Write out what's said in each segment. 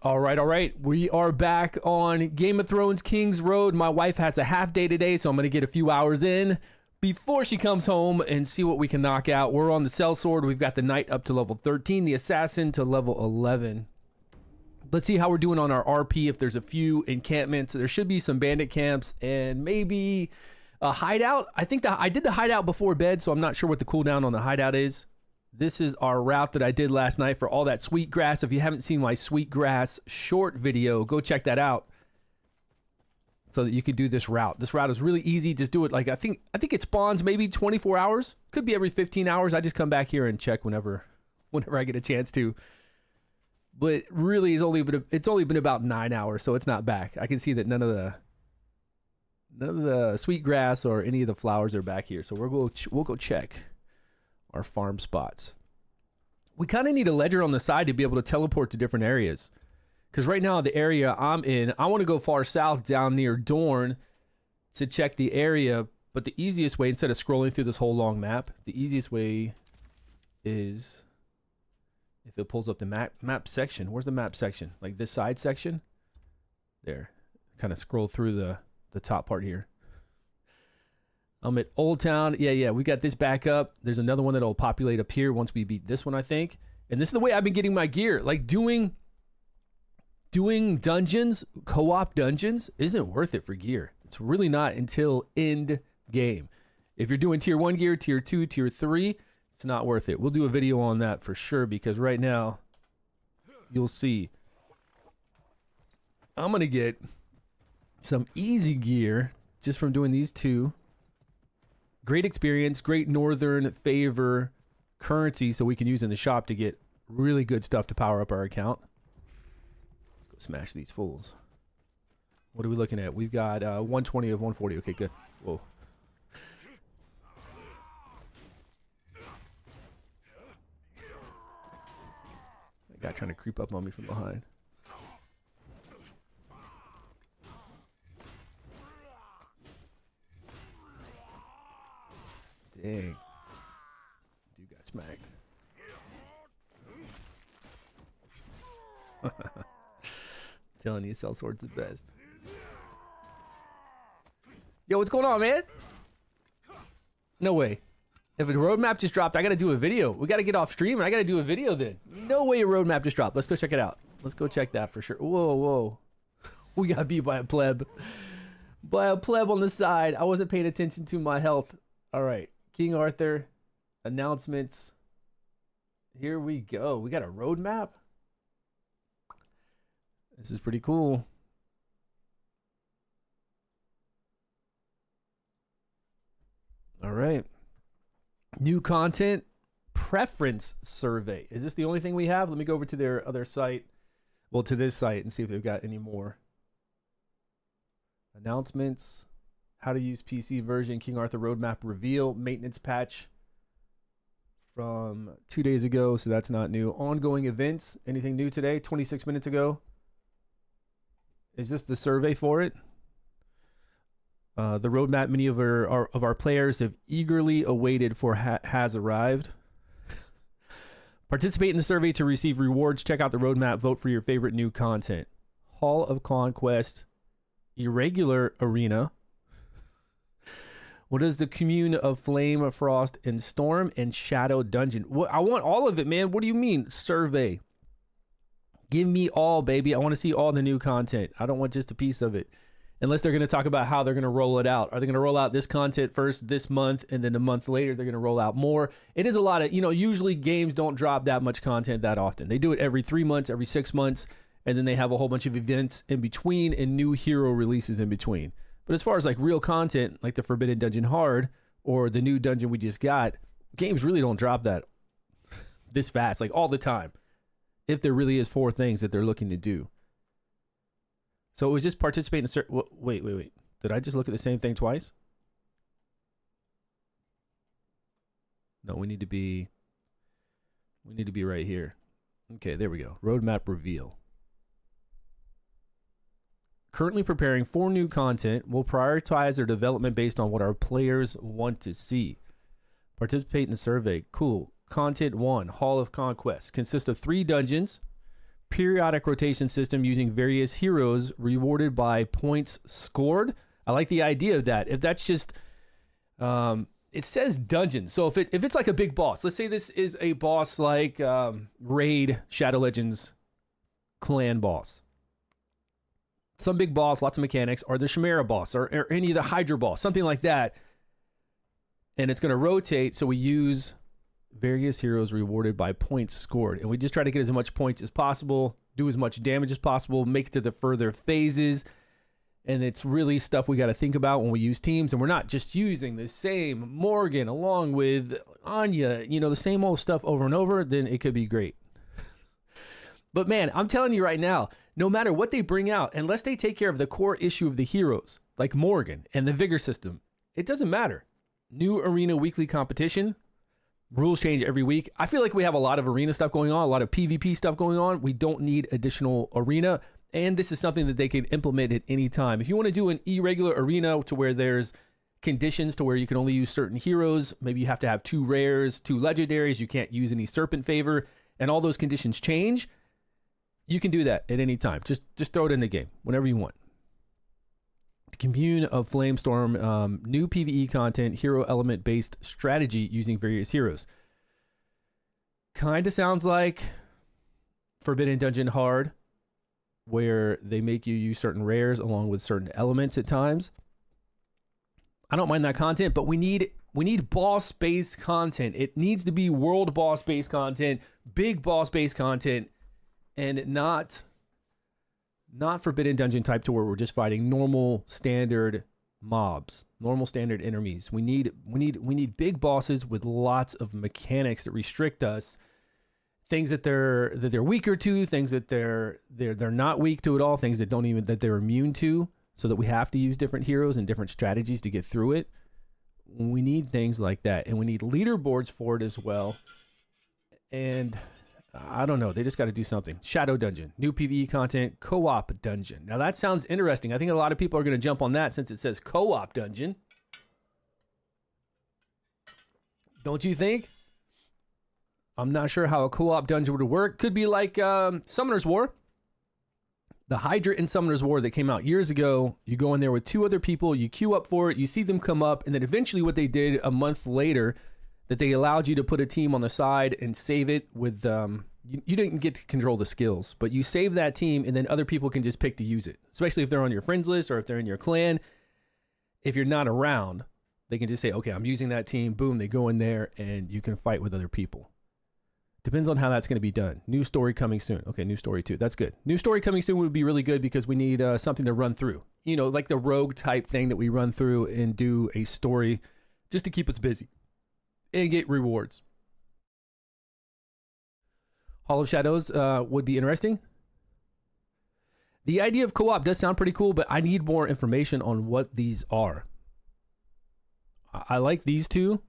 All right. We are back on Game of Thrones Kingsroad. My wife has a half day today, so I'm going to get a few hours in before she comes home and see what we can knock out. We're on the sellsword. We've got the knight up to level 13, the assassin to level 11. Let's see how we're doing on our RP. If there's a few encampments, there should be some bandit camps and maybe a hideout. I think I did the hideout before bed, so I'm not sure what the cooldown on the hideout is. This is our route that I did last night for all that sweet grass. If you haven't seen my sweet grass short video, go check that out so that you can do this route. This route is really easy. Just do it like I think it spawns maybe 24 hours. Could be every 15 hours. I just come back here and check whenever I get a chance to. But really, it's only been about 9 hours, so it's not back. I can see that none of the sweet grass or any of the flowers are back here. So we'll go check our farm spots. We kind of need a ledger on the side to be able to teleport to different areas. Because right now, the area I'm in, I want to go far south down near Dorne to check the area. But the easiest way, instead of scrolling through this whole long map, the easiest way is if it pulls up the map section. Where's the map section? Like this side section? There. Kind of scroll through the top part here. I'm at Old Town. Yeah, we got this back up. There's another one that'll populate up here once we beat this one, I think. And this is the way I've been getting my gear. Like doing dungeons, co-op dungeons, isn't worth it for gear. It's really not until end game. If you're doing tier 1 gear, tier 2, tier 3, it's not worth it. We'll do a video on that for sure, because right now, you'll see. I'm going to get some easy gear just from doing these two. Great experience, great northern favor currency so we can use in the shop to get really good stuff to power up our account. Let's go smash these fools. What are we looking at? We've got 120 of 140. Okay, good. Whoa. That guy trying to creep up on me from behind. Dang. Dude got smacked. Telling you, sellsword's the best. Yo, what's going on, man? No way. If a roadmap just dropped, I gotta do a video. We gotta get off stream and I gotta do a video then. No way a roadmap just dropped. Let's go check it out. Let's go check that for sure. Whoa. We got beat by a pleb. By a pleb on the side. I wasn't paying attention to my health. All right. King Arthur, announcements. Here we go. We got a roadmap. This is pretty cool. All right. New content, preference survey. Is this the only thing we have? Let me go over to their other site. Well, to this site and see if they've got any more. Announcements. How to use PC version, King Arthur roadmap reveal, maintenance patch from 2 days ago, so that's not new. Ongoing events, anything new today? 26 minutes ago. Is this the survey for it? The roadmap many of our players have eagerly awaited for has arrived. Participate in the survey to receive rewards. Check out the roadmap. Vote for your favorite new content. Hall of Conquest, Irregular Arena. What is the Commune of Flame, Frost, and Storm, and Shadow Dungeon? What, I want all of it, man. What do you mean, survey? Give me all, baby. I want to see all the new content. I don't want just a piece of it. Unless they're going to talk about how they're going to roll it out. Are they going to roll out this content first this month, and then a month later they're going to roll out more? It is a lot of, usually games don't drop that much content that often. They do it every 3 months, every 6 months, and then they have a whole bunch of events in between and new hero releases in between. But as far as like real content, like the Forbidden Dungeon Hard or the new dungeon we just got, games really don't drop that this fast, like all the time. If there really is 4 things that they're looking to do. So it was just participate in a certain... Wait. Did I just look at the same thing twice? No, we need to be right here. Okay, there we go. Roadmap reveal. Currently preparing 4 new content. We'll prioritize their development based on what our players want to see. Participate in the survey. Cool. Content 1, Hall of Conquest. Consists of 3 dungeons. periodic rotation system using various heroes rewarded by points scored. I like the idea of that. If that's just, it says dungeon. So if it's like a big boss, let's say this is a boss like Raid Shadow Legends clan boss. Some big boss, lots of mechanics, or the Chimera boss, or any of the Hydra boss, something like that. And it's going to rotate, so we use various heroes rewarded by points scored. And we just try to get as much points as possible, do as much damage as possible, make it to the further phases. And it's really stuff we got to think about when we use teams. And we're not just using the same Morgan along with Anya, you know, the same old stuff over and over, then it could be great. But man, I'm telling you right now, no matter what they bring out, unless they take care of the core issue of the heroes, like Morgan and the Vigor system, it doesn't matter. New arena weekly competition. Rules change every week. I feel like we have a lot of arena stuff going on, a lot of PvP stuff going on. We don't need additional arena. And this is something that they can implement at any time. If you want to do an irregular arena to where there's conditions to where you can only use certain heroes, maybe you have to have 2 rares, 2 legendaries, you can't use any serpent favor, and all those conditions change, you can do that at any time. Just throw it in the game whenever you want. The Commune of Flamestorm, new PvE content, hero element based strategy using various heroes. Kind of sounds like Forbidden Dungeon Hard, where they make you use certain rares along with certain elements at times. I don't mind that content, but we need boss based content. It needs to be world boss based content, big boss based content, and not Forbidden Dungeon type to where we're just fighting normal standard mobs, normal standard enemies. We need big bosses with lots of mechanics that restrict us. Things that they're weaker to, things that they're not weak to at all, things that they're immune to, so that we have to use different heroes and different strategies to get through it. We need things like that, and we need leaderboards for it as well. And I don't know, they just got to do something. Shadow Dungeon, new PvE content, co-op dungeon. Now that sounds interesting. I think a lot of people are going to jump on that since it says co-op dungeon. Don't you think? I'm not sure how a co-op dungeon would work. Could be like Summoner's War. The Hydra in Summoner's War that came out years ago. You go in there with 2 other people, you queue up for it, you see them come up, and then eventually what they did a month later, that they allowed you to put a team on the side and save it with, you didn't get to control the skills, but you save that team and then other people can just pick to use it. Especially if they're on your friends list or if they're in your clan. If you're not around, they can just say, okay, I'm using that team. Boom, they go in there and you can fight with other people. Depends on how that's going to be done. New story coming soon. Okay, new story too. That's good. New story coming soon would be really good because we need something to run through. You know, like the rogue type thing that we run through and do a story just to keep us busy and get rewards. Hall of Shadows would be interesting. The idea of co-op does sound pretty cool, but I need more information on what these are. I like these 2,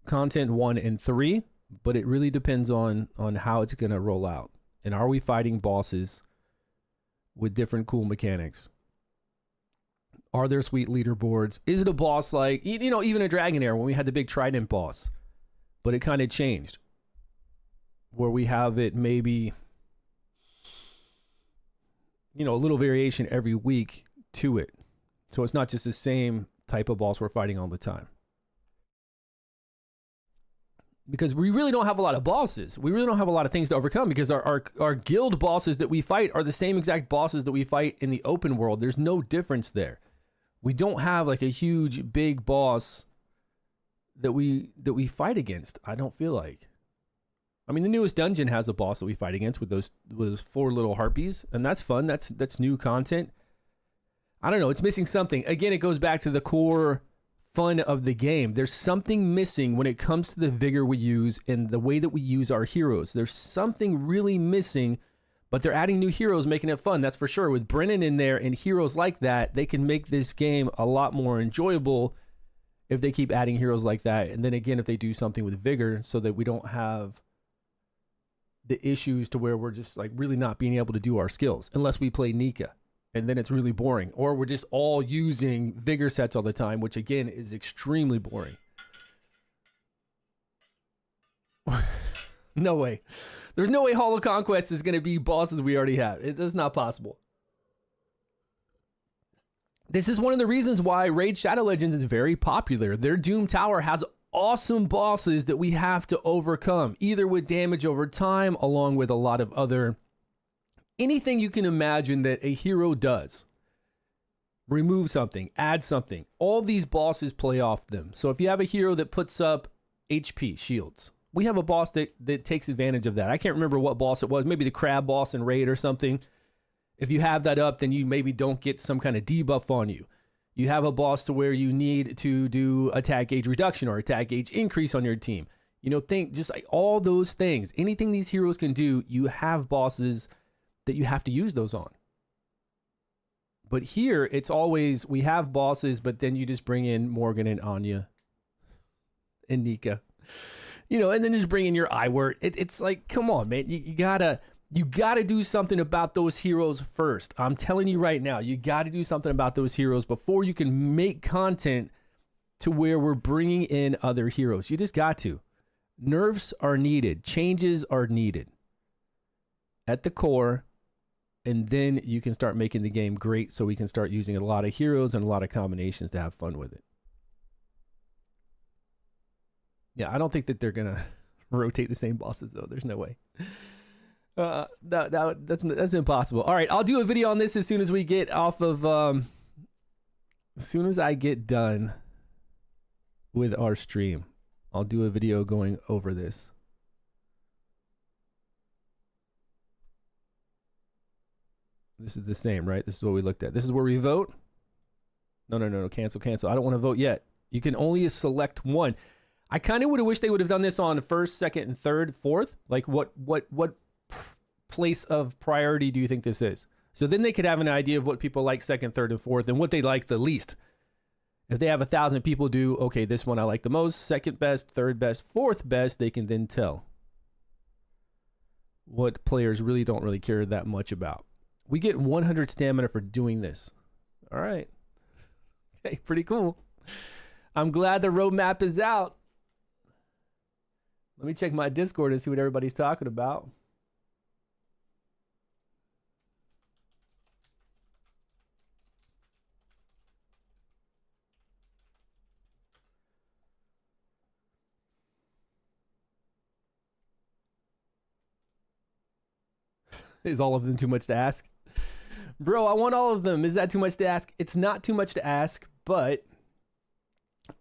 content 1 and 3. But it really depends on how it's going to roll out. And are we fighting bosses with different cool mechanics? Are there sweet leaderboards? Is it a boss like, you know, even a Dragonair when we had the big Trident boss? But it kind of changed. Where we have it maybe, you know, a little variation every week to it. So it's not just the same type of boss we're fighting all the time. Because we really don't have a lot of bosses. We really don't have a lot of things to overcome because our guild bosses that we fight are the same exact bosses that we fight in the open world. There's no difference there. We don't have like a huge big boss that we fight against. I don't feel like. I mean, the newest dungeon has a boss that we fight against with those 4 little harpies, and that's fun. That's new content. I don't know. It's missing something. Again, it goes back to the core fun of the game. There's something missing when it comes to the vigor we use and the way that we use our heroes. There's something really missing, but they're adding new heroes, making it fun. That's for sure. With Brennan in there and heroes like that, they can make this game a lot more enjoyable if they keep adding heroes like that. And then again, if they do something with vigor so that we don't have the issues to where we're just like really not being able to do our skills unless we play Nika. And then it's really boring. Or we're just all using vigor sets all the time, which again is extremely boring. No way. There's no way Hall of Conquest is going to be bosses we already have. It's not possible. This is one of the reasons why Raid Shadow Legends is very popular. Their Doom Tower has awesome bosses that we have to overcome, either with damage over time, along with a lot of other... anything you can imagine that a hero does. Remove something, add something. All these bosses play off them. So if you have a hero that puts up HP, shields, we have a boss that takes advantage of that. I can't remember what boss it was. Maybe the crab boss in Raid or something. If you have that up, then you maybe don't get some kind of debuff on you. You have a boss to where you need to do attack gauge reduction or attack gauge increase on your team. You know, think just like all those things. Anything these heroes can do, you have bosses that you have to use those on. But here, it's always, we have bosses, but then you just bring in Morgan and Anya and Nika. You know, and then just bring in your Iwart. It's like, come on, man. You gotta do something about those heroes first. I'm telling you right now, you gotta do something about those heroes before you can make content to where we're bringing in other heroes. You just got to. Nerfs are needed. Changes are needed at the core. And then you can start making the game great so we can start using a lot of heroes and a lot of combinations to have fun with it. Yeah, I don't think that they're going to rotate the same bosses, though. There's no way. That's impossible. All right, I'll do a video on this as soon as we get off of... as soon as I get done with our stream, I'll do a video going over this. This is the same, right? This is what we looked at. This is where we vote. No. Cancel. I don't want to vote yet. You can only select one. I kind of would have wished they would have done this on first, second, and third, fourth. Like what place of priority do you think this is? So then they could have an idea of what people like second, third, and fourth, and what they like the least. If they have 1,000 people do, okay, this one I like the most, second best, third best, fourth best, they can then tell what players really don't really care that much about. We get 100 stamina for doing this. All right. Okay, pretty cool. I'm glad the roadmap is out. Let me check my Discord and see what everybody's talking about. Is all of them too much to ask? Bro, I want all of them. Is that too much to ask? It's not too much to ask, but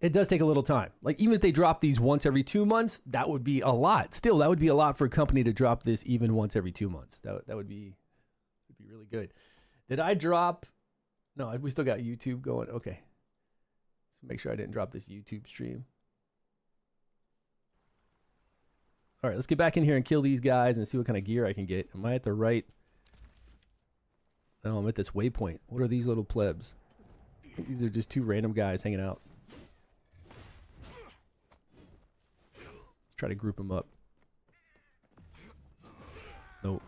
it does take a little time. Like, even if they drop these once every 2 months, that would be a lot. Still, that would be a lot for a company to drop this even once every 2 months. That would be really good. Did I drop? No, we still got YouTube going. Okay. Let's make sure I didn't drop this YouTube stream. All right, let's get back in here and kill these guys and see what kind of gear I can get. Am I at the right? Oh, I'm at this waypoint. What are these little plebs? I think these are just two random guys hanging out. Let's try to group them up. Nope.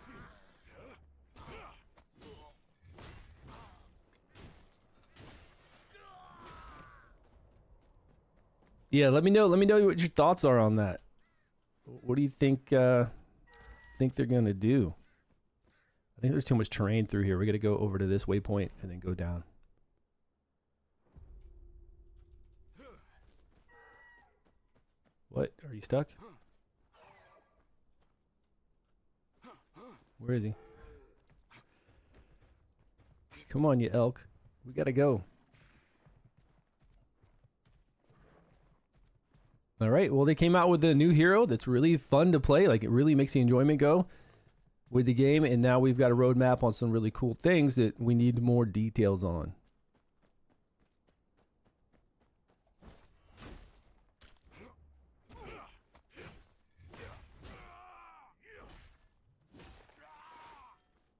Yeah, let me know what your thoughts are on that. What do you think they're gonna do? I think there's too much terrain through here. We gotta go over to this waypoint and then go down. What? Are you stuck? Where is he? Come on, you elk. We gotta go. All right, well, they came out with a new hero that's really fun to play. Like, it really makes the enjoyment go with the game. And now we've got a roadmap on some really cool things that we need more details on.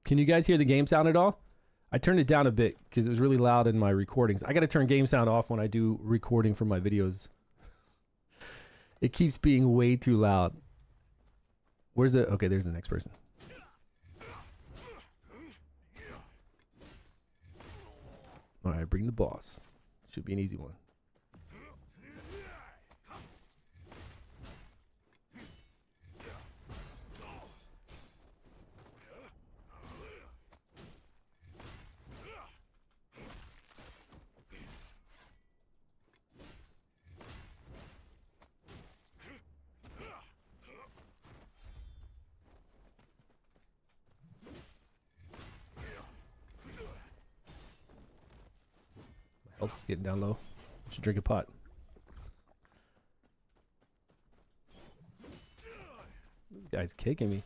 Can you guys hear the game sound at all? I turned it down a bit because it was really loud in my recordings. I got to turn game sound off when I do recording for my videos. It keeps being way too loud. Where's the... Okay, there's the next person. All right, bring the boss. Should be an easy one. Health's getting down low. Should drink a pot. This guy's kicking me.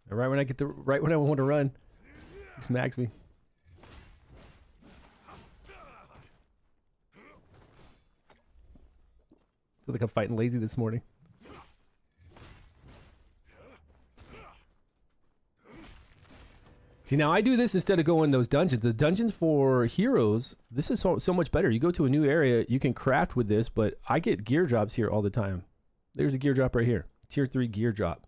Right when I want to run, he smacks me. Feel like I'm fighting lazy this morning. See, now I do this instead of going those dungeons. The dungeons for heroes, this is so much better. You go to a new area, you can craft with this, but I get gear drops here all the time. There's a gear drop right here. Tier 3 gear drop.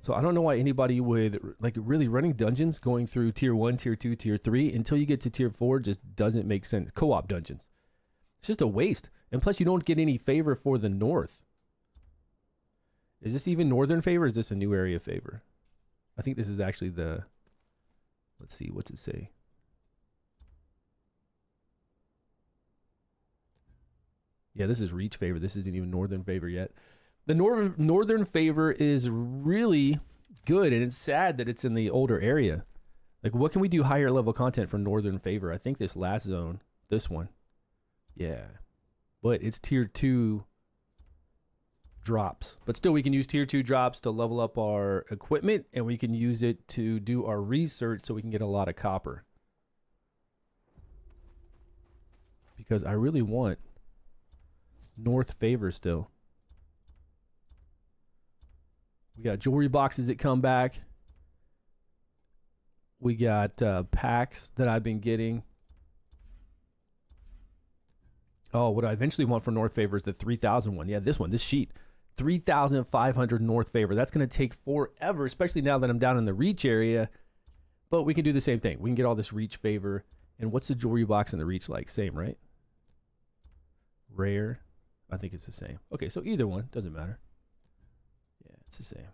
So I don't know why anybody would, like, really running dungeons, going through tier 1, tier 2, tier 3, until you get to tier 4 just doesn't make sense. Co-op dungeons. It's just a waste. And plus you don't get any favor for the north. Is this even northern favor? Or is this a new area favor? I think this is actually the, let's see, what's it say? Yeah, this is reach favor. This isn't even northern favor yet. The northern favor is really good, and it's sad that it's in the older area. Like, what can we do higher level content for northern favor? I think this last zone, this one. Yeah. But it's tier 2 drops. But still, we can use tier 2 drops to level up our equipment, and we can use it to do our research so we can get a lot of copper. Because I really want north favor still. We got jewelry boxes that come back. We got packs that I've been getting. Oh, what I eventually want for north favor is the 3,000 one. Yeah, this one, this sheet. 3,500 north favor. That's going to take forever, especially now that I'm down in the reach area. But we can do the same thing. We can get all this reach favor. And what's the jewelry box and the reach like? Same, right? Rare. I think it's the same. Okay, so either one. Doesn't matter. Yeah, it's the same.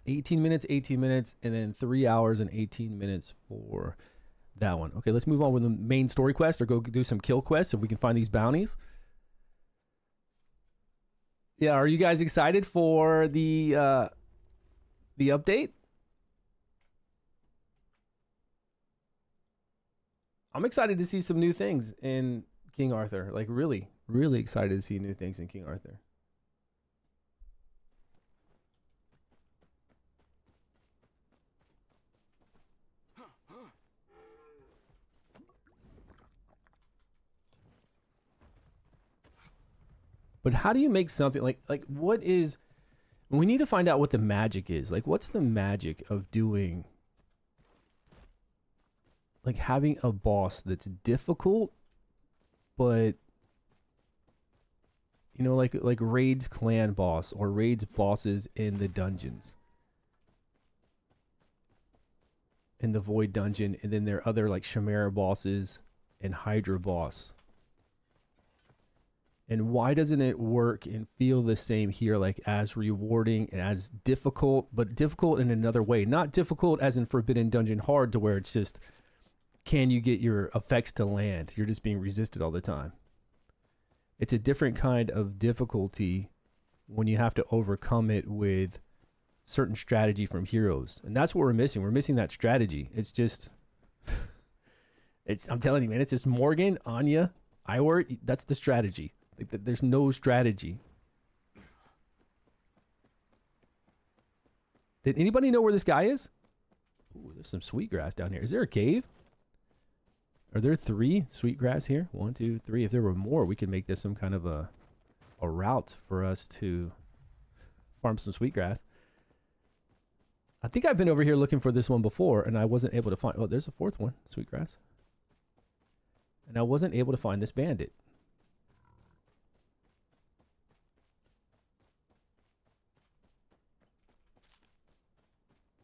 $18 minutes, and then 3 hours and 18 minutes for that one. Okay, let's move on with the main story quest, or go do some kill quests if we can find these bounties. Yeah, are you guys excited for the update? I'm excited to see some new things in King Arthur. Like, really, really excited to see new things in King Arthur. But how do you make something like what is, we need to find out what the magic is. Like, what's the magic of doing, like, having a boss that's difficult, but, you know, like Raid's clan boss or Raid's bosses in the dungeons, in the Void dungeon, and then there are other like Chimera bosses and Hydra boss. And why doesn't it work and feel the same here, like as rewarding and as difficult, but difficult in another way? Not difficult as in Forbidden Dungeon hard, to where it's just, can you get your effects to land? You're just being resisted all the time. It's a different kind of difficulty when you have to overcome it with certain strategy from heroes. And that's what we're missing. We're missing that strategy. It's just, I'm telling you, man, it's just Morgan, Anya, Iwart. That's the strategy. Like, there's no strategy. Did anybody know where this guy is? Ooh, there's some sweetgrass down here. Is there a cave? Are there 3 sweetgrass here? 1, 2, 3. If there were more, we could make this some kind of a route for us to farm some sweetgrass. I think I've been over here looking for this one before, and I wasn't able to find... Oh, there's a 4th one, sweetgrass. And I wasn't able to find this bandit.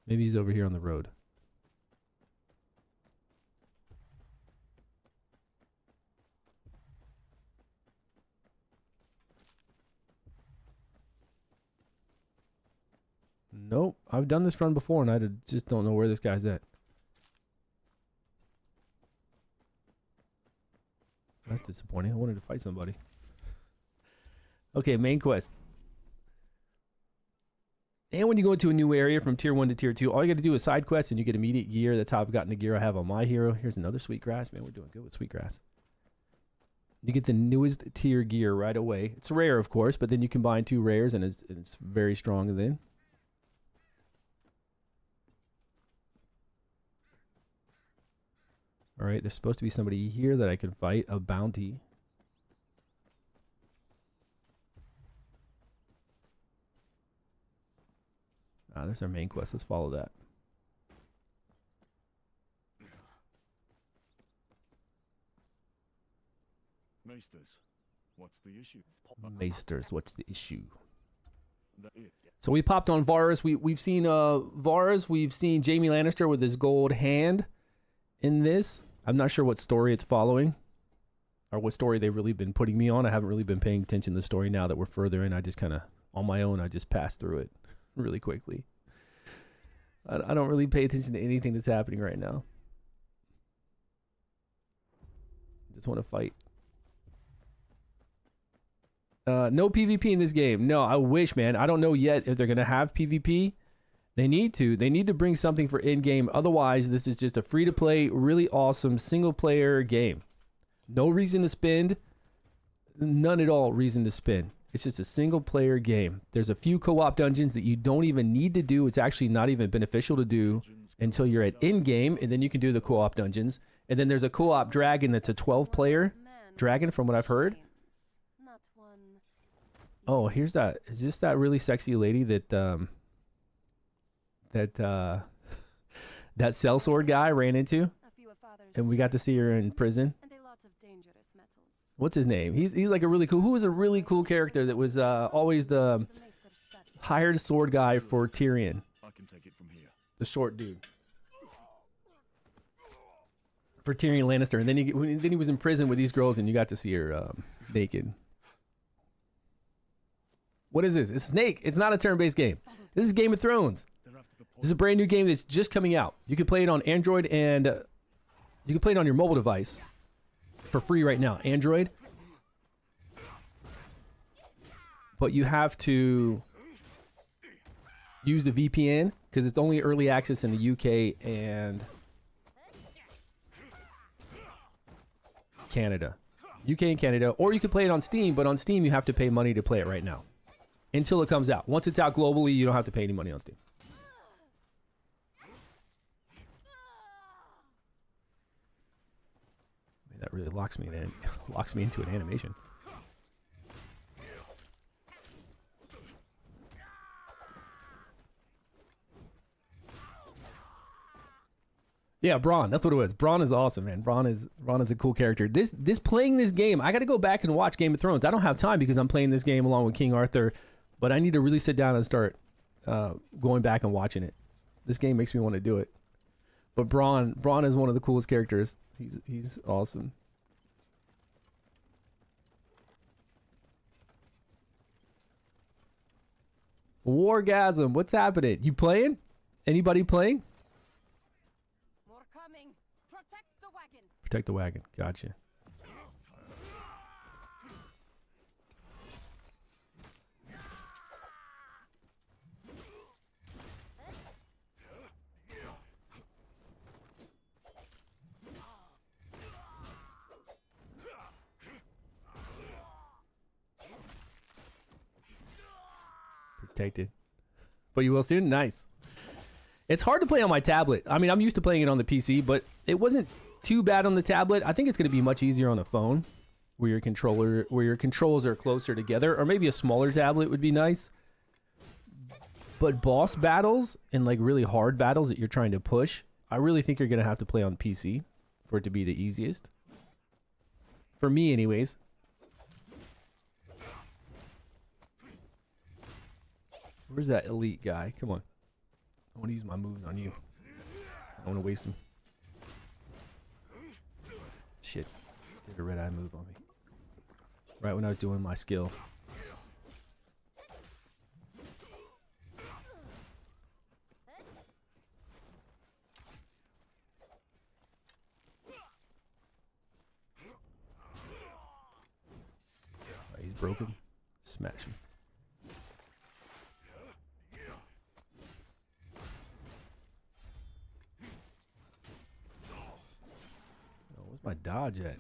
Maybe he's over here on the road. I've done this run before, and just don't know where this guy's at. That's disappointing. I wanted to fight somebody. Okay, main quest. And when you go into a new area from tier 1 to tier 2, all you got to do is side quests and you get immediate gear. That's how I've gotten the gear I have on my hero. Here's another sweetgrass. Man, we're doing good with sweetgrass. You get the newest tier gear right away. It's rare, of course, but then you combine 2 rares and it's very strong then. All right, there's supposed to be somebody here that I can fight, a bounty. There's our main quest. Let's follow that. Maesters, what's the issue? Maesters, what's the issue? So we popped on Varys. We've seen Varys. We've seen Jaime Lannister with his gold hand in this. I'm not sure what story it's following or what story they've really been putting me on. I haven't really been paying attention to the story now that we're further in. I just kind of, on my own, I just passed through it really quickly. I don't really pay attention to anything that's happening right now. Just want to fight. No PvP in this game. No, I wish, man. I don't know yet if they're going to have PvP. They need to. They need to bring something for in-game. Otherwise, this is just a free-to-play, really awesome single-player game. No reason to spend. None at all reason to spend. It's just a single-player game. There's a few co-op dungeons that you don't even need to do. It's actually not even beneficial to do until you're at in-game, and then you can do the co-op dungeons. And then there's a co-op dragon that's a 12-player dragon, from what I've heard. Oh, here's that. Is this that really sexy lady that that sellsword guy ran into? And we got to see her in prison. What's his name? He's like a really cool. Who was a really cool character that was always the hired sword guy for Tyrion? I can take it from here. The short dude for Tyrion Lannister, and then he was in prison with these girls, and you got to see her naked. What is this? It's Snake. It's not a turn-based game. This is Game of Thrones. This is a brand new game that's just coming out. You can play it on Android and you can play it on your mobile device for free right now. Android. But you have to use the VPN because it's only early access in the UK and Canada. UK and Canada. Or you can play it on Steam, but on Steam you have to pay money to play it right now. Until it comes out. Once it's out globally, you don't have to pay any money on Steam. Man, that really locks me into an animation. Yeah, Braun. That's what it was. Braun is awesome, man. Braun is a cool character. Playing this game, I got to go back and watch Game of Thrones. I don't have time because I'm playing this game along with King Arthur. But I need to really sit down and start going back and watching it. This game makes me want to do it. But Braun is one of the coolest characters. He's awesome. Wargasm, what's happening? You playing? Anybody playing? More coming. Protect the wagon. Protect the wagon. Gotcha. Protected. But you will soon? Nice. It's hard to play on my tablet. I mean, I'm used to playing it on the PC, but it wasn't too bad on the tablet. I think it's going to be much easier on the phone where your controls are closer together, or maybe a smaller tablet would be nice. But boss battles and like really hard battles that you're trying to push, I really think you're going to have to play on PC for it to be the easiest. For me anyways. Where's that elite guy? Come on. I want to use my moves on you. I don't want to waste them. Shit. Did a red eye move on me. Right when I was doing my skill. broken. Smash him. Oh, where's my dodge at?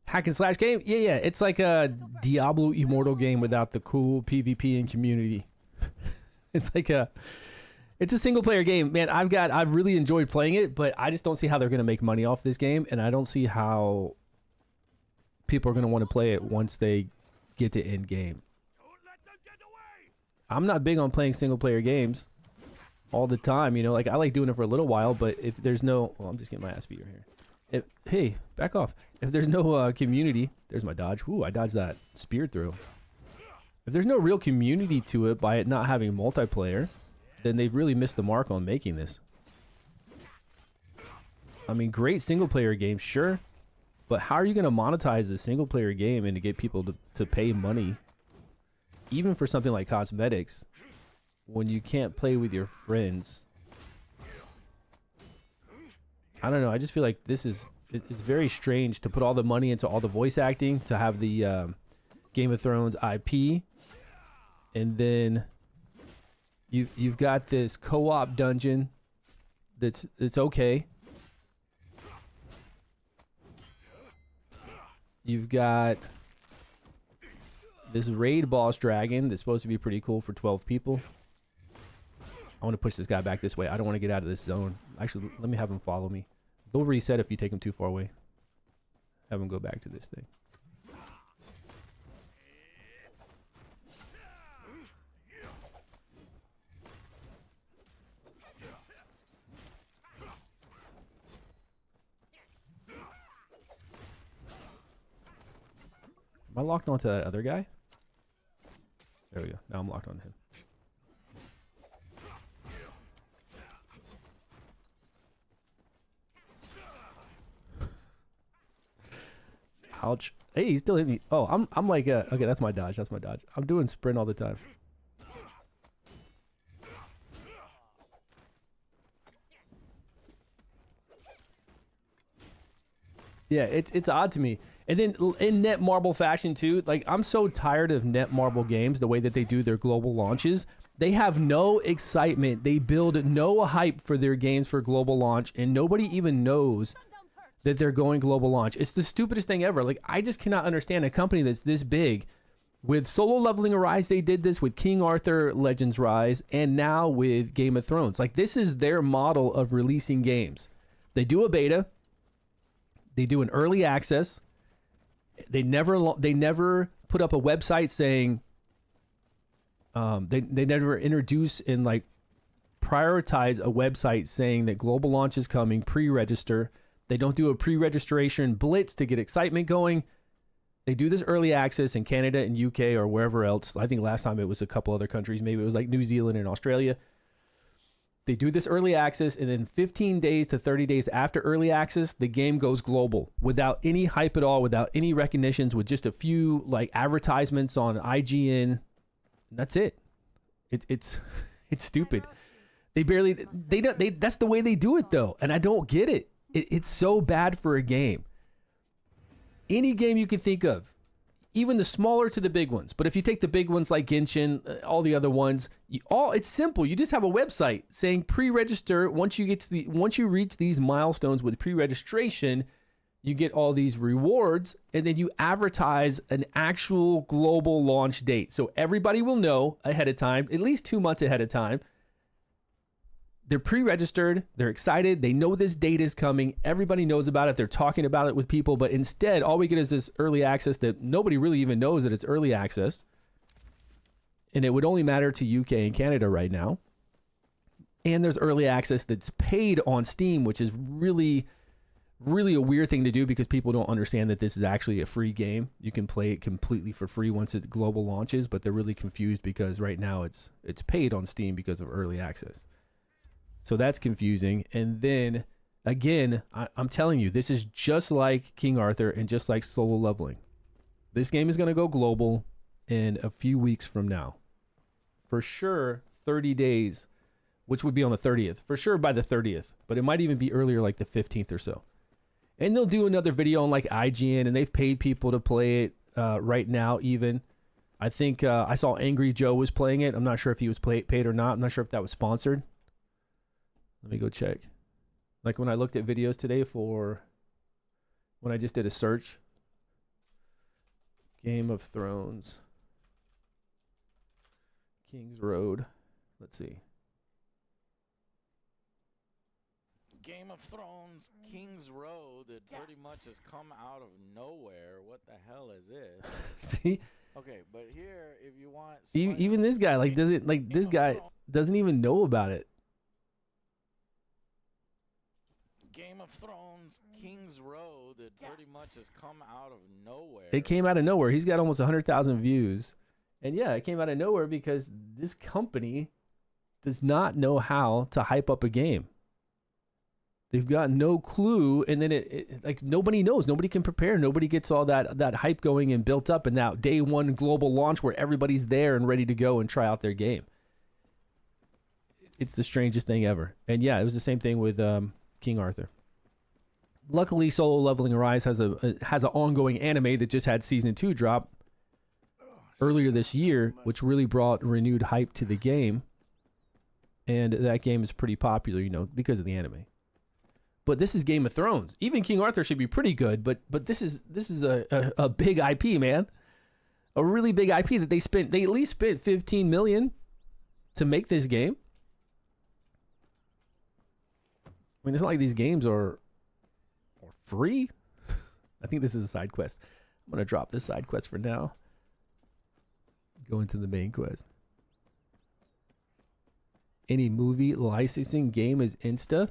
Hack and slash game? Yeah. It's like a Diablo Immortal game without the cool PvP and community. It's a single player game. Man, I've really enjoyed playing it, but I just don't see how they're going to make money off this game, and I don't see how people are going to want to play it once they get to end game. I'm not big on playing single player games all the time, you know, like I like doing it for a little while, but if there's no, well, I'm just getting my ass beat right here. Hey, back off. If there's no community, there's my dodge. Ooh, I dodged that spear through. If there's no real community to it by it not having multiplayer, then they've really missed the mark on making this. I mean, great single player game, sure, but how are you going to monetize a single player game and to get people to pay money, even for something like cosmetics, when you can't play with your friends? I don't know. I just feel like this is it's very strange to put all the money into all the voice acting, to have the Game of Thrones IP, and then you've got this co-op dungeon that's okay. You've got this raid boss dragon that's supposed to be pretty cool for 12 people. I want to push this guy back this way. I don't want to get out of this zone. Actually, let me have him follow me. They'll reset if you take him too far away. Have him go back to this thing. Am I locked onto that other guy? There we go. Now I'm locked on him. Ouch. Hey, he still hit me. Oh, I'm like okay, that's my dodge. That's my dodge. I'm doing sprint all the time. Yeah, it's odd to me. And then in Netmarble fashion too, like I'm so tired of Netmarble games, the way that they do their global launches. They have no excitement. They build no hype for their games for global launch, and nobody even knows that they're going global launch. It's the stupidest thing ever. Like, I just cannot understand a company that's this big. With Solo Leveling Arise, they did this. With King Arthur Legends Rise, and now with Game of Thrones. Like, this is their model of releasing games. They do a beta. They do an early access. They never put up a website saying, they never introduce and like prioritize a website saying that global launch is coming, pre-register. They don't do a pre-registration blitz to get excitement going. They do this early access in Canada and UK or wherever else. I think last time it was a couple other countries. Maybe it was like New Zealand and Australia. They do this early access, and then 15 days to 30 days after early access, the game goes global without any hype at all, without any recognitions, with just a few like advertisements on IGN. That's it. It's stupid. That's the way they do it though, and I don't get it. It's so bad for a game. Any game you can think of, even the smaller to the big ones. But if you take the big ones like Genshin, all the other ones, it's simple. You just have a website saying pre-register. Once you reach these milestones with pre-registration, you get all these rewards, and then you advertise an actual global launch date. So everybody will know ahead of time, at least 2 months ahead of time. They're pre-registered, they're excited, they know this date is coming, everybody knows about it, they're talking about it with people, but instead, all we get is this early access that nobody really even knows that it's early access. And it would only matter to UK and Canada right now. and there's early access that's paid on Steam, which is really a weird thing to do because people don't understand that this is actually a free game. You can play it completely for free once it global launches, but they're really confused because right now it's paid on Steam because of early access. So that's confusing. And then again, I'm telling you, this is just like King Arthur and just like solo leveling. This game is going to go global in a few weeks from now. For sure, 30 days, which would be on the 30th. For sure by the 30th, but it might even be earlier, like the 15th or so. And they'll do another video on like IGN, and they've paid people to play it right now even. I think I saw Angry Joe was playing it. I'm not sure if he was paid or not. I'm not sure if that was sponsored. Let me go check. Like when I looked at videos today for when I just did a search. Game of Thrones. Kingsroad. Let's see. Game of Thrones Kingsroad that pretty much has come out of nowhere. What the hell is this? See? Okay, but here, if you want... Even this guy, like, doesn't, like, this guy doesn't even know about it. Game of Thrones Kingsroad that pretty much has come out of nowhere. It came out of nowhere. He's got almost 100,000 views. And yeah, it came out of nowhere because this company does not know how to hype up a game. They've got no clue, and then it like nobody knows. Nobody can prepare. Nobody gets all that hype going and built up, and now day one global launch where everybody's there and ready to go and try out their game. It's the strangest thing ever. And yeah, it was the same thing with King Arthur. Luckily, Solo Leveling Arise has an ongoing anime that just had season 2 drop earlier this year, which really brought renewed hype to the game. And that game is pretty popular, you know, because of the anime. But this is Game of Thrones. Even King Arthur should be pretty good, but this is a big IP, man. A really big IP that they at least spent $15 million to make this game. I mean, it's not like these games are free. I think this is a side quest. I'm gonna drop this side quest for now. Go into the main quest. Any movie licensing game is Insta.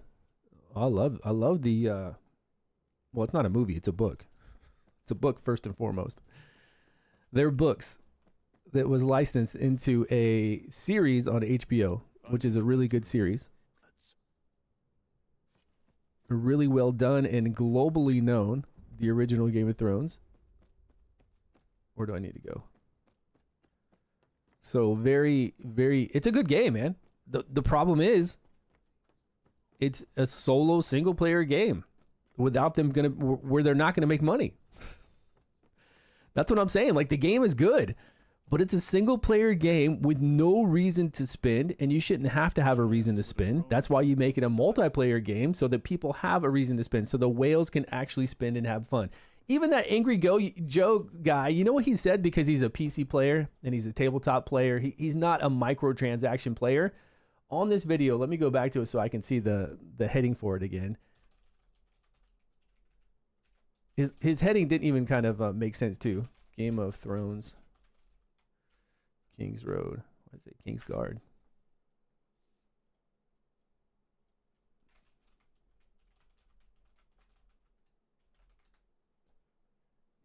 I love the well, it's not a movie, it's a book. It's a book first and foremost. They're books that was licensed into a series on HBO, which is a really good series. Really well done and globally known, the original Game of Thrones. Where do I need to go? So very, it's a good game, man. The problem is, it's a solo single player game without them where they're not gonna make money. That's what I'm saying. Like, the game is good, but it's a single player game with no reason to spend, and you shouldn't have to have a reason to spend. That's why you make it a multiplayer game, so that people have a reason to spend, so the whales can actually spend and have fun. Even that Angry Joe guy, you know what he said? Because he's a PC player and he's a tabletop player. He's not a microtransaction player. On this video, let me go back to it so I can see the heading for it again. His heading didn't even kind of make sense too. Game of Thrones, Kingsroad. What is it? Kingsguard.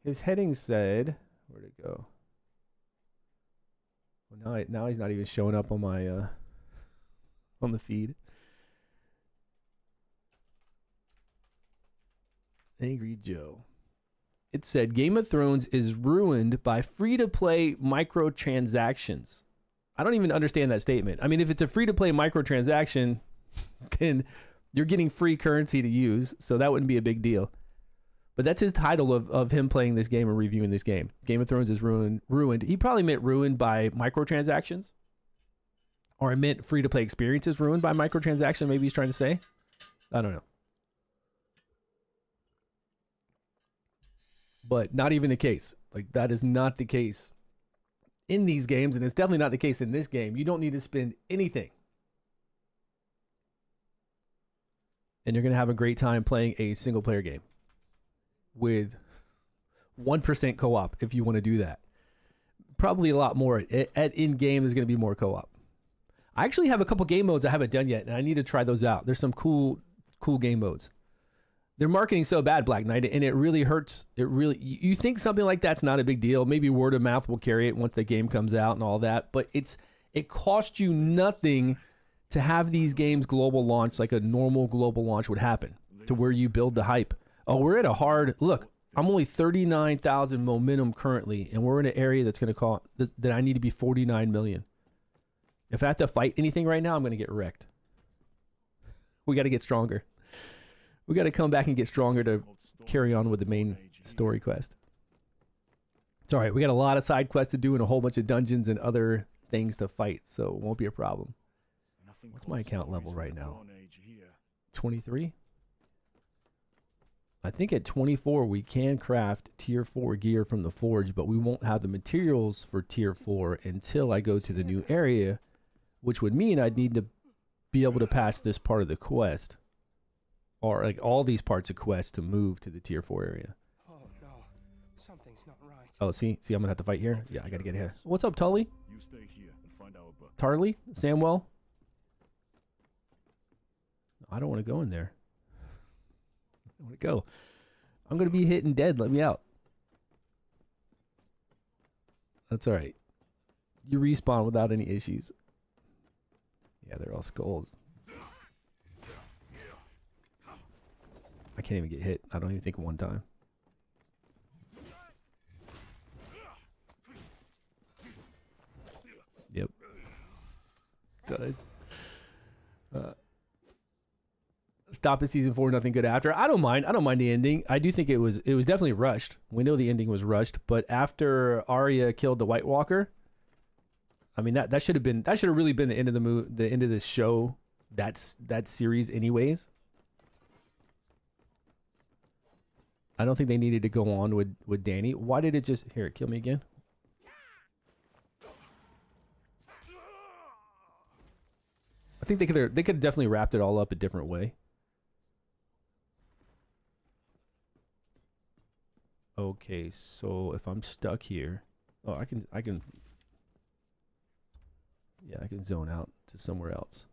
His heading said, where'd it go? Well, now he's not even showing up on my on the feed. Angry Joe. It said Game of Thrones is ruined by free-to-play microtransactions. I don't even understand that statement. I mean, if it's a free-to-play microtransaction, then you're getting free currency to use, so that wouldn't be a big deal. But that's his title of him playing this game or reviewing this game. Game of Thrones is ruined. He probably meant ruined by microtransactions. Or I meant free-to-play experiences ruined by microtransaction, maybe he's trying to say. I don't know. But not even the case. Like, that is not the case in these games, and it's definitely not the case in this game. You don't need to spend anything. And you're going to have a great time playing a single-player game with 1% co-op if you want to do that. Probably a lot more. At in-game is going to be more co-op. I actually have a couple game modes I haven't done yet, and I need to try those out. There's some cool game modes. They're marketing so bad, Black Knight, and it really hurts. You think something like that's not a big deal. Maybe word of mouth will carry it once the game comes out and all that, but it costs you nothing to have these games global launch like a normal global launch would happen, to where you build the hype. Oh, we're at a hard look. I'm only 39,000 momentum currently, and we're in an area that's going to call that I need to be 49 million. If I have to fight anything right now, I'm going to get wrecked. We got to get stronger. We got to come back and get stronger to carry on with the main story quest. It's all right. We got a lot of side quests to do and a whole bunch of dungeons and other things to fight, so it won't be a problem. What's my account level right now? 23? I think at 24 we can craft tier 4 gear from the forge, but we won't have the materials for tier 4 until I go to the new area, which would mean I'd need to be able to pass this part of the quest, or like all these parts of quest, to move to the tier 4 area. Oh no, something's not right. Oh, see, I'm gonna have to fight here. Yeah, I gotta get here. What's up, Tully? You stay here and find our buck. Tarley? Samwell? I don't want to go in there. I want to go. I'm gonna be hit and dead. Let me out. That's all right. You respawn without any issues. Yeah, they're all skulls. I can't even get hit. I don't even think one time. Yep. Died. Stop at season 4, nothing good after. I don't mind the ending. I do think it was definitely rushed. We know the ending was rushed, but after Arya killed the White Walker, I mean that should have really been the end of the end of this show. That series anyways. I don't think they needed to go on with Dany. Why did it just here kill me again? I think they could have definitely wrapped it all up a different way. Okay, so if I'm stuck here, oh, I can zone out to somewhere else.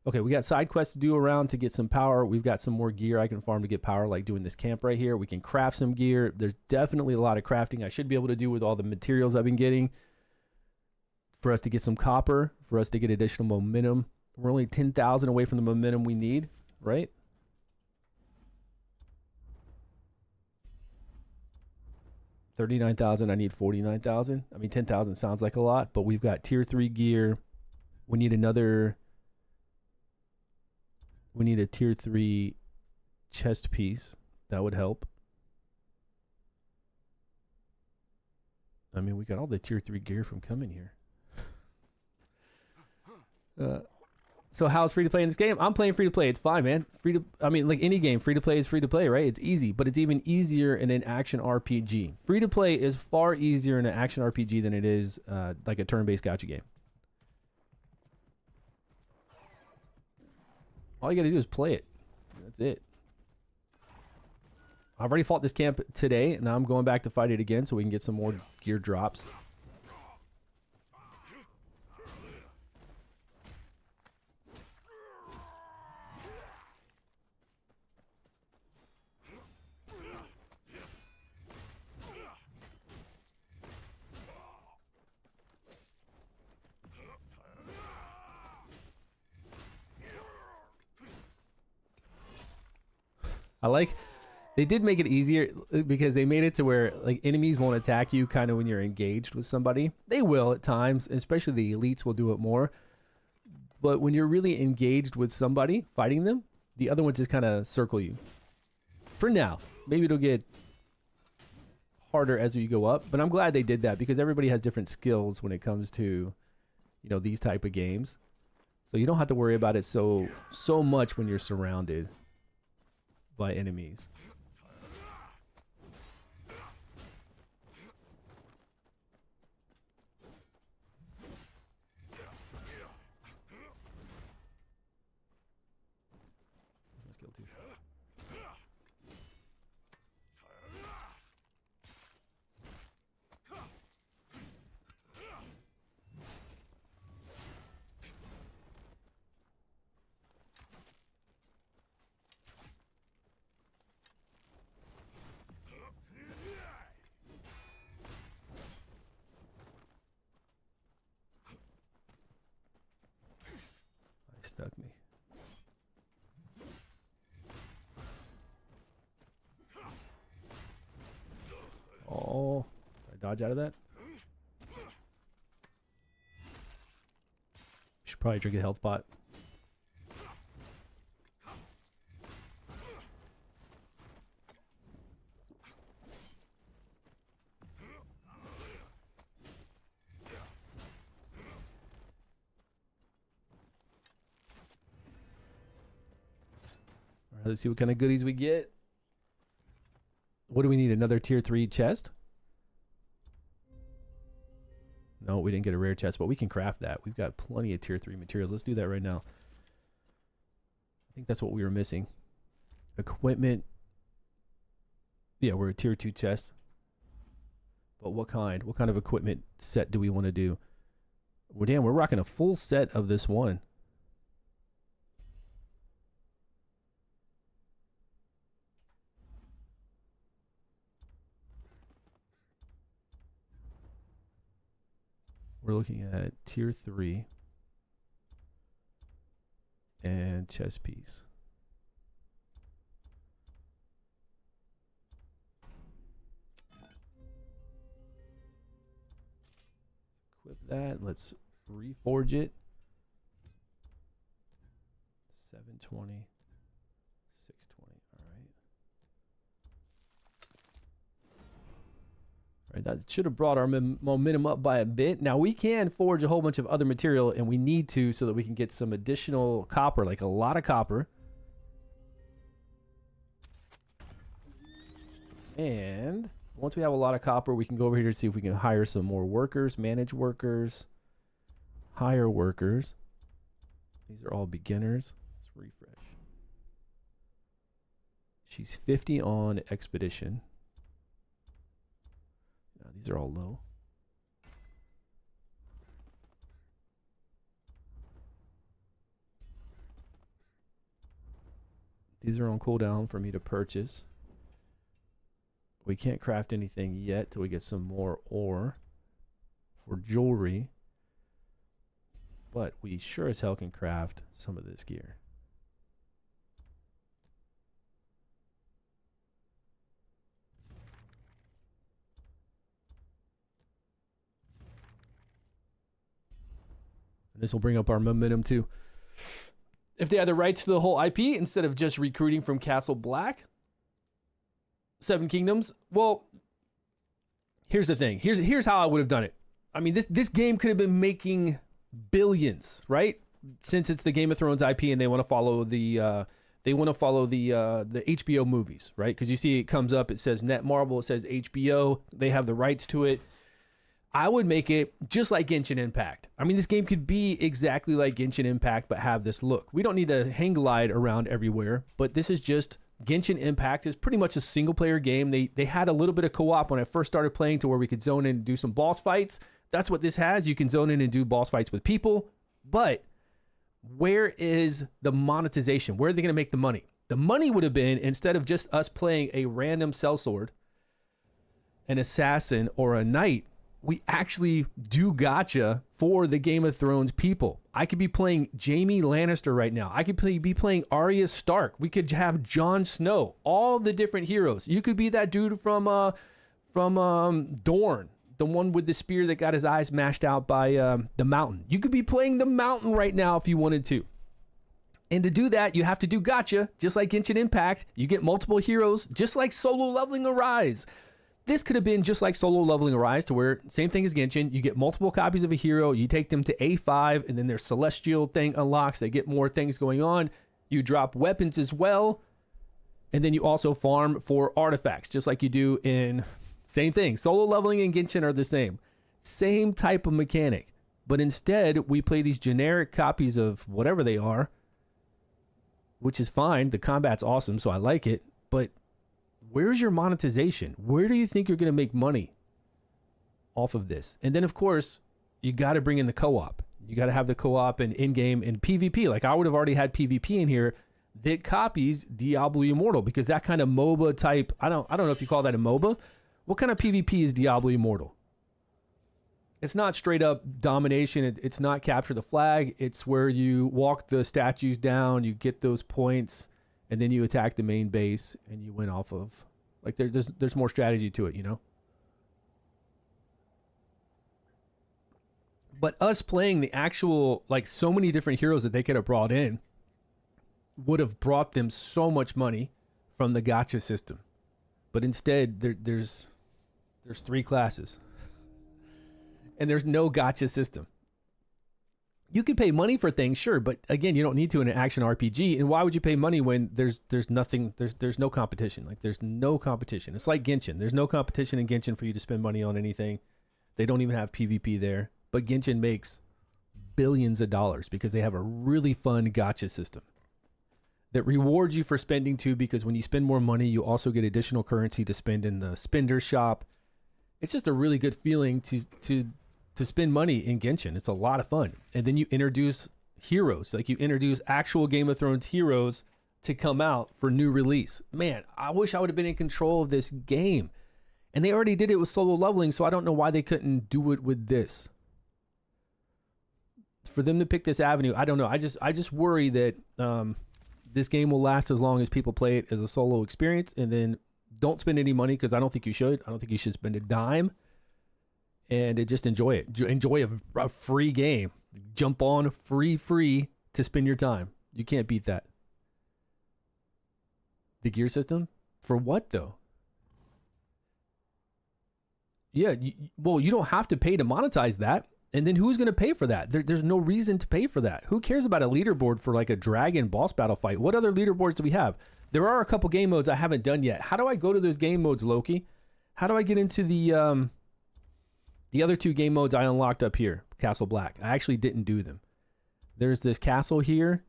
Okay, we got side quests to do around to get some power. We've got some more gear I can farm to get power, like doing this camp right here. We can craft some gear. There's definitely a lot of crafting I should be able to do with all the materials I've been getting for us to get some copper, for us to get additional momentum. We're only 10,000 away from the momentum we need, right? $39,000, I need 49,000. I mean, 10,000 sounds like a lot, but we've got tier 3 gear. We need a tier 3 chest piece. That would help. I mean, we got all the tier 3 gear from coming here. So how's free to play in this game? I'm playing free to play. It's fine, man. I mean, like any game, free to play is free to play, right? It's easy, but it's even easier in an action RPG. Free to play is far easier in an action RPG than it is like a turn-based gacha game. All you got to do is play it. That's it. I've already fought this camp today, and now I'm going back to fight it again so we can get some more gear drops. I like, they did make it easier because they made it to where like enemies won't attack you kind of when you're engaged with somebody. They will at times, especially the elites will do it more. But when you're really engaged with somebody, fighting them, the other ones just kind of circle you. For now. Maybe it'll get harder as you go up. But I'm glad they did that because everybody has different skills when it comes to, you know, these type of games. So you don't have to worry about it so much when you're surrounded by enemies. stuck me. Oh, did I dodge out of that? Should probably drink a health pot. All right, let's see what kind of goodies we get. What do we need? Another tier 3 chest? No, we didn't get a rare chest, but we can craft that. We've got plenty of tier 3 materials. Let's do that right now. I think that's what we were missing. Equipment. Yeah, we're a tier 2 chest. But what kind? What kind of equipment set do we want to do? Well, damn, we're rocking a full set of this one. We're looking at tier 3 and chest piece. Equip that. Let's reforge it. 720, 620. All right. Right, that should have brought our momentum up by a bit. Now we can forge a whole bunch of other material, and we need to so that we can get some additional copper, like a lot of copper. And once we have a lot of copper, we can go over here to see if we can hire some more workers, manage workers, hire workers. These are all beginners. Let's refresh. She's 50 on expedition. These are all low. These are on cooldown for me to purchase. We can't craft anything yet till we get some more ore for jewelry. But we sure as hell can craft some of this gear. This will bring up our momentum too. If they had the rights to the whole IP instead of just recruiting from Castle Black, Seven Kingdoms. Well, here's the thing. Here's how I would have done it. I mean, this game could have been making billions, right? Since it's the Game of Thrones IP and they want to follow the HBO movies, right? Because you see it comes up, it says Netmarble, it says HBO. They have the rights to it. I would make it just like Genshin Impact. I mean, this game could be exactly like Genshin Impact, but have this look. We don't need to hang glide around everywhere, but this is just Genshin Impact is pretty much a single player game. They had a little bit of co-op when I first started playing to where we could zone in and do some boss fights. That's what this has. You can zone in and do boss fights with people, but where is the monetization? Where are they going to make the money? The money would have been, instead of just us playing a random sellsword, an assassin, or a knight, we actually do gotcha for the Game of Thrones people. I could be playing Jaime Lannister right now. I could be playing Arya Stark. We could have Jon Snow. All the different heroes. You could be that dude from Dorne, the one with the spear that got his eyes mashed out by the Mountain. You could be playing the Mountain right now if you wanted to. And to do that, you have to do gotcha, just like Genshin Impact. You get multiple heroes, just like solo leveling Arise. This could have been just like solo leveling Arise, to where same thing as Genshin. You get multiple copies of a hero. You take them to A5, and then their celestial thing unlocks. They get more things going on. You drop weapons as well. And then you also farm for artifacts, just like you do in same thing. Solo leveling and Genshin are the same. Same type of mechanic. But instead, we play these generic copies of whatever they are, which is fine. The combat's awesome, so I like it. But where's your monetization? Where do you think you're going to make money off of this? And then, of course, you got to bring in the co-op. You got to have the co-op and in-game and PvP. Like, I would have already had PvP in here that copies Diablo Immortal, because that kind of MOBA type, I don't know if you call that a MOBA. What kind of PvP is Diablo Immortal? It's not straight up domination. It's not capture the flag. It's where you walk the statues down, you get those points, and then you attack the main base and you win off of. Like there's more strategy to it, you know. But us playing the actual, like, so many different heroes that they could have brought in would have brought them so much money from the gacha system. But instead, there's 3 classes. And there's no gacha system. You could pay money for things, sure, but again, you don't need to in an action RPG. And why would you pay money when there's nothing, there's no competition? Like, there's no competition. It's like Genshin. There's no competition in Genshin for you to spend money on anything. They don't even have PvP there. But Genshin makes billions of dollars because they have a really fun gacha system that rewards you for spending too, because when you spend more money, you also get additional currency to spend in the spender shop. It's just a really good feeling to spend money in Genshin. It's a lot of fun. And then you introduce heroes, like you introduce actual Game of Thrones heroes to come out for new release. Man, I wish I would have been in control of this game. And they already did it with solo leveling, so I don't know why they couldn't do it with this. For them to pick this avenue, I don't know. I just worry that this game will last as long as people play it as a solo experience, and then don't spend any money, because I don't think you should. I don't think you should spend a dime, and just enjoy it. Enjoy a free game. Jump on free to spend your time. You can't beat that. The gear system? For what, though? Yeah, well, you don't have to pay to monetize that. And then who's going to pay for that? There's no reason to pay for that. Who cares about a leaderboard for like a dragon boss battle fight? What other leaderboards do we have? There are a couple game modes I haven't done yet. How do I go to those game modes, Loki? How do I get into the other 2 game modes I unlocked up here? Castle Black. I actually didn't do them. There's this castle here,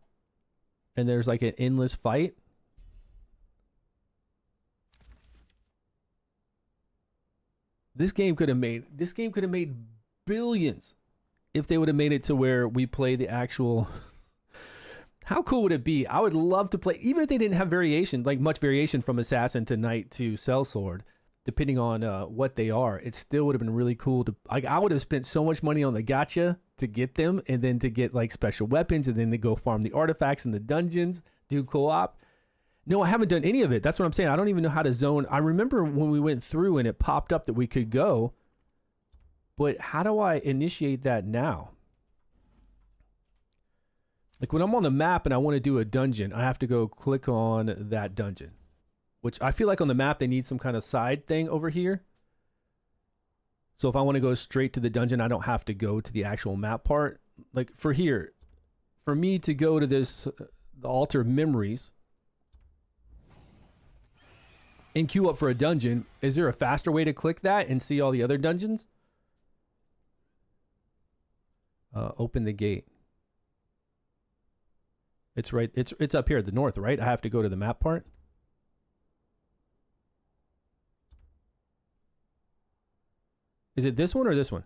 and there's like an endless fight. This game could have made billions if they would have made it to where we play the actual. How cool would it be? I would love to play, even if they didn't have variation, like much variation from assassin to knight to sellsword, depending on what they are. It still would have been really cool to, like, I would have spent so much money on the gacha to get them, and then to get like special weapons, and then to go farm the artifacts in the dungeons, do co-op. No, I haven't done any of it. That's what I'm saying. I don't even know how to zone. I remember when we went through and it popped up that we could go, but how do I initiate that now? Like when I'm on the map and I want to do a dungeon, I have to go click on that dungeon, which I feel like on the map they need some kind of side thing over here. So if I want to go straight to the dungeon, I don't have to go to the actual map part. Like for here, for me to go to this, the altar of memories, and queue up for a dungeon, is there a faster way to click that and see all the other dungeons? Open the gate. It's right. It's up here at the north, right? I have to go to the map part. Is it this one or this one?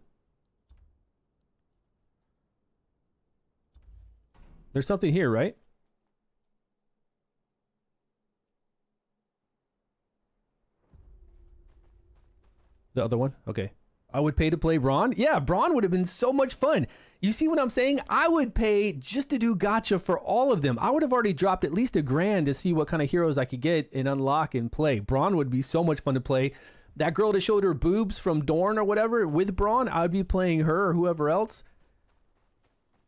There's something here, right? The other one? Okay. I would pay to play Braun? Yeah, Braun would have been so much fun. You see what I'm saying? I would pay just to do gacha for all of them. I would have already dropped at least $1,000 to see what kind of heroes I could get and unlock and play. Braun would be so much fun to play. That girl that showed her boobs from Dorne or whatever with Braun, I would be playing her or whoever else.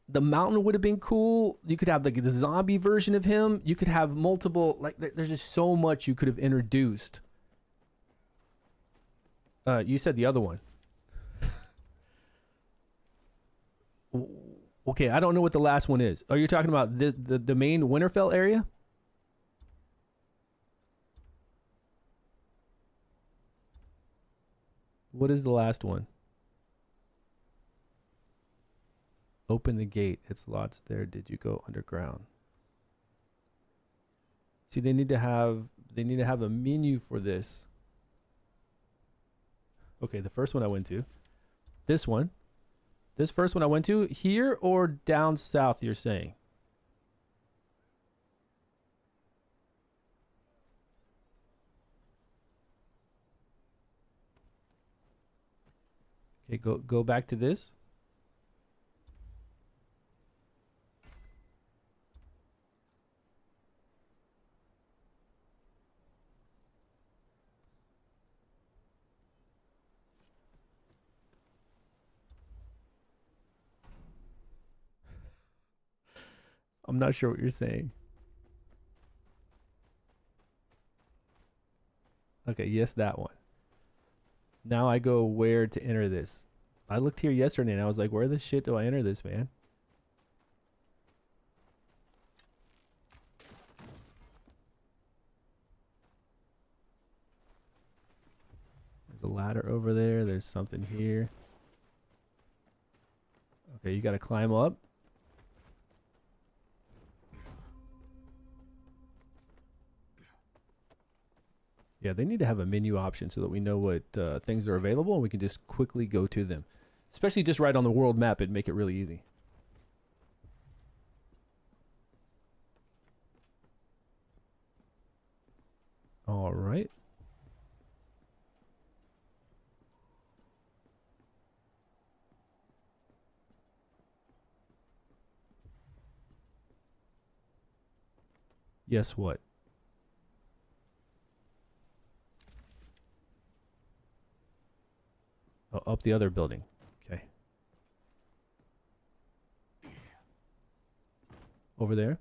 The mountain would have been cool. You could have like the zombie version of him. You could have multiple, like there's just so much you could have introduced. You said the other one. Okay, I don't know what the last one is. Oh, you're talking about the main Winterfell area? What is the last one? Open the gate. It's lots there. Did you go underground? See, they need to have a menu for this. Okay, the first one I went to. This one. This first one I went to, here or down south, you're saying? Okay, go back to this. I'm not sure what you're saying. Okay, yes, that one. Now I go where to enter this. I looked here yesterday and I was like, where the shit do I enter this, man? There's a ladder over there. There's something here. Okay, you got to climb up. Yeah, they need to have a menu option so that we know what things are available and we can just quickly go to them. Especially just right on the world map, it'd make it really easy. All right. Yes, what? Oh, up the other building. Okay. Over there.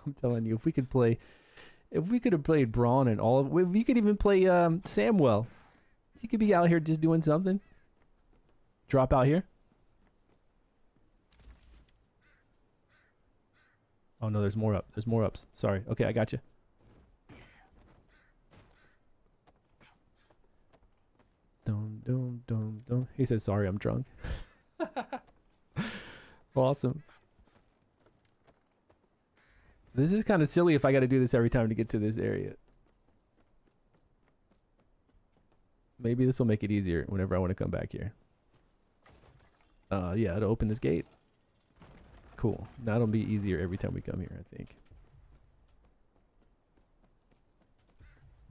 I'm telling you, if we could have played Braun and all of, if you could even play Samwell, you could be out here just doing something. Drop out here. Oh no, there's more up. There's more ups. Sorry. Okay, I got you. Dum dum dum dum. He said, "Sorry, I'm drunk." Awesome. This is kind of silly if I got to do this every time to get to this area. Maybe this will make it easier whenever I want to come back here. Yeah, to open this gate. Cool. Now it'll be easier every time we come here, I think.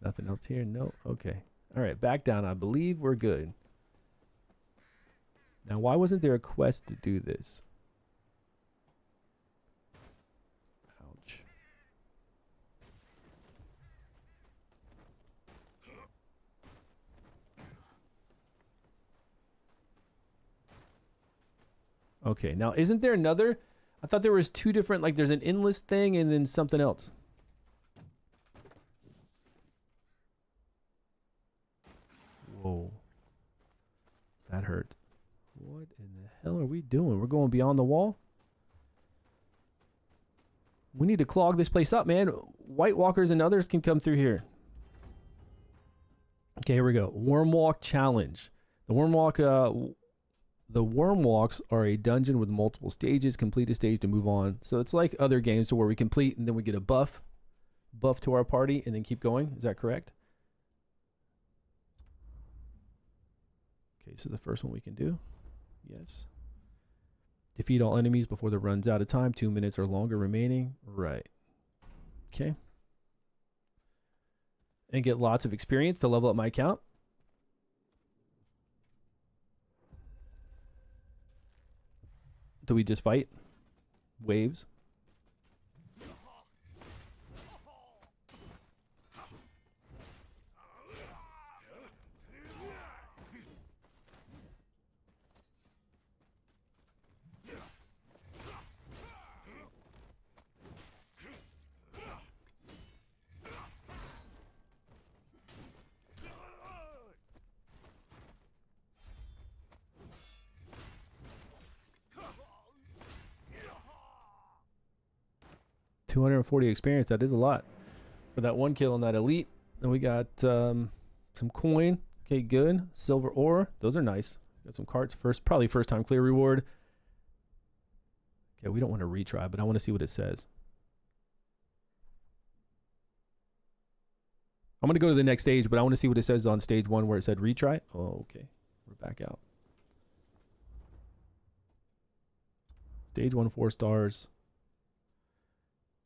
Nothing else here? No? Okay. All right, back down. I believe we're good. Now, why wasn't there a quest to do this? Ouch. Okay, now isn't there another? I thought there was two different, like there's an endless thing and then something else. Whoa. That hurt. What in the hell are we doing? We're going beyond the wall? We need to clog this place up, man. White Walkers and others can come through here. Okay, here we go. Wormwalk challenge. The Wormwalks are a dungeon with multiple stages. Complete a stage to move on. So it's like other games where we complete and then we get a buff to our party and then keep going. Is that correct? Okay, so the first one we can do. Yes. Defeat all enemies before the run's out of time. 2 minutes or longer remaining. Right. Okay. And get lots of experience to level up my account. Do we just fight? Waves? 240 experience. That is a lot for that one kill on that elite. Then we got some coin. Okay, good. Silver ore. Those are nice. Got some carts. Probably first time clear reward. Okay, we don't want to retry, but I want to see what it says. I'm going to go to the next stage, but I want to see what it says on stage 1 where it said retry. Oh, okay. We're back out. Stage 1, 4 stars.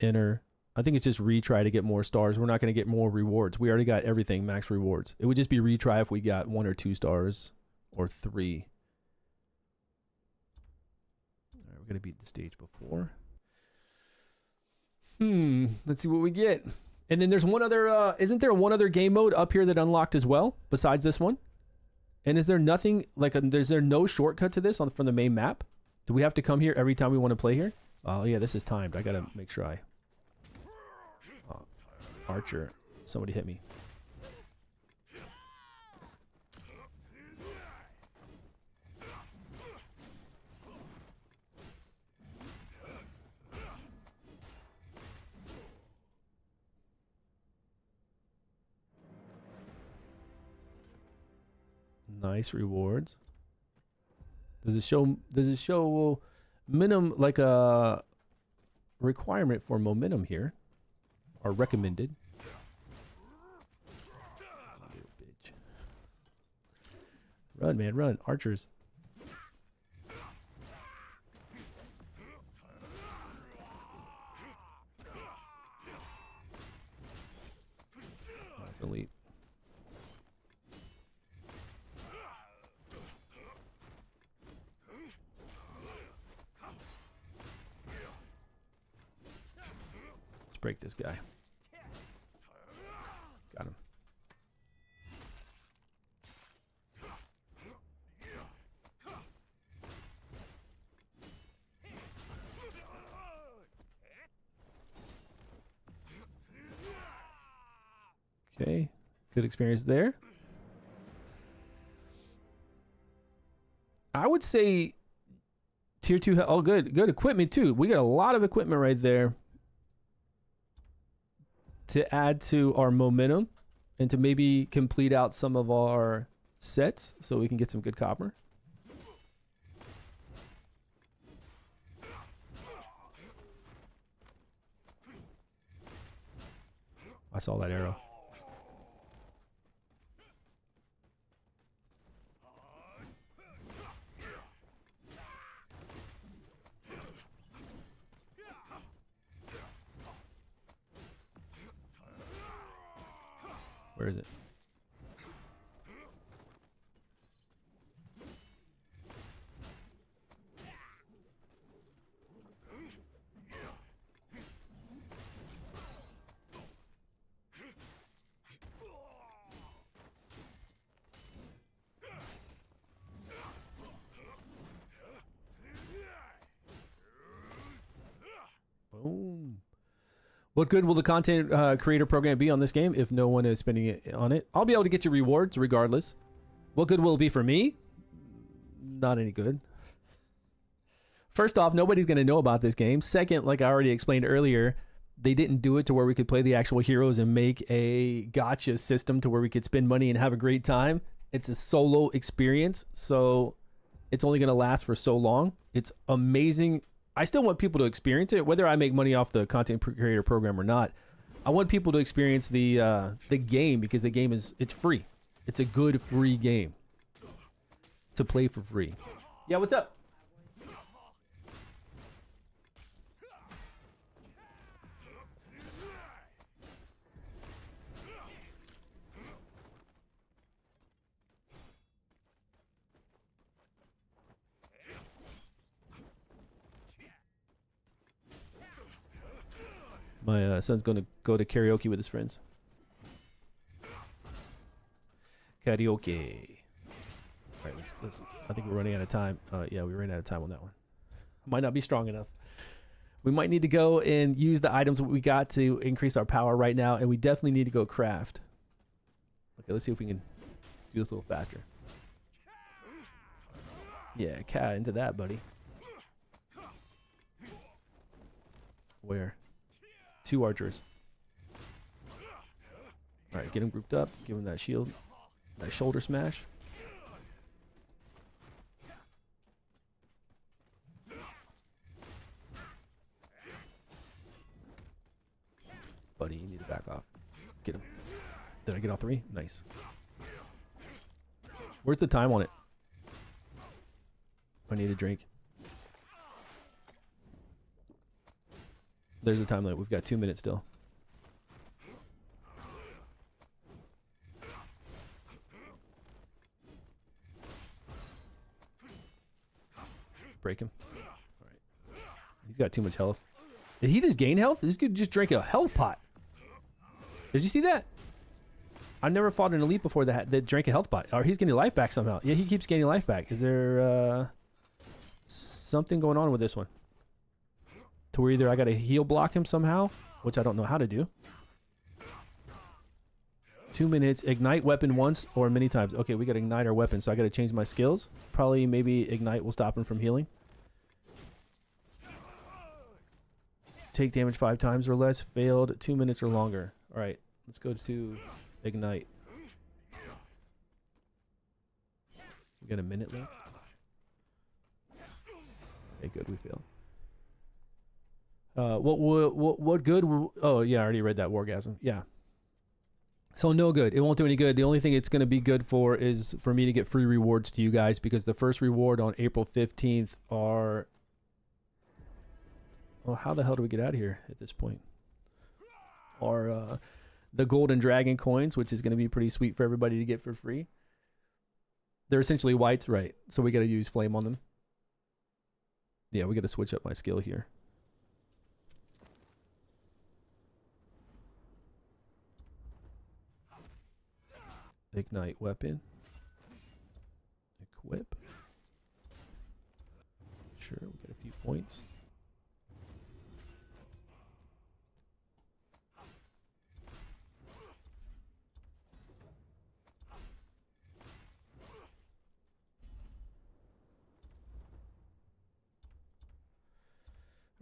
Enter. I think it's just retry to get more stars. We're not going to get more rewards. We already got everything, max rewards. It would just be retry if we got 1 or 2 stars or 3. All right, we're going to beat the stage before. Let's see what we get. And then there's one other, isn't there one other game mode up here that unlocked as well besides this one? And is there nothing, like, is there no shortcut to this from the main map? Do we have to come here every time we want to play here? Oh, yeah, this is timed. I got to make sure I... Archer. Somebody hit me. Nice rewards. Does it show minimum, like a requirement for momentum here? Or recommended? You bitch. Run, man, run. Archers. That's elite. Let's break this guy. Got him. Okay, good experience there. I would say tier 2. Oh, good equipment too. We got a lot of equipment right there to add to our momentum and to maybe complete out some of our sets so we can get some good copper. I saw that arrow. Where is it? Boom. What good will the content creator program be on this game if no one is spending it on it? I'll be able to get you rewards regardless. What good will it be for me? Not any good. First off, nobody's going to know about this game. Second, like I already explained earlier, they didn't do it to where we could play the actual heroes and make a gacha system to where we could spend money and have a great time. It's a solo experience, so it's only going to last for so long. It's amazing. I still want people to experience it, whether I make money off the content creator program or not. I want people to experience the game because the game it's free. It's a good free game to play for free. Yeah, what's up? My son's going to go to karaoke with his friends. Karaoke. All right, let's. I think we're running out of time. Yeah, we ran out of time on that one. Might not be strong enough. We might need to go and use the items we got to increase our power right now, and we definitely need to go craft. Okay, let's see if we can do this a little faster. Yeah, cat into that, buddy. Where? 2 archers. All right, get them grouped up. Give them that shield, that shoulder smash. Buddy, you need to back off. Get him. Did I get all 3? Nice. Where's the time on it? I need a drink. There's a time limit. We've got 2 minutes still. Break him. All right. He's got too much health. Did he just gain health? This dude just drank a health pot. Did you see that? I never fought an elite before that drank a health pot. Or he's getting life back somehow. Yeah, he keeps gaining life back. Is there something going on with this one? To where either I got to heal block him somehow, which I don't know how to do. 2 minutes. Ignite weapon once or many times. Okay, we got to ignite our weapon, so I got to change my skills. Probably maybe ignite will stop him from healing. Take damage 5 times or less. Failed 2 minutes or longer. All right, let's go to ignite. We got a minute left. Okay, good. We failed. What good? Oh yeah, I already read that. Wargasm. Yeah. So no good. It won't do any good. The only thing it's going to be good for is for me to get free rewards to you guys, because the first reward on April 15th are... Well, how the hell do we get out of here at this point? Are the golden dragon coins, which is going to be pretty sweet for everybody to get for free. They're essentially whites, right? So we got to use flame on them. Yeah, we got to switch up my skill here. Ignite weapon. Equip. Sure, we get a few points.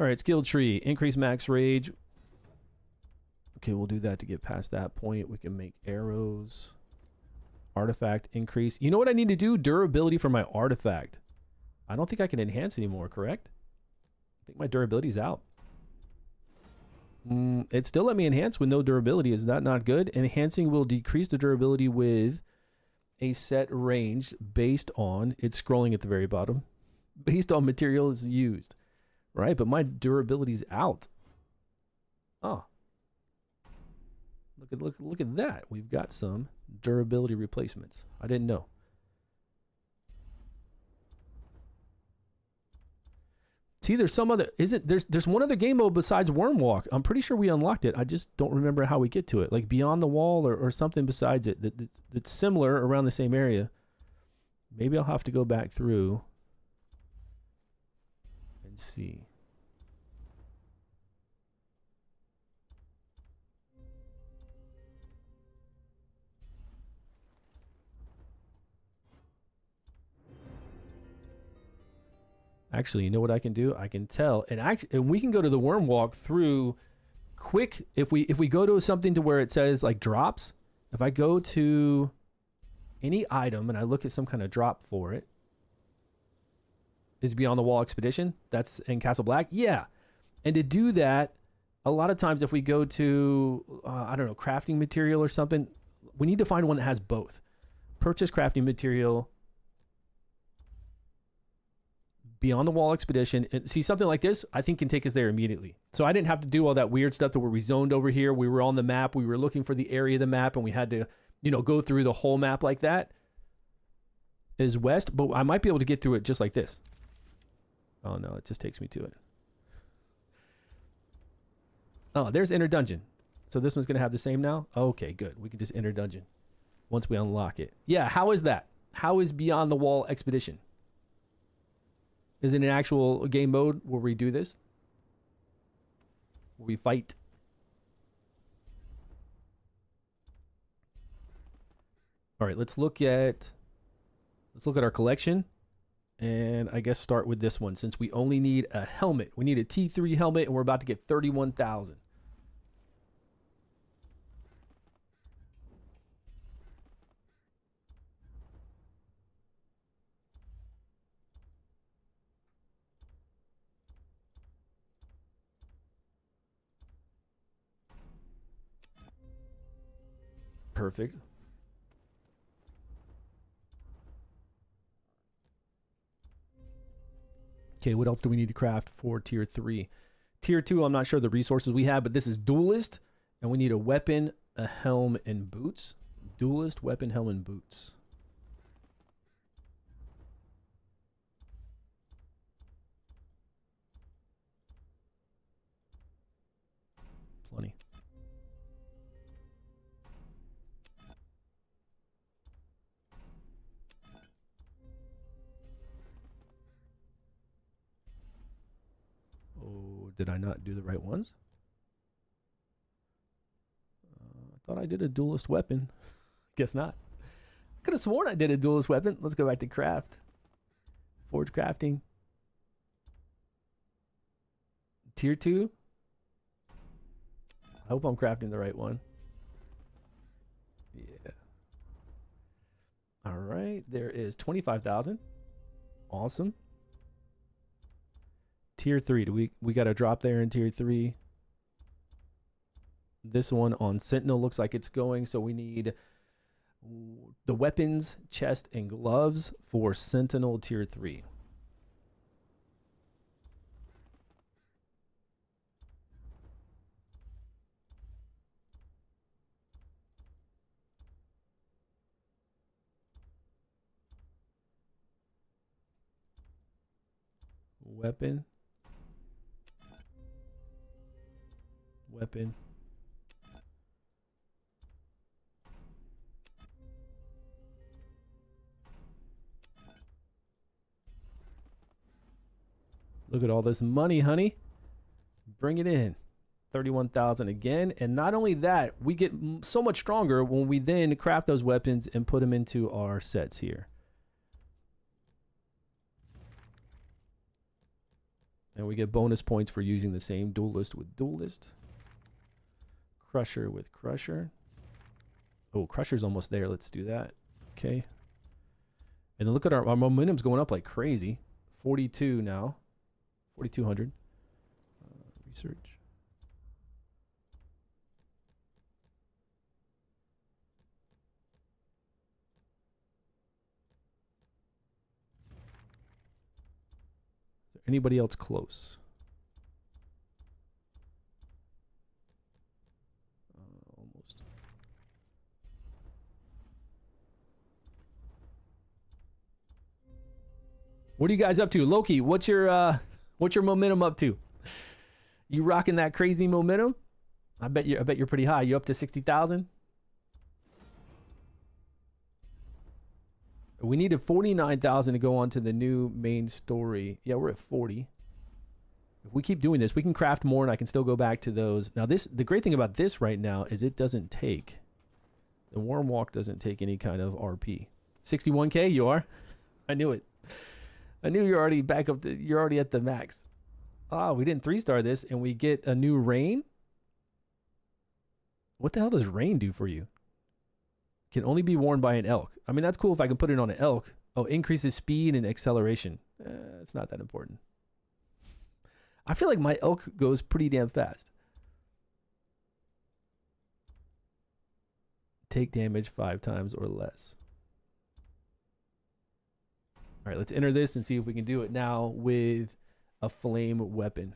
All right, skill tree. Increase max rage. Okay, we'll do that to get past that point. We can make arrows. Artifact increase. You know what I need to do? Durability for my artifact. I don't think I can enhance anymore, correct? I think my durability's out. It still let me enhance with no durability. Is that not good? Enhancing will decrease the durability with a set range based on... It's scrolling at the very bottom. Based on materials used. Right, but my durability's out. Oh. Look at that. We've got some durability replacements. I didn't know. See, there's some other... There's one other game mode besides Wormwalk. I'm pretty sure we unlocked it. I just don't remember how we get to it. Like Beyond the Wall or something besides it that's similar around the same area. Maybe I'll have to go back through and see. Actually, you know what I can do? I can tell, and we can go to the Wormwalk through quick. If we go to something to where it says like drops, if I go to any item and I look at some kind of drop for it, is Beyond the Wall Expedition? That's in Castle Black? Yeah. And to do that, a lot of times if we go to, I don't know, crafting material or something, we need to find one that has both. Purchase crafting material, Beyond the Wall Expedition. And see, something like this, I think can take us there immediately. So I didn't have to do all that weird stuff to where we zoned over here. We were on the map. We were looking for the area of the map, and we had to, you know, go through the whole map like that. Is west, but I might be able to get through it just like this. Oh, no, it just takes me to it. Oh, there's Inner Dungeon. So this one's going to have the same now? Okay, good. We can just enter dungeon once we unlock it. Yeah, how is that? How is Beyond the Wall Expedition? Is it an actual game mode where we do this? Where we fight? All right, let's look at our collection. And I guess start with this one, since we only need a helmet. We need a T3 helmet, and we're about to get 31,000. Perfect. Okay, what else do we need to craft for tier 3? Tier 2, I'm not sure the resources we have, but this is duelist, and we need a weapon, a helm, and boots. Duelist, weapon, helm, and boots. Plenty. Oh, did I not do the right ones? I thought I did a duelist weapon. Guess not. Could have sworn I did a duelist weapon. Let's go back to craft. Forge crafting. Tier 2. I hope I'm crafting the right one. Yeah. All right. There is 25,000. Awesome. Tier 3. Do we got a drop there in tier 3? This one on Sentinel looks like it's going, so we need the weapons, chest, and gloves for Sentinel tier 3. Weapon. Weapon. Look at all this money, honey. Bring it in. 31,000 again. And not only that, we get so much stronger when we then craft those weapons and put them into our sets here. And we get bonus points for using the same duelist with duelist. Crusher with crusher. Oh, crusher's almost there. Let's do that. Okay. And then look at our momentum's going up like crazy. 42 now. 4,200. Research. Is there anybody else close? Almost. What are you guys up to? Loki, what's your momentum up to? You rocking that crazy momentum? I bet you're pretty high. You up to 60,000? We needed 49,000 to go on to the new main story. Yeah, we're at 40. If we keep doing this, we can craft more and I can still go back to those. Now the great thing about this right now is it doesn't take, the Wormwalk doesn't take any kind of RP. 61K, you are? I knew it. I knew you're already back up you're already at the max. Ah, we didn't 3-star this and we get a new rain. What the hell does rain do for you? Can only be worn by an elk. I mean, that's cool if I can put it on an elk. Oh, increases speed and acceleration. It's not that important. I feel like my elk goes pretty damn fast. Take damage 5 times or less. All right, let's enter this and see if we can do it now with a flame weapon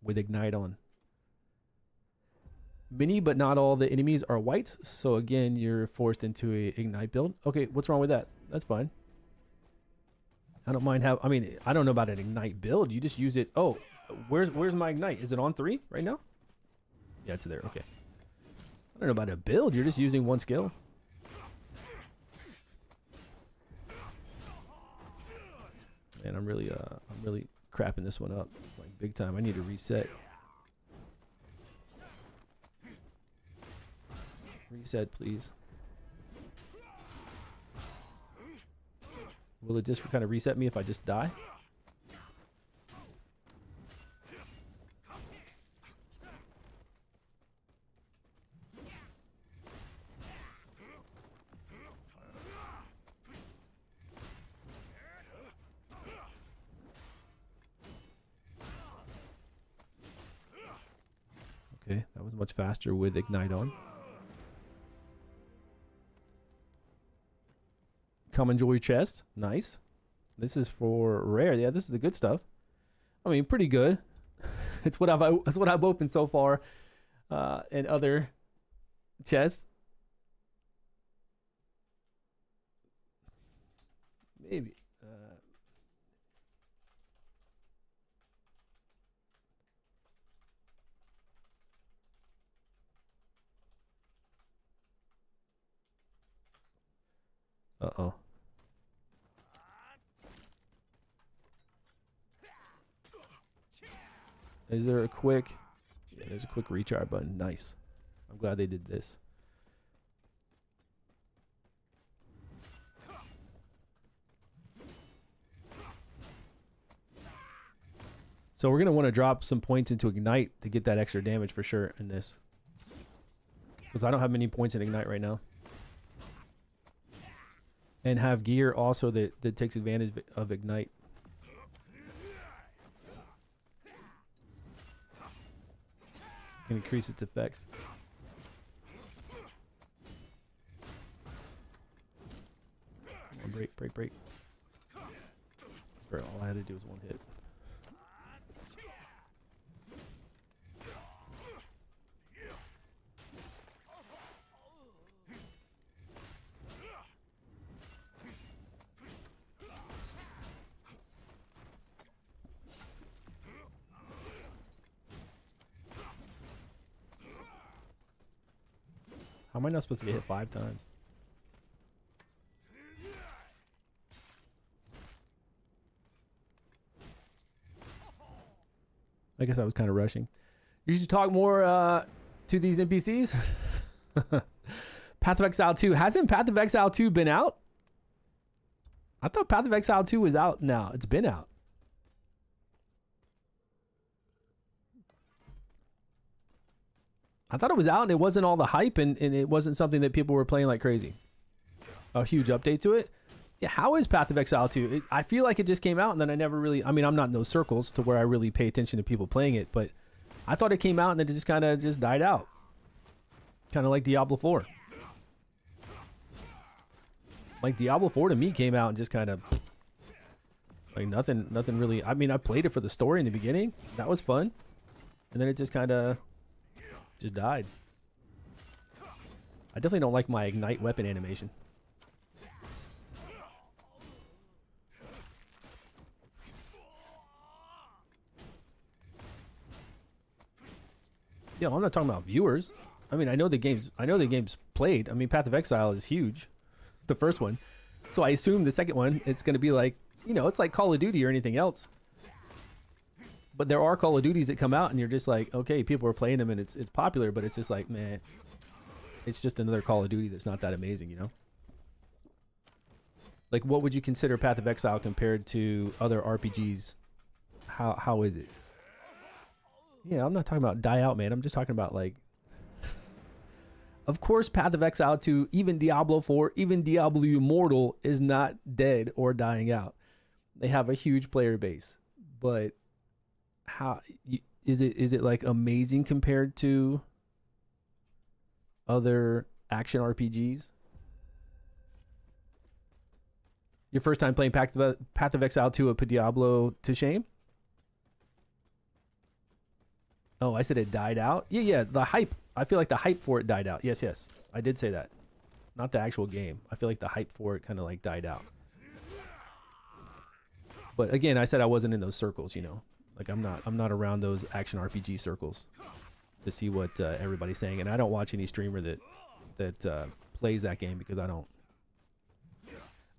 with ignite on. Many but not all the enemies are whites, so again you're forced into a ignite build. Okay, what's wrong with that? That's fine. I don't mind I mean, I don't know about an ignite build. You just use it. Oh, where's my ignite? Is it on 3 right now? Yeah, it's there. Okay. I don't know about a build. You're just using one skill. Man, I'm really crapping this one up like big time. I need to reset. Reset, please. Will it just kind of reset me if I just die? Okay, that was much faster with ignite on. Common jewelry chest. Nice. This is for rare. Yeah, this is the good stuff. I mean, pretty good. It's what I've opened so far, in other chests. Maybe. Uh-oh. Is there a quick... Yeah, there's a quick recharge button. Nice. I'm glad they did this. So we're going to want to drop some points into Ignite to get that extra damage for sure in this. Because I don't have many points in Ignite right now. And have gear also that takes advantage of Ignite. Can increase its effects. Come on, break, break, break. Bro, all I had to do was one hit. How am I not supposed to get hit 5 times? I guess I was kind of rushing. You should talk more to these NPCs. Path of Exile 2. Hasn't Path of Exile 2 been out? I thought Path of Exile 2 was out now. It's been out. I thought it was out and it wasn't all the hype and it wasn't something that people were playing like crazy. A huge update to it. Yeah, how is Path of Exile 2? I feel like it just came out and then I never really... I mean, I'm not in those circles to where I really pay attention to people playing it, but I thought it came out and then it just kind of just died out. Kind of like Diablo 4. Like Diablo 4 to me came out and just kind of... Like nothing really... I mean, I played it for the story in the beginning. That was fun. And then it just kind of... just died. I definitely don't like my Ignite weapon animation. Yeah, I'm not talking about viewers. I mean, I know the game's played. I mean, Path of Exile is huge. The first one. So I assume the second one, it's going to be like, you know, it's like Call of Duty or anything else. But there are Call of Duties that come out and you're just like, okay, people are playing them and it's popular, but it's just like, man, it's just another Call of Duty that's not that amazing, you know? Like, what would you consider Path of Exile compared to other RPGs? How is it? Yeah, I'm not talking about die out, man. I'm just talking about, like... Of course, Path of Exile 2, even Diablo 4, even Diablo Immortal is not dead or dying out. They have a huge player base. But... how is it like amazing compared to other action RPGs? Your first time playing Path of Exile 2 put Diablo to shame? Oh, I said it died out? Yeah, the hype. I feel like the hype for it died out. Yes, I did say that. Not the actual game. I feel like the hype for it kind of like died out. But again, I said I wasn't in those circles, you know. Like I'm not around those action RPG circles to see what everybody's saying, and I don't watch any streamer that plays that game because I don't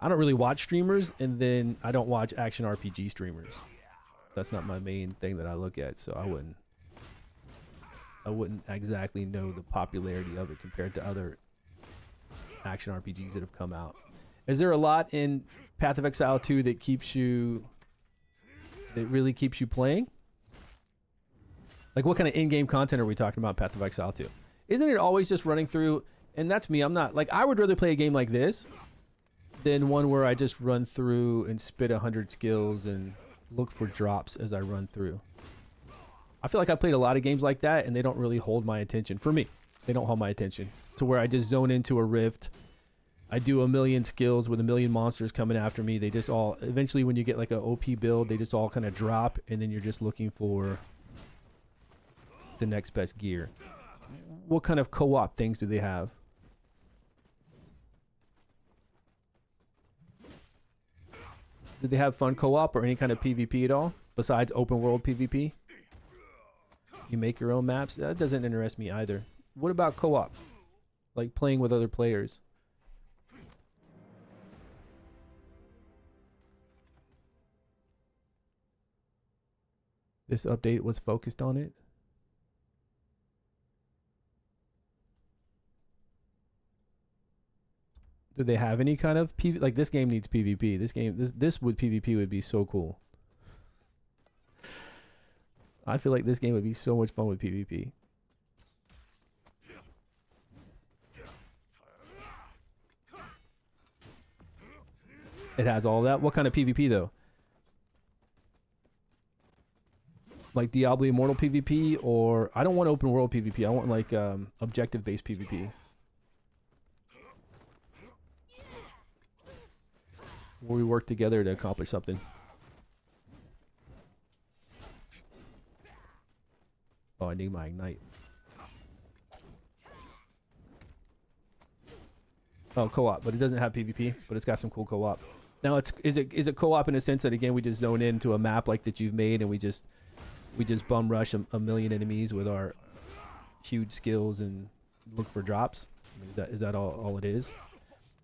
really watch streamers, and then I don't watch action RPG streamers. That's not my main thing that I look at, so I wouldn't exactly know the popularity of it compared to other action RPGs that have come out. Is there a lot in Path of Exile 2 that really keeps you playing? Like, what kind of in-game content are we talking about Path of Exile 2? Isn't it always just running through? And that's me. I'm not, like, I would rather play a game like this than one where I just run through and spit 100 skills and look for drops as I run through. I feel like I played a lot of games like that, and they don't really hold my attention. For me, they don't hold my attention. To where I just zone into a rift. I do a million skills with a million monsters coming after me. They just all, eventually when you get like an OP build, they just all kind of drop, and then you're just looking for the next best gear. What kind of co-op things do they have? Do they have fun co-op or any kind of PvP at all besides open world PvP? You make your own maps? That doesn't interest me either. What about co-op? Like playing with other players? This update was focused on it. Do they have any kind of PvP? Like this game needs PvP. This would PvP would be so cool. I feel like this game would be so much fun with PvP. It has all that. What kind of PvP though? Like Diablo Immortal PvP, or I don't want open world PvP. I want like objective based PvP. Where we work together to accomplish something. Oh, I need my ignite. Oh, co-op, but it doesn't have PvP, but it's got some cool co-op. Now, is it co-op in a sense that again we just zone into a map like that you've made and we just bum rush a million enemies with our huge skills and look for drops? I mean, is that all it is?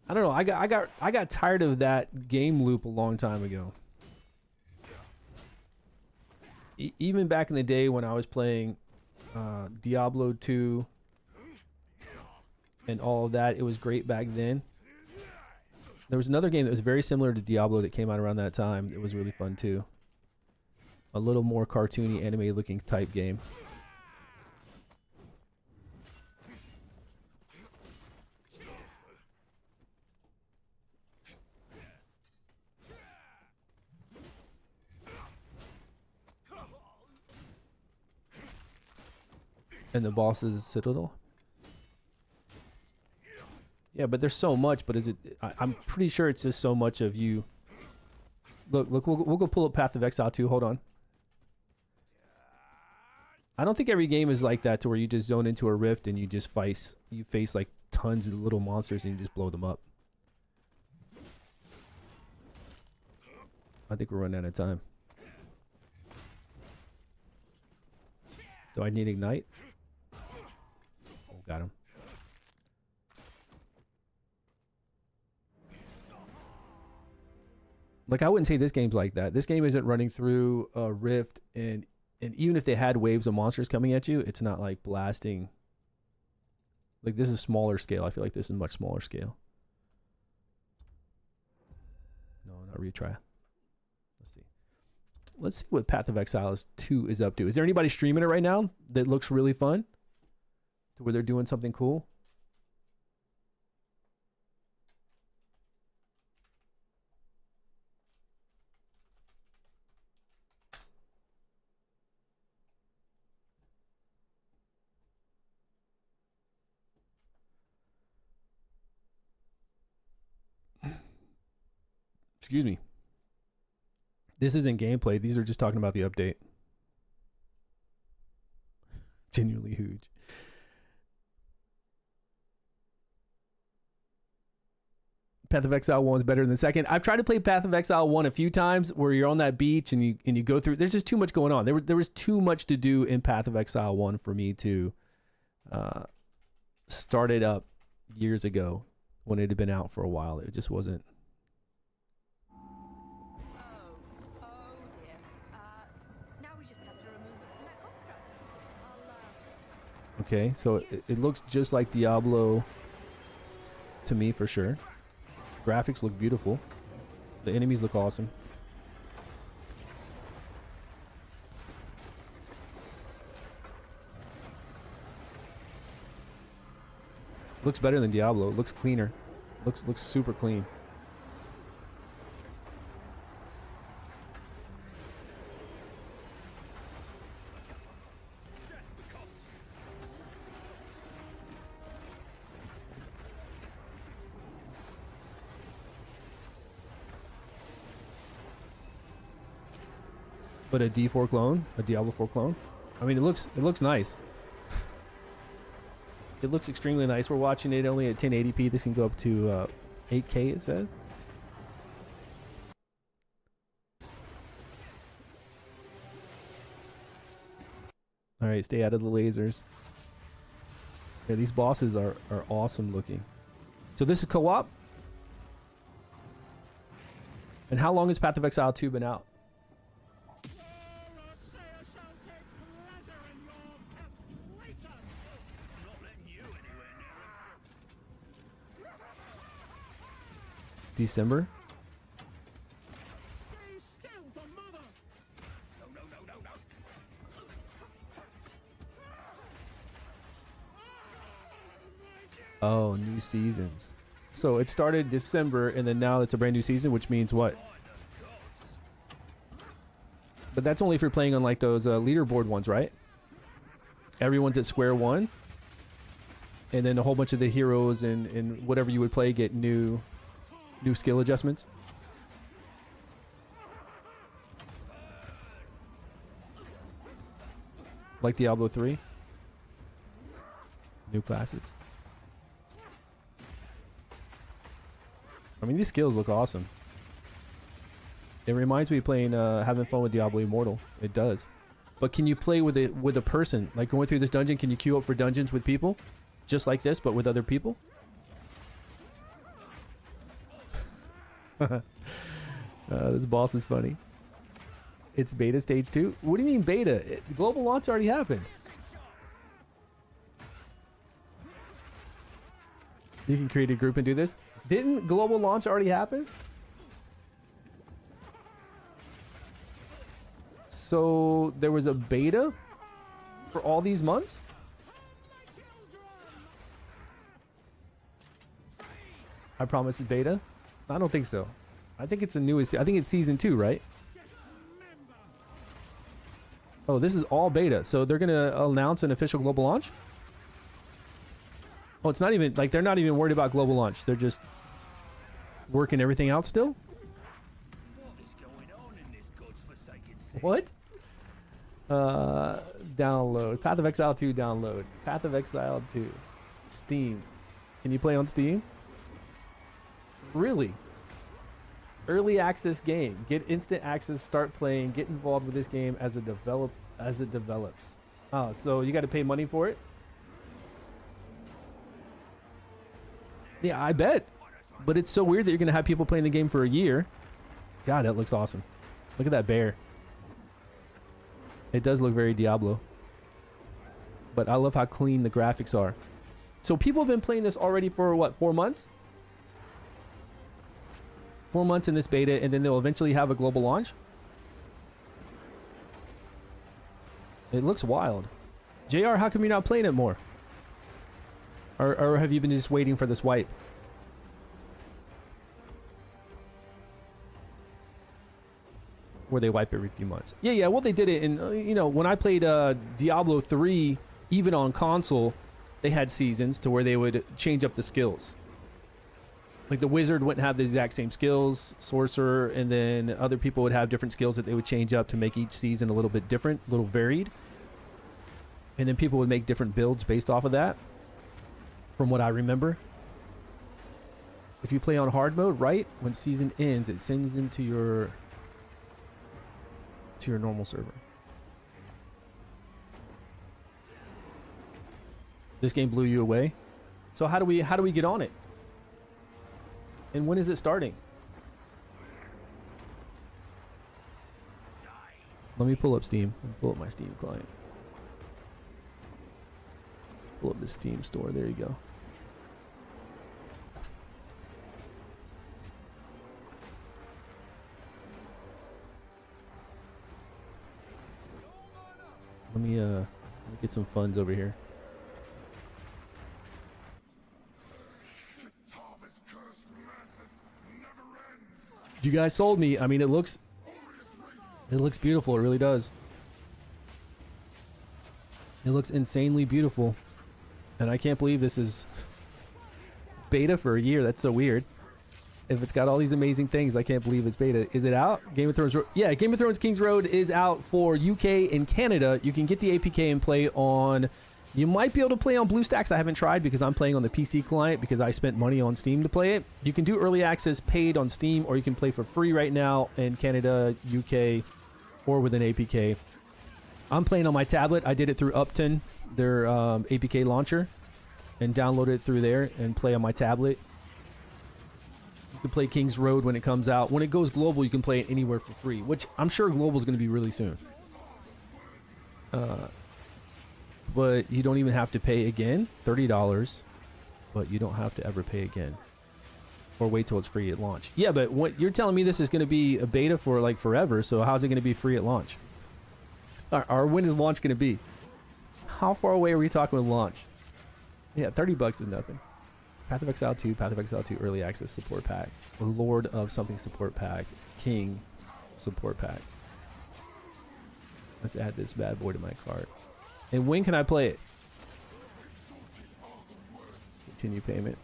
I don't know. I got tired of that game loop a long time ago. Even back in the day when I was playing Diablo 2 and all of that, it was great back then. There was another game that was very similar to Diablo that came out around that time. It was really fun too. A little more cartoony, anime looking type game. And the boss is Citadel. Yeah, but there's so much. But is it? I'm pretty sure it's just so much of you. Look. We'll go pull up Path of Exile 2. Hold on. I don't think every game is like that, to where you just zone into a rift and you just face like tons of little monsters and you just blow them up. I think we're running out of time. Do I need ignite? Oh, got him. Like, I wouldn't say this game's like that. This game isn't running through a rift, and even if they had waves of monsters coming at you, it's not like blasting. Like, this is smaller scale. I feel like this is much smaller scale. No, not retry. Let's see what Path of Exile 2 is up to. Is there anybody streaming it right now that looks really fun? To where they're doing something cool? Excuse me. This isn't gameplay. These are just talking about the update. Genuinely huge. Path of Exile 1 is better than the second. I've tried to play Path of Exile 1 a few times where you're on that beach and you go through. There's just too much going on. There was too much to do in Path of Exile 1 for me to start it up years ago when it had been out for a while. It just wasn't. Okay, so it looks just like Diablo to me for sure. Graphics look beautiful. The enemies look awesome. Looks better than Diablo. Looks cleaner. Looks super clean. But a D4 clone, a Diablo 4 clone. I mean, it looks nice. It looks extremely nice. We're watching it only at 1080p. This can go up to 8K, it says. All right, stay out of the lasers. Yeah, these bosses are awesome looking. So this is co-op? And how long has Path of Exile 2 been out? December? Oh, new seasons. So it started December, and then now it's a brand new season, which means what? But that's only if you're playing on like those leaderboard ones, right? Everyone's at square one, and then a whole bunch of the heroes and whatever you would play get new skill adjustments. Like Diablo 3. New classes. I mean, these skills look awesome. It reminds me of playing, having fun with Diablo Immortal. It does. But can you play with it with a person? Like going through this dungeon, can you queue up for dungeons with people? Just like this, but with other people? This boss is funny. It's beta stage 2. What do you mean beta? Global launch already happened. You can create a group and do this. Didn't global launch already happen? So there was a beta for all these months? I promise it's beta? I don't think so. I think it's the newest. I think it's season 2, right? Oh, this is all beta. So they're going to announce an official global launch? Oh, it's not even, like, they're not even worried about global launch. They're just working everything out still? What? Download. Path of Exile 2 download. Path of Exile 2. Steam. Can you play on Steam? Really? Early access game. Get instant access, start playing, get involved with this game as it develops. Oh, so you got to pay money for it? Yeah, I bet. But it's so weird that you're going to have people playing the game for a year. God, that looks awesome. Look at that bear. It does look very Diablo. But I love how clean the graphics are. So people have been playing this already for, what, 4 months? 4 months in this beta, and then they'll eventually have a global launch? It looks wild. JR, how come you're not playing it more? Or have you been just waiting for this wipe? Where they wipe every few months. Yeah, well, they did it in, you know, when I played Diablo 3, even on console, they had seasons to where they would change up the skills. Like the wizard wouldn't have the exact same skills, sorcerer, and then other people would have different skills that they would change up to make each season a little bit different, a little varied. And then people would make different builds based off of that, from what I remember. If you play on hard mode, right, when season ends, it sends into your normal server. This game blew you away. So how do we get on it? And when is it starting? Let me pull up Steam. Let me pull up my Steam client. Pull up the Steam store. There you go. Let me get some funds over here. You guys sold me. I mean, it looks beautiful. It really does. It looks insanely beautiful. And I can't believe this is beta for a year. That's so weird. If it's got all these amazing things, I can't believe it's beta. Is it out? Game of Thrones. Yeah, Game of Thrones Kingsroad is out for UK and Canada. You can get the APK and play on You might be able to play on BlueStacks. I haven't tried because I'm playing on the PC client because I spent money on Steam to play it. You can do early access paid on Steam, or you can play for free right now in Canada, UK, or with an APK. I'm playing on my tablet. I did it through Upton, their APK launcher, and downloaded it through there and play on my tablet. You can play Kingsroad when it comes out. When it goes global, you can play it anywhere for free, which I'm sure global is going to be really soon. But you don't even have to pay again. $30, but you don't have to ever pay again. Or wait till it's free at launch. Yeah, but what you're telling me, this is going to be a beta for like forever, so how's it going to be free at launch? Or when is launch going to be? How far away are we talking with launch? Yeah, $30 is nothing. Path of Exile 2, Path of Exile 2 Early Access Support Pack. Lord of something Support Pack. King Support Pack. Let's add this bad boy to my cart. And when can I play it? Continue payment.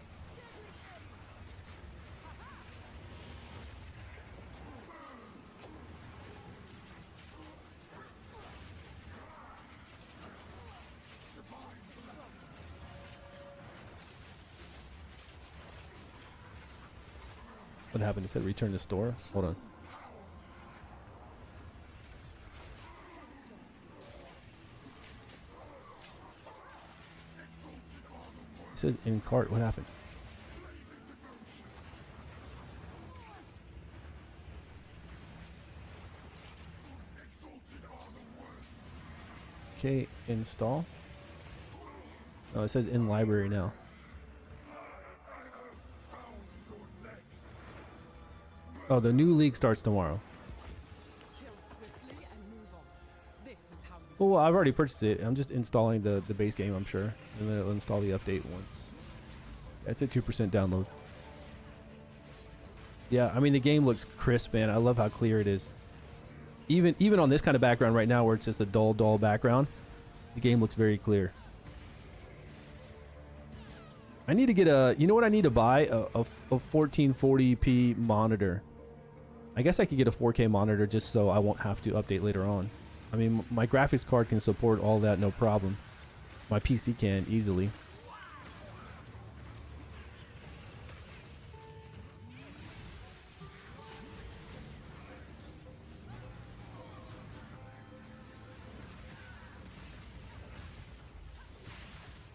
What happened? It said return to store. Hold on. It says in cart. What happened? Okay, install. Oh, it says in library now. Oh, the new league starts tomorrow. Oh, well, I've already purchased it. I'm just installing the base game, I'm sure. And then it'll install the update once. That's a 2% download. Yeah, I mean, the game looks crisp, man. I love how clear it is. Even on this kind of background right now where it's just a dull background, the game looks very clear. I need to get a... You know what I need to buy? A 1440p monitor. I guess I could get a 4K monitor just so I won't have to update later on. I mean, my graphics card can support all that, no problem. My PC can easily.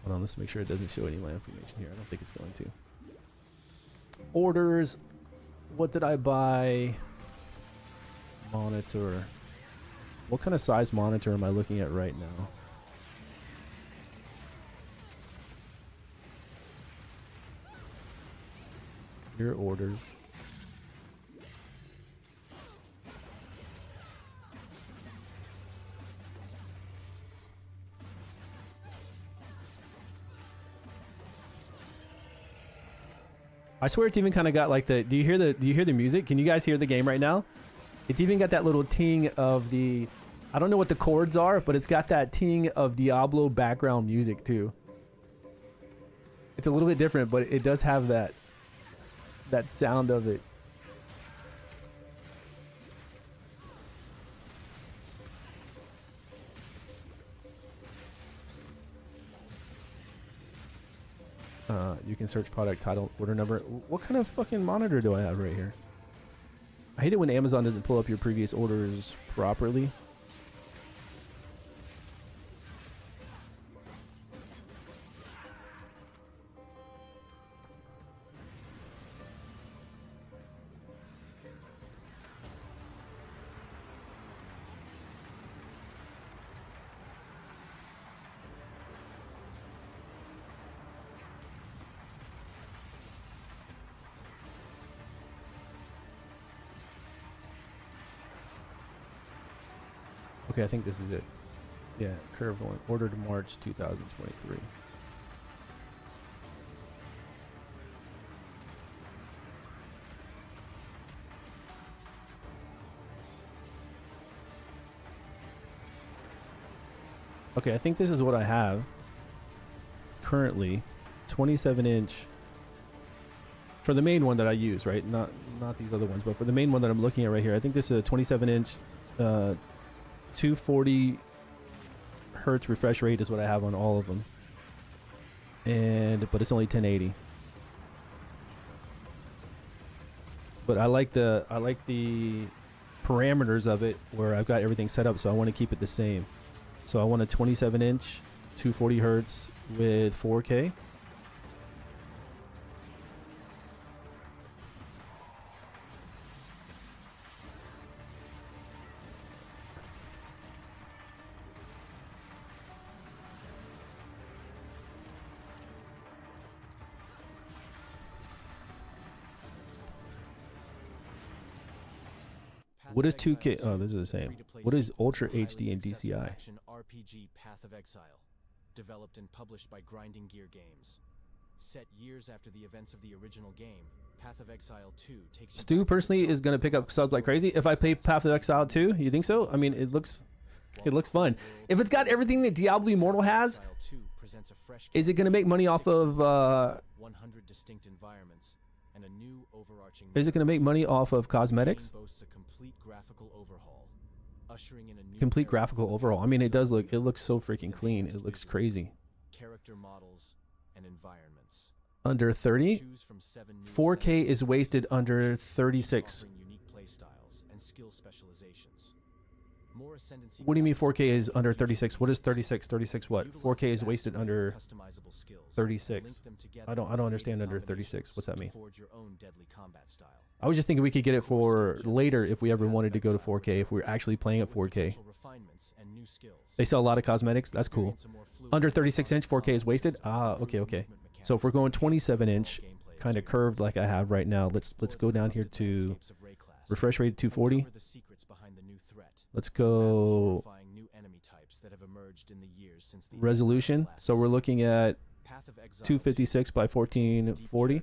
Hold on, let's make sure it doesn't show any of my information here. I don't think it's going to. Orders. What did I buy? Monitor. What kind of size monitor am I looking at right now? Your orders. I swear it's even kind of got like the... Do you hear the music? Can you guys hear the game right now? It's even got that little ting of the... I don't know what the chords are, but it's got that ting of Diablo background music too. It's a little bit different, but it does have that sound of it. You can search product title, order number. What kind of fucking monitor do I have right here? I hate it when Amazon doesn't pull up your previous orders properly. Okay, I think this is it. Yeah, curved one. Ordered March 2023. Okay, I think this is what I have currently. 27-inch for the main one that I use, right? Not these other ones, but for the main one that I'm looking at right here. I think this is a 27-inch 240 hertz refresh rate is what I have on all of them. But it's only 1080. But I like the parameters of it where I've got everything set up, so I want to keep it the same. So I want a 27-inch, 240 hertz with 4K. What is 2K? Oh, this is the same. What is Ultra HD and DCI? Action RPG Path of Exile, developed and published by Grinding Gear Games. Set years after the events of the original game, Path of Exile 2 takes you Stu back to personally the is going to pick up subs like crazy. If I play Path of Exile 2, you think so? I mean, it looks fun. If it's got everything that Diablo Immortal has, Exile 2 presents a fresh is it going to make money off of 100 distinct environments and a new overarching is it going to make money off of cosmetics? game boasts a complete graphical overhaul, ushering in a new Complete era graphical of overhaul. I mean, it does look, it looks so with freaking clean. It enhanced looks visuals, crazy. character models and environments. Under 30, Choose from 7 new 4K settings is wasted and under options, 36. offering unique playstyles and skill specializations. More Ascendancy What do you mean classes 4K is under feature 36? What is choices. 36? 36 what? Utilize 4K is vast wasted array of under customizable skills and 36. link them together I don't in understand creative under 36. What's that combinations mean? to forge your own deadly combat style. I was just thinking we could get it for Core later skills if we ever system wanted to go to Exile 4K, if we're returns, actually playing at with 4K. potential refinements and new skills. They sell a lot of cosmetics. That's cool. Experience a more fluid Under and 36 inch, 4K is wasted. Ah, okay, okay. So if we're going 27 inch, kind of curved like I have right now, let's go down here to refresh rate 240. Let's go resolution. So we're looking at 256 by 1440,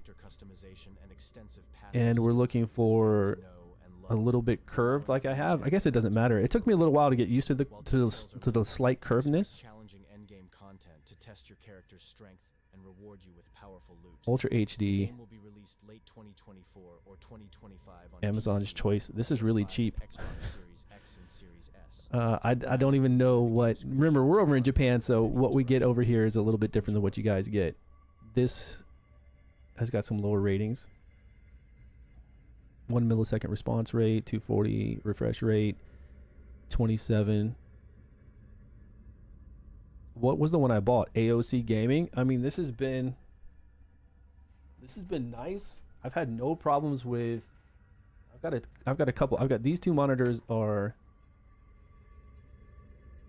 and we're looking for a little bit curved like I have. I guess it doesn't matter. It took me a little while to get used to the slight curvedness. Challenging endgame content to test your character's strength and reward you with powerful loot. Ultra The HD, game will be released late 2024 or 2025 on Amazon's PC, choice. This is really PS5, cheap. Xbox Series X and Series S. I don't even know what. Remember, we're over in Japan, so what we get over here is a little bit different than what you guys get. This has got some lower ratings. 1 millisecond response rate, 240 refresh rate, 27. What was the one I bought? AOC Gaming. I mean, this has been nice. I've had no problems with. I've got a couple. I've got these two monitors are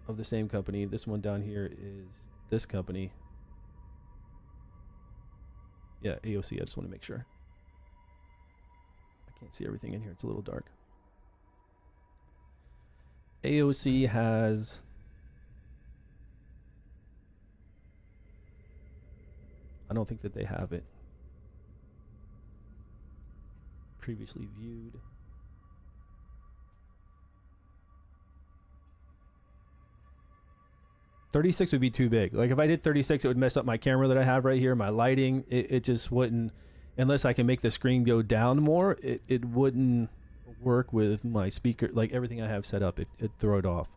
of the same company. This one down here is this company. Yeah, AOC. I just want to make sure. I can't see everything in here. It's a little dark. AOC has I don't think that they have it. Previously viewed. $36 would be too big. Like if I did 36, it would mess up my camera that I have right here, my lighting. It just wouldn't, unless I can make the screen go down more, it wouldn't work with my speaker, like everything I have set up, it'd throw it off.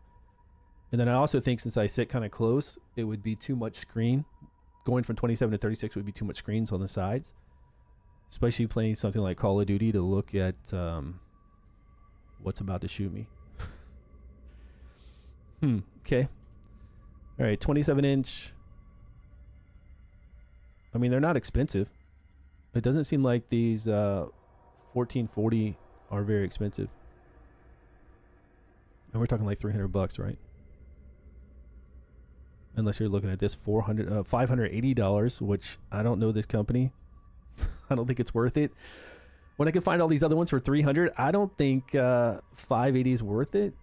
And then I also think since I sit kind of close, it would be too much screen. Going from 27 to 36 would be too much screens on the sides. Especially playing something like Call of Duty to look at what's about to shoot me. Okay. All right, 27 inch. I mean, they're not expensive. It doesn't seem like these 1440 are very expensive. And we're talking like $300, right? Unless you're looking at this $580, which I don't know this company. I don't think it's worth it. When I can find all these other ones for $300, I don't think 580 is worth it.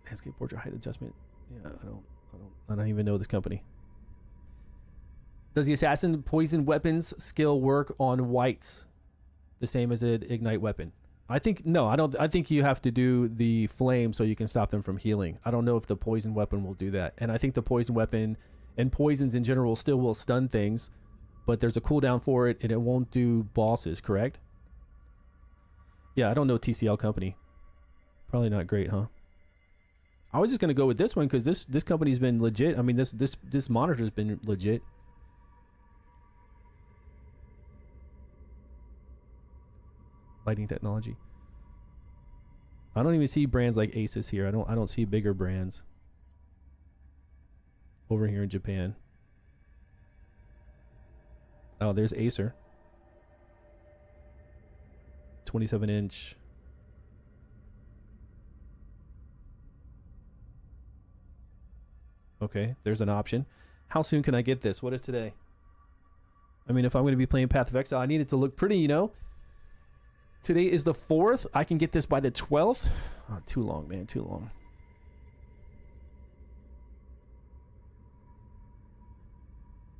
Landscape portrait height adjustment. Yeah, I don't even know this company. Does the assassin poison weapons skill work on whites the same as an ignite weapon? I think no. I don't. I think you have to do the flame so you can stop them from healing. I don't know if the poison weapon will do that. And I think the poison weapon and poisons in general still will stun things, but there's a cooldown for it and it won't do bosses. Correct? Yeah, I don't know TCL company. Probably not great, huh? I was just gonna go with this one because this company's been legit. I mean, this monitor's been legit. Lighting technology. I don't even see brands like Asus here. I don't see bigger brands over here in Japan. Oh, there's Acer. 27-inch. Okay, there's an option. How soon can I get this? What is today? I mean, if I'm going to be playing Path of Exile, I need it to look pretty, you know? Today is the 4th. I can get this by the 12th. Oh, too long, man. Too long.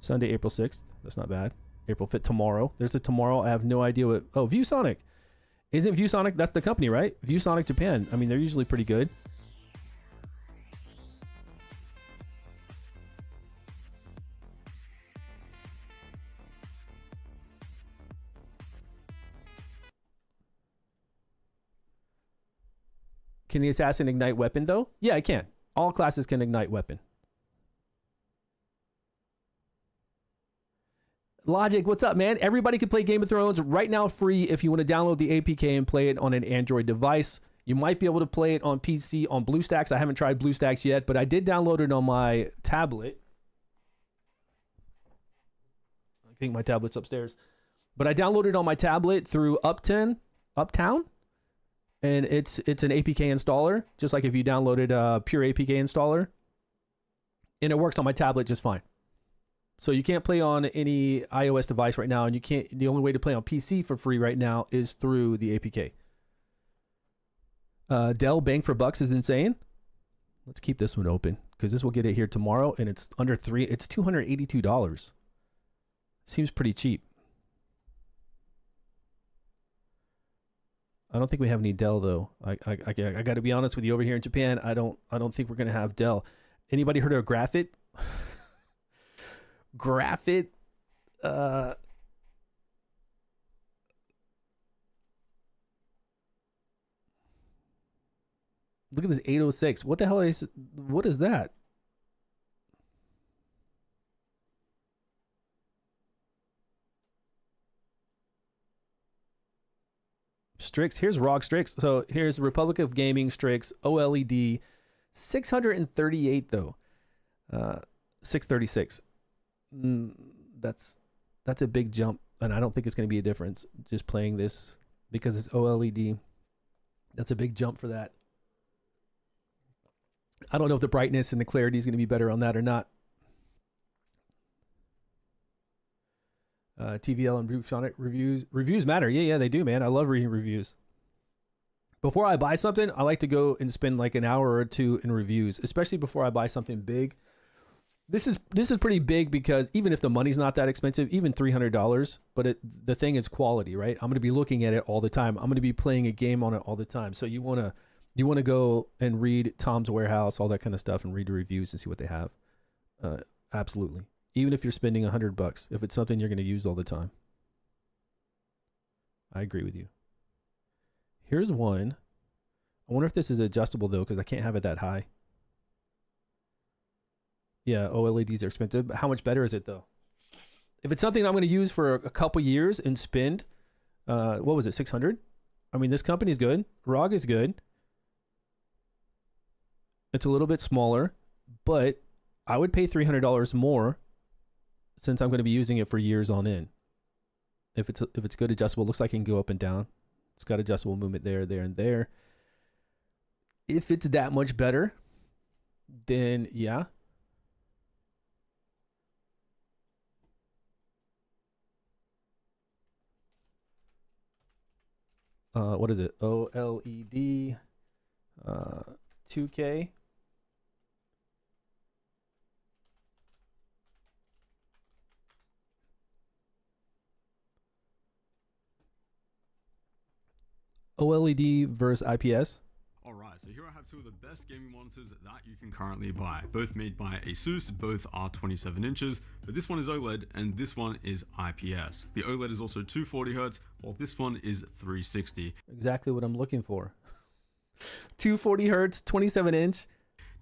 Sunday, April 6th. That's not bad. April 5th, tomorrow. There's a tomorrow. I have no idea what... Oh, ViewSonic. Isn't ViewSonic... That's the company, right? ViewSonic Japan. I mean, they're usually pretty good. Can the assassin ignite weapon, though? Yeah, I can. All classes can ignite weapon. Logic, what's up, man? Everybody can play Game of Thrones right now free if you want to download the APK and play it on an Android device. You might be able to play it on PC on BlueStacks. I haven't tried BlueStacks yet, but I did download it on my tablet. I think my tablet's upstairs. But I downloaded it on my tablet through Uptown, and it's an APK installer, just like if you downloaded a pure APK installer. And it works on my tablet just fine. So you can't play on any iOS device right now, and you can't. The only way to play on PC for free right now is through the APK. Dell bang for bucks is insane. Let's keep this one open because this will get it here tomorrow, and it's under $3. It's $282. Seems pretty cheap. I don't think we have any Dell though. I got to be honest with you. Over here in Japan, I don't think we're gonna have Dell. Anybody heard of Graphit? Graphit. Look at this 806. What the hell is? What is that? Strix. Here's ROG Strix. So here's Republic of Gaming Strix OLED, 638 though, 636. That's a big jump, and I don't think it's going to be a difference just playing this because it's OLED. That's a big jump for that. I don't know if the brightness and the clarity is going to be better on that or not. TVL and ViewSonic reviews matter. Yeah, they do, man. I love reading reviews. Before I buy something, I like to go and spend like an hour or two in reviews, especially before I buy something big. This is pretty big because even if the money's not that expensive, even $300, but the thing is quality, right? I'm going to be looking at it all the time. I'm going to be playing a game on it all the time. So you want to go and read Tom's Warehouse, all that kind of stuff, and read the reviews and see what they have. Absolutely. Even if you're spending $100, if it's something you're going to use all the time. I agree with you. Here's one. I wonder if this is adjustable though, because I can't have it that high. Yeah, OLEDs are expensive, but how much better is it though? If it's something I'm going to use for a couple years and spend, what was it, 600? I mean, this company's good. ROG is good. It's a little bit smaller, but I would pay $300 more since I'm going to be using it for years on end. If it's good adjustable, looks like it can go up and down. It's got adjustable movement there, and there. If it's that much better, then yeah. What is it? OLED 2K. OLED versus IPS. Alright, so here I have two of the best gaming monitors that you can currently buy. Both made by Asus, both are 27 inches, but this one is OLED and this one is IPS. The OLED is also 240Hz, while this one is 360. Exactly what I'm looking for. 240 hertz, 27 inch.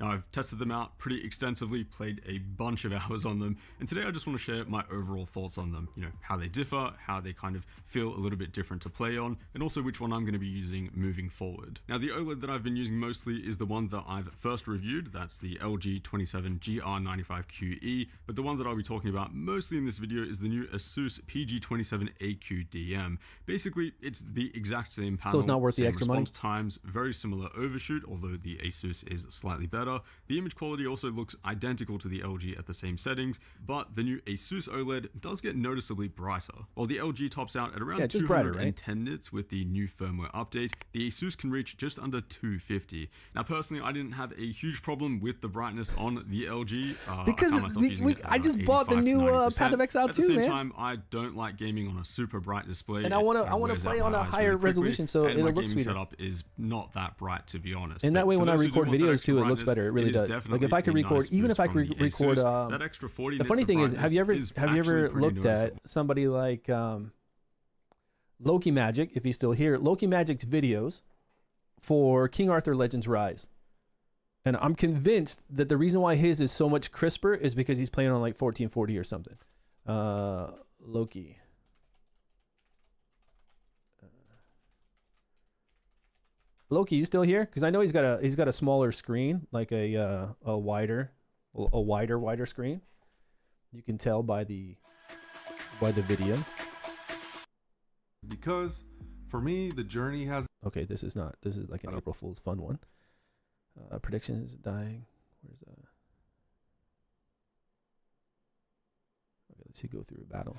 Now, I've tested them out pretty extensively, played a bunch of hours on them, and today I just want to share my overall thoughts on them. You know, how they differ, how they kind of feel a little bit different to play on, and also which one I'm going to be using moving forward. Now, the OLED that I've been using mostly is the one that I've first reviewed. That's the LG 27GR95QE, but the one that I'll be talking about mostly in this video is the new ASUS PG27AQDM. Basically, it's the exact same panel. So it's not worth the same extra money? response times, very similar overshoot, although the ASUS is slightly better. The image quality also looks identical to the LG at the same settings, but the new ASUS OLED does get noticeably brighter. While the LG tops out at around 210 nits with the new firmware update, the ASUS can reach just under 250. Now, personally, I didn't have a huge problem with the brightness on the LG. Because I just bought the new Path of Exile 2, At the same man. time, I don't like gaming on a super bright display, and I want to play on a higher resolution, so it'll look sweeter. Setup is not that bright, to be honest. And that way, when I record videos too, it looks better. It really does. Like if I could record, even if I could record, that extra 40 the funny thing is, have you ever looked noticeable. at somebody like Loki Magic, if he's still here, Loki Magic's videos for King Arthur Legends Rise? And I'm convinced that the reason why his is so much crisper is because he's playing on like 1440 or something. Loki. Loki, you still here? Because I know he's got a smaller screen, like a wider screen. You can tell by the video. Because for me, the journey has. Okay, this is like an April Fool's fun one. Predictions dying. Where's Okay, let's see. Go through a battle.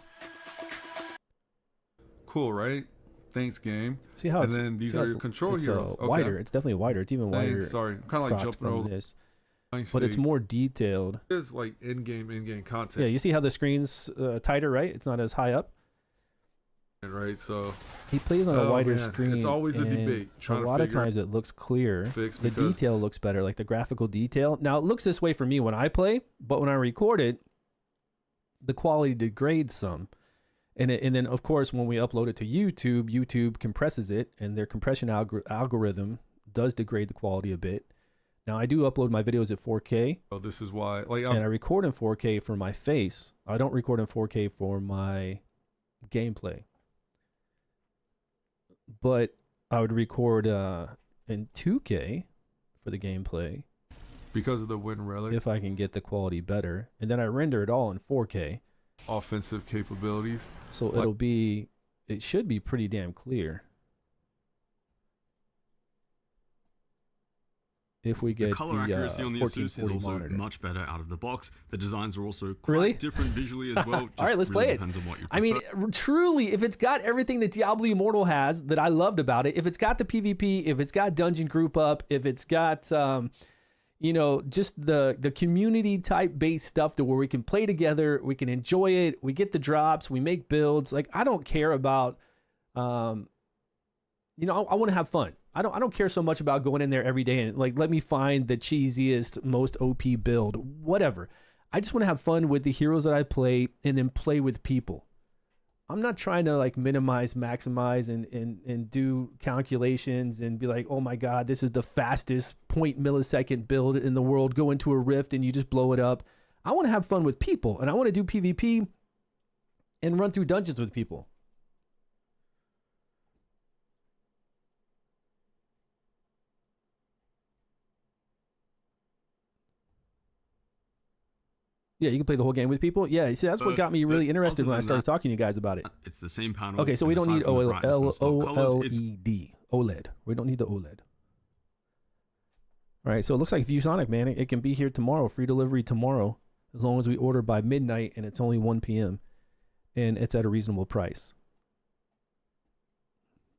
Cool, right? Thanks, game. See how and then these are your control heroes. Okay. Wider. It's definitely wider. It's even wider. Sorry, I'm kind of like jumping over this, but it's more detailed. It's like in-game content. Yeah, you see how the screen's tighter, right? It's not as high up. Right, so he plays on a wider screen. It's always a debate. A lot of times it looks clear. The detail looks better, like the graphical detail. Now it looks this way for me when I play, but when I record it, the quality degrades some. And then, of course, when we upload it to YouTube, YouTube compresses it, and their compression algorithm does degrade the quality a bit. Now, I do upload my videos at 4K. Oh, this is why. And I record in 4K for my face. I don't record in 4K for my gameplay. But I would record in 2K for the gameplay. Because of the Wind Relic. If I can get the quality better. And then I render it all in 4K. Offensive capabilities. So it should be pretty damn clear. If we get the color accuracy on the ASUS is also monitor. Much better out of the box. The designs are also quite different visually as well. All right, let's play it. On what you prefer. I mean, truly, if it's got everything that Diablo Immortal has that I loved about it, if it's got the PvP, if it's got dungeon group up, if it's got just the community type based stuff to where we can play together, we can enjoy it, we get the drops, we make builds. Like I don't care about, I want to have fun. I don't care so much about going in there every day and like let me find the cheesiest, most OP build, whatever. I just want to have fun with the heroes that I play and then play with people. I'm not trying to like minimize, maximize, and do calculations and be like, oh my God, this is the fastest 0.millisecond build in the world. Go into a rift and you just blow it up. I want to have fun with people and I want to do PvP and run through dungeons with people. Yeah, you can play the whole game with people. Yeah, see, that's what got me really interested when I started talking to you guys about it. It's the same panel. Okay, so we don't need OLED. OLED. We don't need the OLED. All right, so it looks like ViewSonic, man. It can be here tomorrow, free delivery tomorrow, as long as we order by midnight and it's only 1 p.m. and it's at a reasonable price.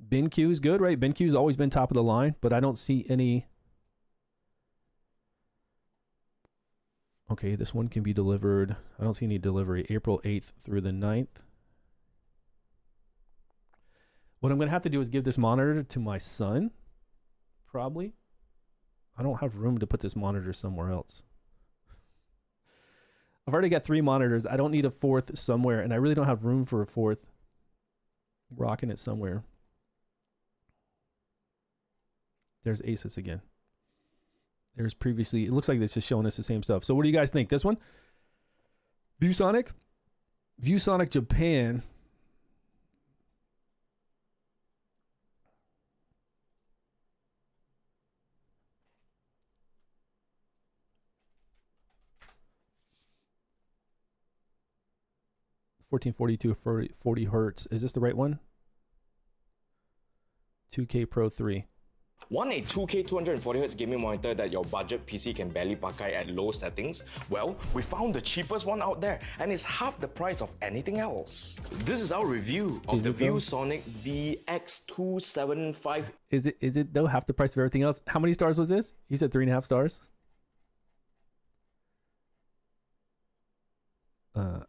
BenQ is good, right? BenQ's always been top of the line, but I don't see any. Okay, this one can be delivered. I don't see any delivery. April 8th through the 9th. What I'm going to have to do is give this monitor to my son, probably. I don't have room to put this monitor somewhere else. I've already got 3 monitors. I don't need a 4th somewhere, and I really don't have room for a 4th. Rocking it somewhere. There's Asus again. There's previously, it looks like it's just showing us the same stuff. So what do you guys think? This one? ViewSonic? ViewSonic Japan. $1442 40 hertz. Is this the right one? 2K Pro 3. Want a 2K 240Hz gaming monitor that your budget PC can barely pakai at low settings? Well, we found the cheapest one out there, and it's half the price of anything else. This is our review of the ViewSonic VX275. Is it though half the price of everything else? How many stars was this? You said 3.5 stars.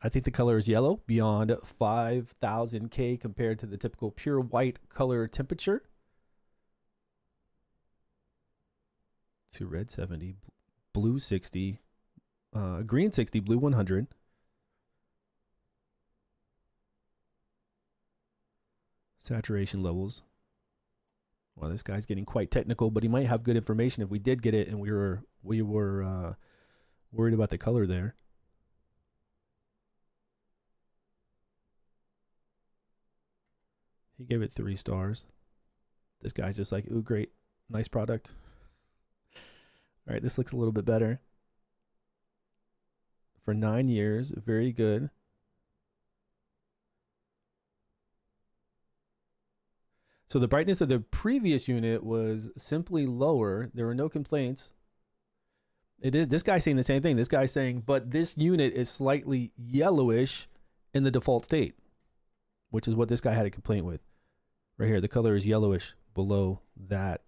I think the color is yellow beyond 5000K compared to the typical pure white color temperature. To red 70, blue 60, green 60, blue 100. Saturation levels. Well, this guy's getting quite technical, but he might have good information if we did get it and we were worried about the color there. He gave it 3 stars. This guy's just like, ooh, great, nice product. All right, this looks a little bit better. For 9 years, very good. So the brightness of the previous unit was simply lower. There were no complaints. This guy's saying the same thing. This guy's saying, but this unit is slightly yellowish in the default state, which is what this guy had a complaint with. Right here, the color is yellowish below that.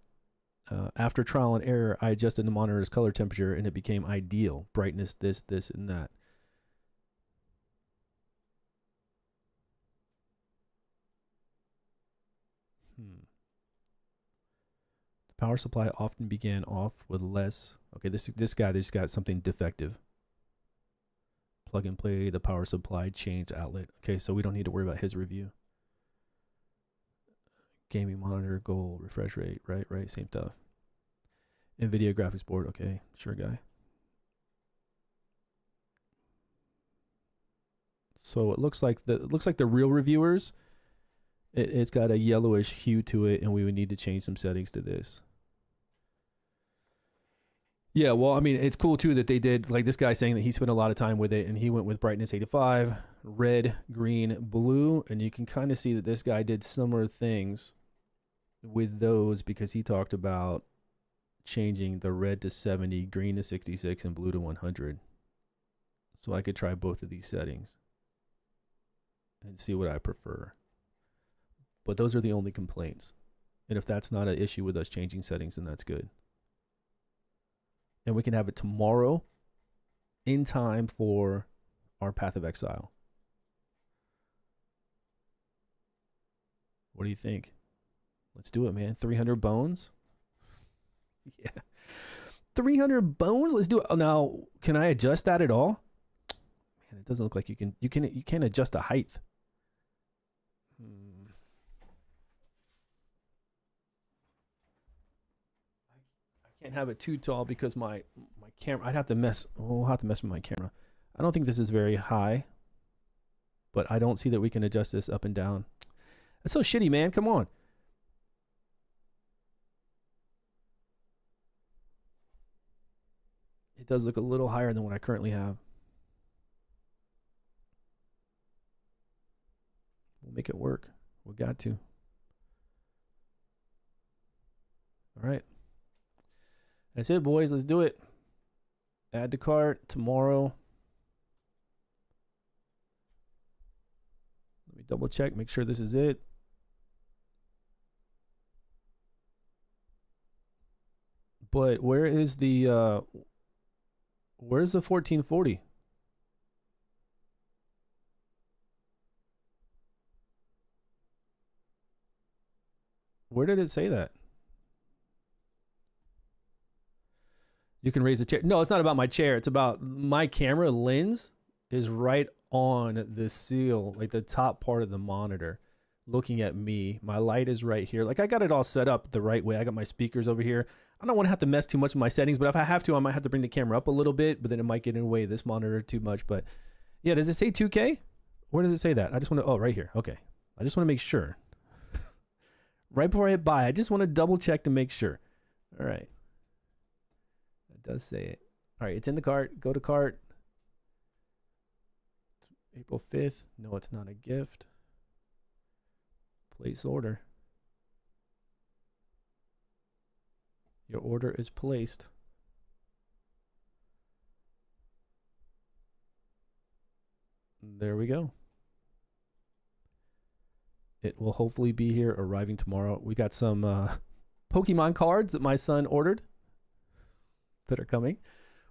After trial and error, I adjusted the monitor's color temperature and it became ideal. Brightness, this, and that. The power supply often began off with less. Okay, this guy just got something defective. Plug and play, the power supply change outlet. Okay, so we don't need to worry about his review. Gaming monitor, gold, refresh rate, right, same stuff. NVIDIA graphics board, okay, sure guy. So it looks like the real reviewers, it's got a yellowish hue to it, and we would need to change some settings to this. Yeah, well, I mean, it's cool too that they did, like this guy saying that he spent a lot of time with it, and he went with brightness 85, red, green, blue, and you can kind of see that this guy did similar things with those because he talked about changing the red to 70, green to 66, and blue to 100. So I could try both of these settings and see what I prefer. But those are the only complaints. And if that's not an issue with us changing settings, then that's good. And we can have it tomorrow in time for our Path of Exile. What do you think? Let's do it, man. 300 bones? Yeah. 300 bones? Let's do it. Oh, now, can I adjust that at all? Man, it doesn't look like you can adjust the height. I can't have it too tall because my camera, we'll have to mess with my camera. I don't think this is very high, but I don't see that we can adjust this up and down. That's so shitty, man. Come on. It does look a little higher than what I currently have. We'll make it work. We got to. All right. That's it, boys. Let's do it. Add to cart tomorrow. Let me double check, make sure this is it. But where is the where's the 1440? Where did it say that? You can raise the chair. No, it's not about my chair. It's about my camera lens is right on the seal, like the top part of the monitor, looking at me. My light is right here. Like I got it all set up the right way. I got my speakers over here. I don't want to have to mess too much with my settings, but if I have to, I might have to bring the camera up a little bit, but then it might get in the way of this monitor too much. But yeah, does it say 2K? Where does it say that? I just want to, oh, right here. Okay. I just want to make sure. Right before I hit buy, I just want to double check to make sure. All right. That does say it. All right, it's in the cart. Go to cart. April 5th. No, it's not a gift. Place order. Your order is placed. There we go. It will hopefully be here, arriving tomorrow. We got some Pokemon cards that my son ordered that are coming.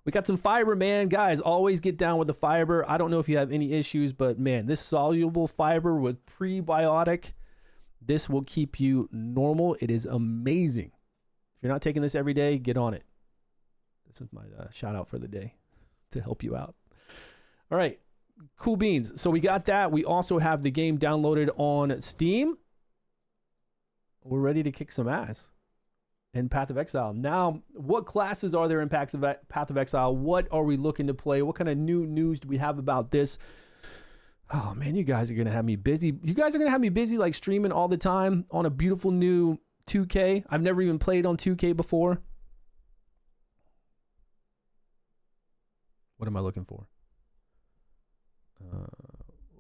We got some fiber, man. Guys, always get down with the fiber. I don't know if you have any issues, but man, this soluble fiber with prebiotic, this will keep you normal. It is amazing. If you're not taking this every day, get on it. This is my shout out for the day to help you out. All right. Cool beans. So we got that. We also have the game downloaded on Steam. We're ready to kick some ass in Path of Exile. Now, what classes are there in Path of Exile? What are we looking to play? What kind of new news do we have about this? Oh, man, you guys are going to have me busy. You guys are going to have me busy like streaming all the time on a beautiful new 2K. I've never even played on 2K before. What am I looking for?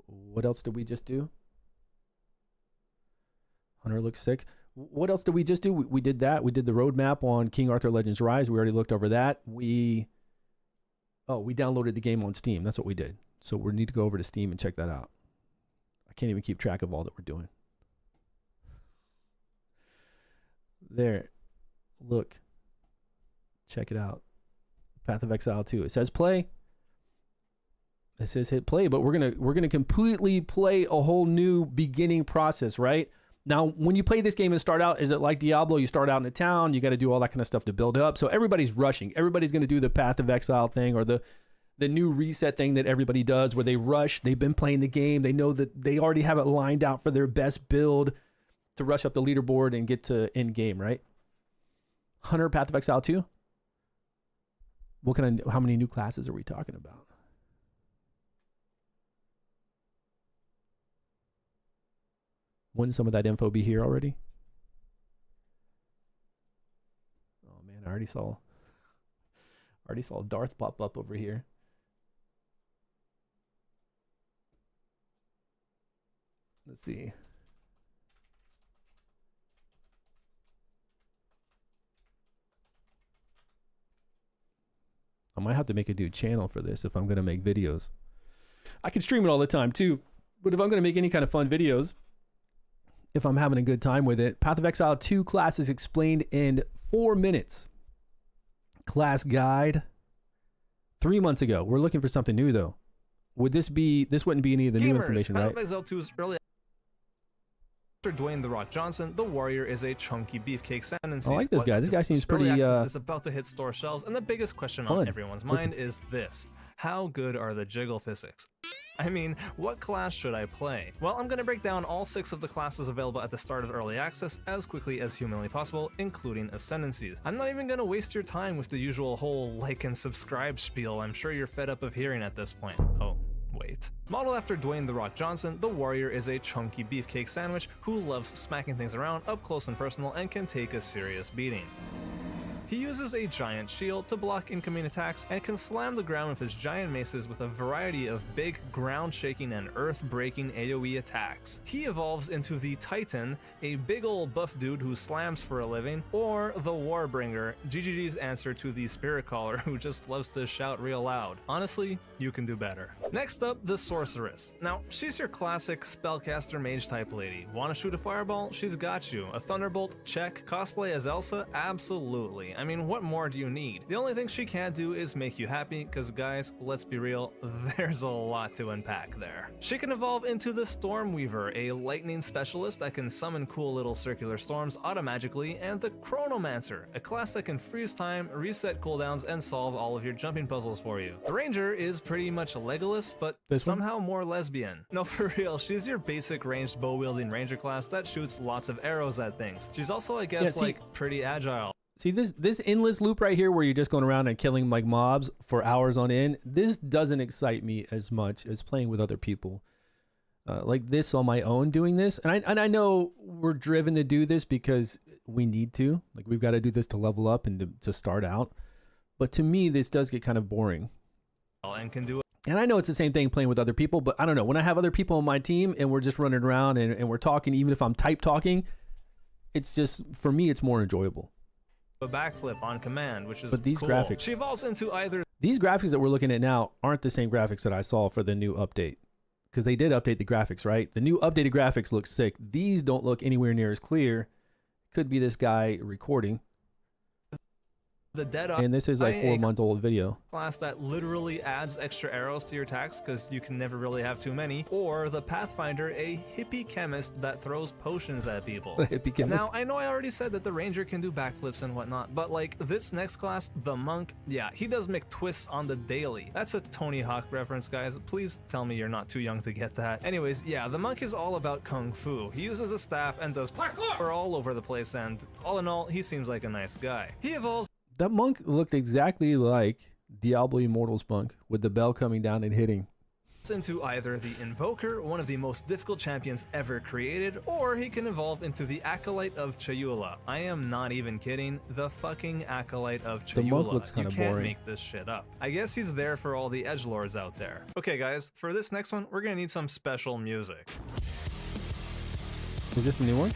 What else did we just do? Hunter looks sick. What else did we just do? We did that. We did the roadmap on King Arthur Legends Rise. We already looked over that. We downloaded the game on Steam. That's what we did. So we need to go over to Steam and check that out. I can't even keep track of all that we're doing. There. Look. Check it out. Path of Exile 2. It says play. It says hit play, but we're gonna completely play a whole new beginning process, right? Now, when you play this game and start out, is it like Diablo? You start out in the town, you got to do all that kind of stuff to build up. So everybody's rushing. Everybody's going to do the Path of Exile thing or the new reset thing that everybody does where they rush. They've been playing the game. They know that they already have it lined out for their best build to rush up the leaderboard and get to end game, right? Hunter, Path of Exile 2? How many new classes are we talking about? Wouldn't some of that info be here already? Oh man, I already saw Darth pop up over here. Let's see. I might have to make a new channel for this if I'm going to make videos. I can stream it all the time too, but if I'm going to make any kind of fun videos, if I'm having a good time with it. Path of Exile 2 classes explained in 4 minutes. Class guide. 3 months ago. We're looking for something new though. This wouldn't be any of the new information, right? Path of Exile 2's early after Dwayne "The Rock" Johnson, the warrior is a chunky beefcake sentence. I like this guy. This guy seems pretty is about to hit store shelves, and the biggest question on everyone's mind is this: how good are the jiggle physics? I mean, what class should I play? Well, I'm going to break down all 6 of the classes available at the start of Early Access as quickly as humanly possible, including Ascendancies. I'm not even going to waste your time with the usual whole like and subscribe spiel I'm sure you're fed up of hearing at this point. Oh, wait. Modeled after Dwayne "The Rock" Johnson, the warrior is a chunky beefcake sandwich who loves smacking things around up close and personal and can take a serious beating. He uses a giant shield to block incoming attacks and can slam the ground with his giant maces with a variety of big ground-shaking and earth-breaking AoE attacks. He evolves into the Titan, a big ol' buff dude who slams for a living, or the Warbringer, GGG's answer to the Spirit Caller who just loves to shout real loud. Honestly, you can do better. Next up, the Sorceress. Now, she's your classic spellcaster mage type lady. Wanna shoot a fireball? She's got you. A thunderbolt? Check. Cosplay as Elsa? Absolutely. I mean, what more do you need? The only thing she can't do is make you happy, because guys, let's be real, there's a lot to unpack there. She can evolve into the Stormweaver, a lightning specialist that can summon cool little circular storms automagically, and the Chronomancer, a class that can freeze time, reset cooldowns, and solve all of your jumping puzzles for you. The Ranger is pretty much Legolas, but somehow more lesbian. No, for real, she's your basic ranged bow-wielding ranger class that shoots lots of arrows at things. She's also, I guess, pretty agile. See, this endless loop right here where you're just going around and killing like mobs for hours on end, this doesn't excite me as much as playing with other people. Like this on my own doing this. And I know we're driven to do this because we need to. Like we've got to do this to level up and to start out. But to me, this does get kind of boring. And can do it. And I know it's the same thing playing with other people, but I don't know. When I have other people on my team and we're just running around and we're talking, even if I'm type talking, it's just, for me, it's more enjoyable. A backflip on command, which is But these cool. graphics, She evolves into either these graphics that we're looking at now aren't the same graphics that I saw for the new update, because they did update the graphics, right? The new updated graphics look sick. These don't look anywhere near as clear. Could be this guy recording. the dead And this is like 4-month-old video. class that literally adds extra arrows to your attacks because you can never really have too many, or the Pathfinder, a hippie chemist that throws potions at people. A hippie chemist. Now, I know I already said that the ranger can do backflips and whatnot, but like this next class, the monk, yeah, he does make twists on the daily. That's a Tony Hawk reference, guys. Please tell me you're not too young to get that. Anyways, yeah, the monk is all about kung fu. He uses a staff and does parkour all over the place, and all in all, he seems like a nice guy. He evolves That monk looked exactly like Diablo Immortal's monk, with the bell coming down and hitting. into either the Invoker, one of the most difficult champions ever created, or he can evolve into the Acolyte of Chayula. I am not even kidding, the fucking Acolyte of Chayula. The monk looks You kinda can't boring. make this shit up. I guess he's there for all the edgelords out there. Okay guys, for this next one, we're gonna need some special music. Is this a new one?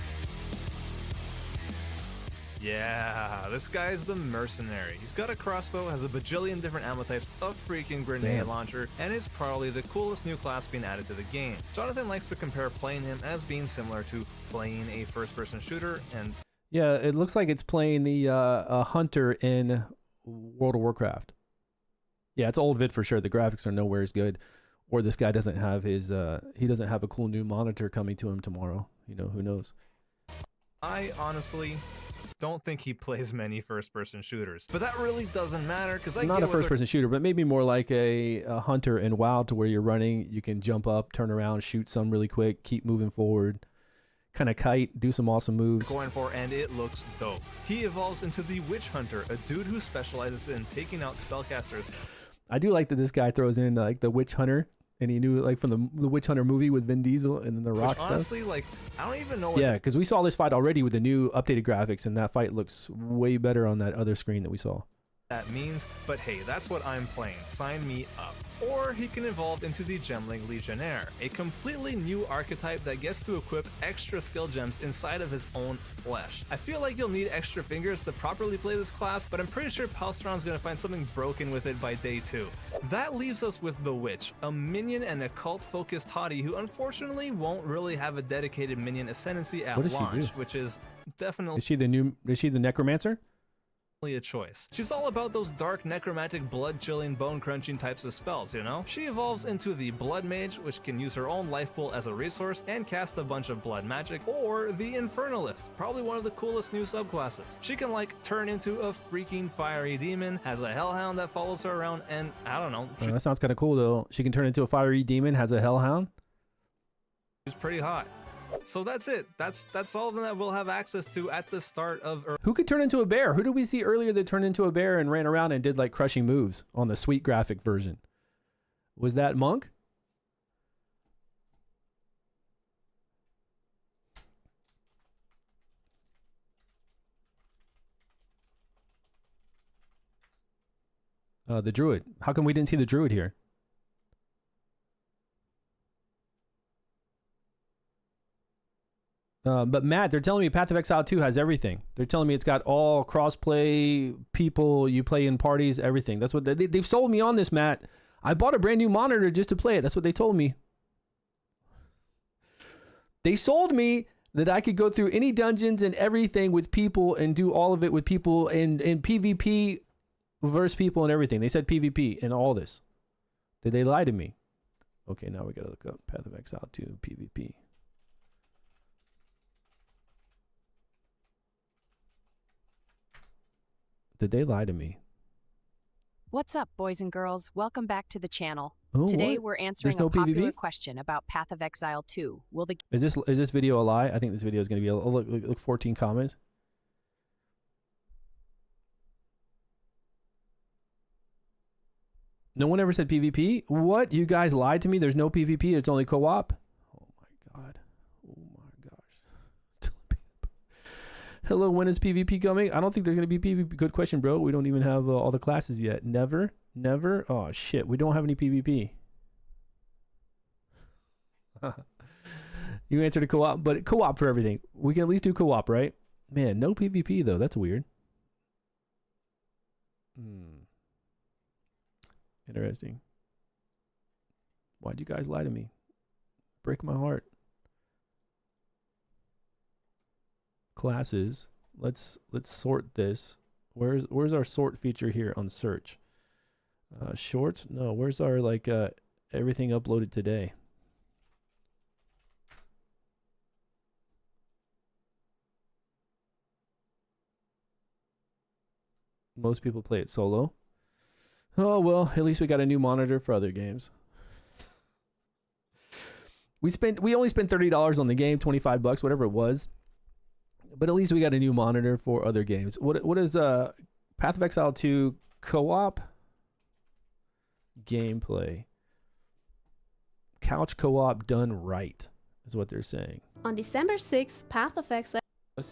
Yeah, this guy's the mercenary. He's got a crossbow, has a bajillion different ammo types, a freaking grenade Damn. launcher, and is probably the coolest new class being added to the game. Jonathan likes to compare playing him as being similar to playing a first-person shooter, and Yeah, it looks like it's playing the hunter in World of Warcraft. Yeah, it's old vid for sure. The graphics are nowhere as good. Or this guy doesn't have his, he doesn't have a cool new monitor coming to him tomorrow. You know, who knows? I honestly don't think he plays many first-person shooters. But that really doesn't matter, because I Not get a what they're first-person shooter, but maybe more like a hunter in WoW, to where you're running, you can jump up, turn around, shoot some really quick, keep moving forward, kind of kite, do some awesome moves. going for, and it looks dope. He evolves into the Witch Hunter, a dude who specializes in taking out spellcasters. I do like that this guy throws in like the Witch Hunter, and he knew it like from the Witch Hunter movie with Vin Diesel and then the Rock Which stuff. honestly, like, I don't even know what Yeah, because we saw this fight already with the new updated graphics, and that fight looks way better on that other screen that we saw. that means, but hey, that's what I'm playing. Sign me up. Or he can evolve into the Gemling Legionnaire, a completely new archetype that gets to equip extra skill gems inside of his own flesh. I feel like you'll need extra fingers to properly play this class, but I'm pretty sure Palstron's gonna find something broken with it by day 2. That leaves us with the Witch, a minion and a cult-focused hottie who unfortunately won't really have a dedicated minion ascendancy at What does she launch, do? which is definitely Is she the Necromancer? a choice. She's all about those dark, necromantic, blood-chilling, bone-crunching types of spells, you know? She evolves into the Blood Mage, which can use her own life pool as a resource and cast a bunch of blood magic, or the Infernalist, probably one of the coolest new subclasses. She can, like, turn into a freaking fiery demon, has a hellhound that follows her around, and I don't know, That sounds kind of cool though. She can turn into a fiery demon, has a hellhound. she's pretty hot. So that's it. That's all of them that we'll have access to at the start of Who could turn into a bear? Who did we see earlier that turned into a bear and ran around and did like crushing moves on the sweet graphic version? Was that Monk? The druid. How come we didn't see the druid here? But Matt, they're telling me Path of Exile 2 has everything. They're telling me it's got all crossplay, people, you play in parties, everything. That's what they've sold me on this, Matt. I bought a brand new monitor just to play it. That's what they told me. They sold me that I could go through any dungeons and everything with people and do all of it with people in PvP versus people and everything. They said PvP and all this. Did they lie to me? Okay, now we gotta look up Path of Exile 2 PvP. Did they lie to me? What's up, boys and girls? Welcome back to the channel. Oh, Today what? we're answering no a popular PvP? question about Path of Exile 2. Will the Is this video a lie? I think this video is going to be look 14 comments. No one ever said PvP? What? You guys lied to me? There's no PvP. It's only co-op? Oh my god. Oh my gosh. Hello, when is PvP coming? I don't think there's going to be PvP. Good question, bro. We don't even have all the classes yet. Never? Never? Oh, shit. We don't have any PvP. You answered a co-op, but co-op for everything. We can at least do co-op, right? Man, no PvP, though. That's weird. Interesting. Why'd you guys lie to me? Break my heart. Classes. Let's sort this. Where's our sort feature here on search? Shorts? No, where's our like everything uploaded today? Most people play it solo. Oh well, at least we got a new monitor for other games. We only spent $30 on the game, 25 bucks, whatever it was. But at least we got a new monitor for other games. What is Path of Exile 2 co-op gameplay? Couch co-op done right is what they're saying. On December 6th, Path of Exile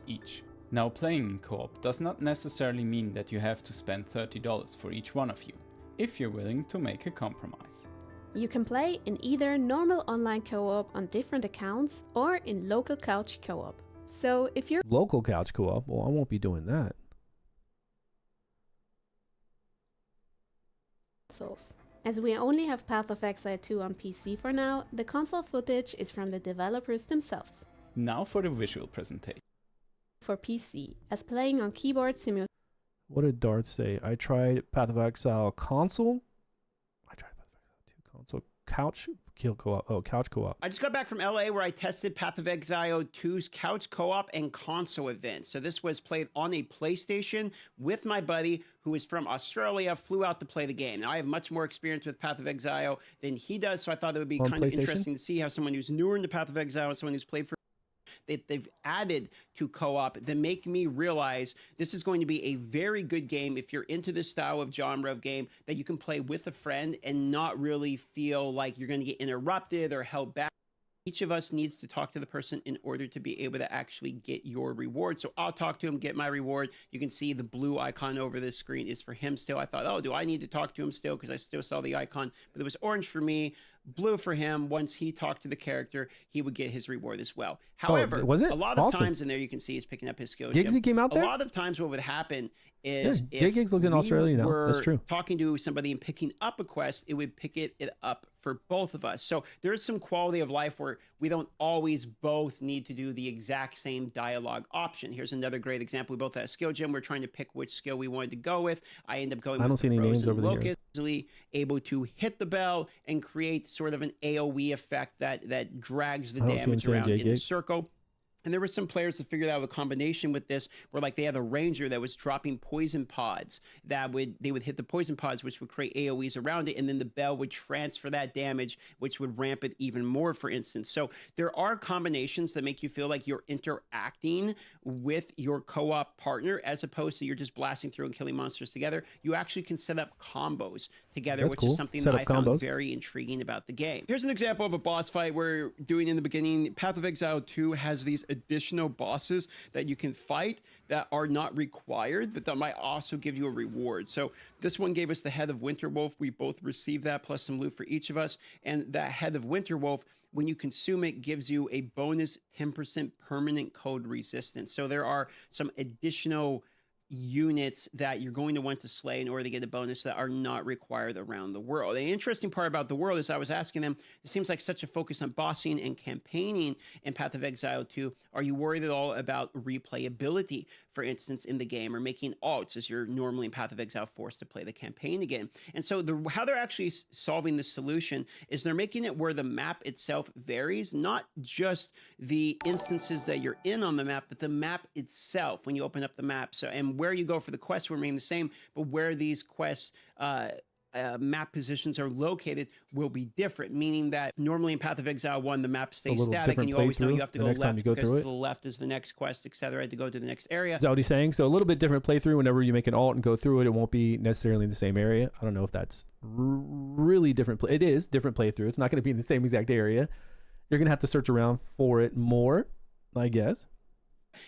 each. Now, playing in co-op does not necessarily mean that you have to spend $30 for each one of you, if you're willing to make a compromise. You can play in either normal online co-op on different accounts or in local couch co-op. So if you're local couch co-op, well, I won't be doing that. As we only have Path of Exile 2 on PC for now, the console footage is from the developers themselves. Now for the visual presentation. For PC, as playing on keyboard simulation. What did Darth say? I tried Path of Exile console. I tried Path of Exile 2 console. Couch kill co-op. Oh, couch co-op. I just got back from LA where I tested Path of Exile 2's couch co-op and console event. So this was played on a PlayStation with my buddy who is from Australia, flew out to play the game. Now, I have much more experience with Path of Exile than he does, so I thought it would be kind of interesting to see how someone who's newer into Path of Exile and someone who's played for that they've added to co-op that make me realize this is going to be a very good game if you're into this style of genre of game that you can play with a friend and not really feel like you're going to get interrupted or held back. Each of us needs to talk to the person in order to be able to actually get your reward. So I'll talk to him, get my reward. You can see the blue icon over this screen is for him still. I thought, oh, do I need to talk to him still? Because I still saw the icon, but it was orange for me, blue for him. Once he talked to the character, he would get his reward as well. However, was it? A lot of times in there, you can see he's picking up his skills. Giggsy came out there? A lot of times what would happen is if Giggs lived in Australia now. That's true. Talking to somebody and picking up a quest, it would pick it up for both of us. So there's some quality of life where we don't always both need to do the exact same dialogue option. Here's another great example. We both had a skill gem. We're trying to pick which skill we wanted to go with. I end up going with the Frozen Locust, easily able to hit the bell and create sort of an AoE effect that drags the damage around in a circle. And there were some players that figured out a combination with this where like they had a ranger that was dropping poison pods they would hit the poison pods, which would create AoEs around it. And then the bell would transfer that damage, which would ramp it even more, for instance. So there are combinations that make you feel like you're interacting with your co-op partner as opposed to you're just blasting through and killing monsters together. You actually can set up combos together, which is something that I found very intriguing about the game. Here's an example of a boss fight we're doing in the beginning. Path of Exile 2 has these additional bosses that you can fight that are not required, but that might also give you a reward. So this one gave us the head of Winterwolf. We both received that plus some loot for each of us. And that head of Winterwolf, when you consume it, gives you a bonus 10% permanent code resistance. So there are some additional units that you're going to want to slay in order to get a bonus that are not required around the world. The interesting part about the world is I was asking them, it seems like such a focus on bossing and campaigning in Path of Exile 2. Are you worried at all about replayability, for instance, in the game, or making alts as you're normally in Path of Exile forced to play the campaign again? And so how they're actually solving this solution is they're making it where the map itself varies, not just the instances that you're in on the map, but the map itself when you open up the map. So, and where you go for the quests will remain the same, but where these quests map positions are located will be different, meaning that normally in Path of Exile 1, the map stays little static, and different you always know you playthrough have to the go next time left you go because through to it? the left is the next quest, etc., to go to the next area. Is that what he's saying? So a little bit different playthrough. Whenever you make an alt and go through it, it won't be necessarily in the same area. I don't know if that's really different. It is different playthrough. It's not going to be in the same exact area. You're going to have to search around for it more, I guess.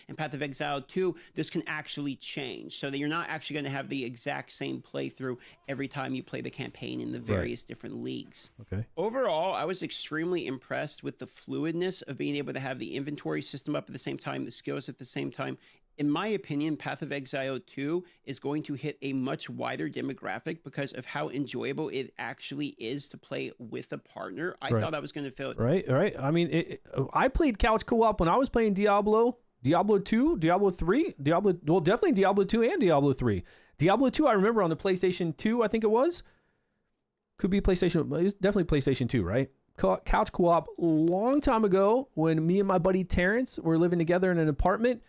In Path of Exile 2, this can actually change so that you're not actually going to have the exact same playthrough every time you play the campaign in the various different leagues. Okay. Overall, I was extremely impressed with the fluidness of being able to have the inventory system up at the same time, the skills at the same time. In my opinion, Path of Exile 2 is going to hit a much wider demographic because of how enjoyable it actually is to play with a partner. I thought I was going to feel it. Right. I mean, I played couch co-op when I was playing Diablo 2, Diablo 3, well, definitely Diablo 2 and Diablo 3. Diablo 2, I remember on the PlayStation 2, I think it was. Could be PlayStation, it was definitely PlayStation 2, right? Couch co-op long time ago when me and my buddy Terrence were living together in an apartment.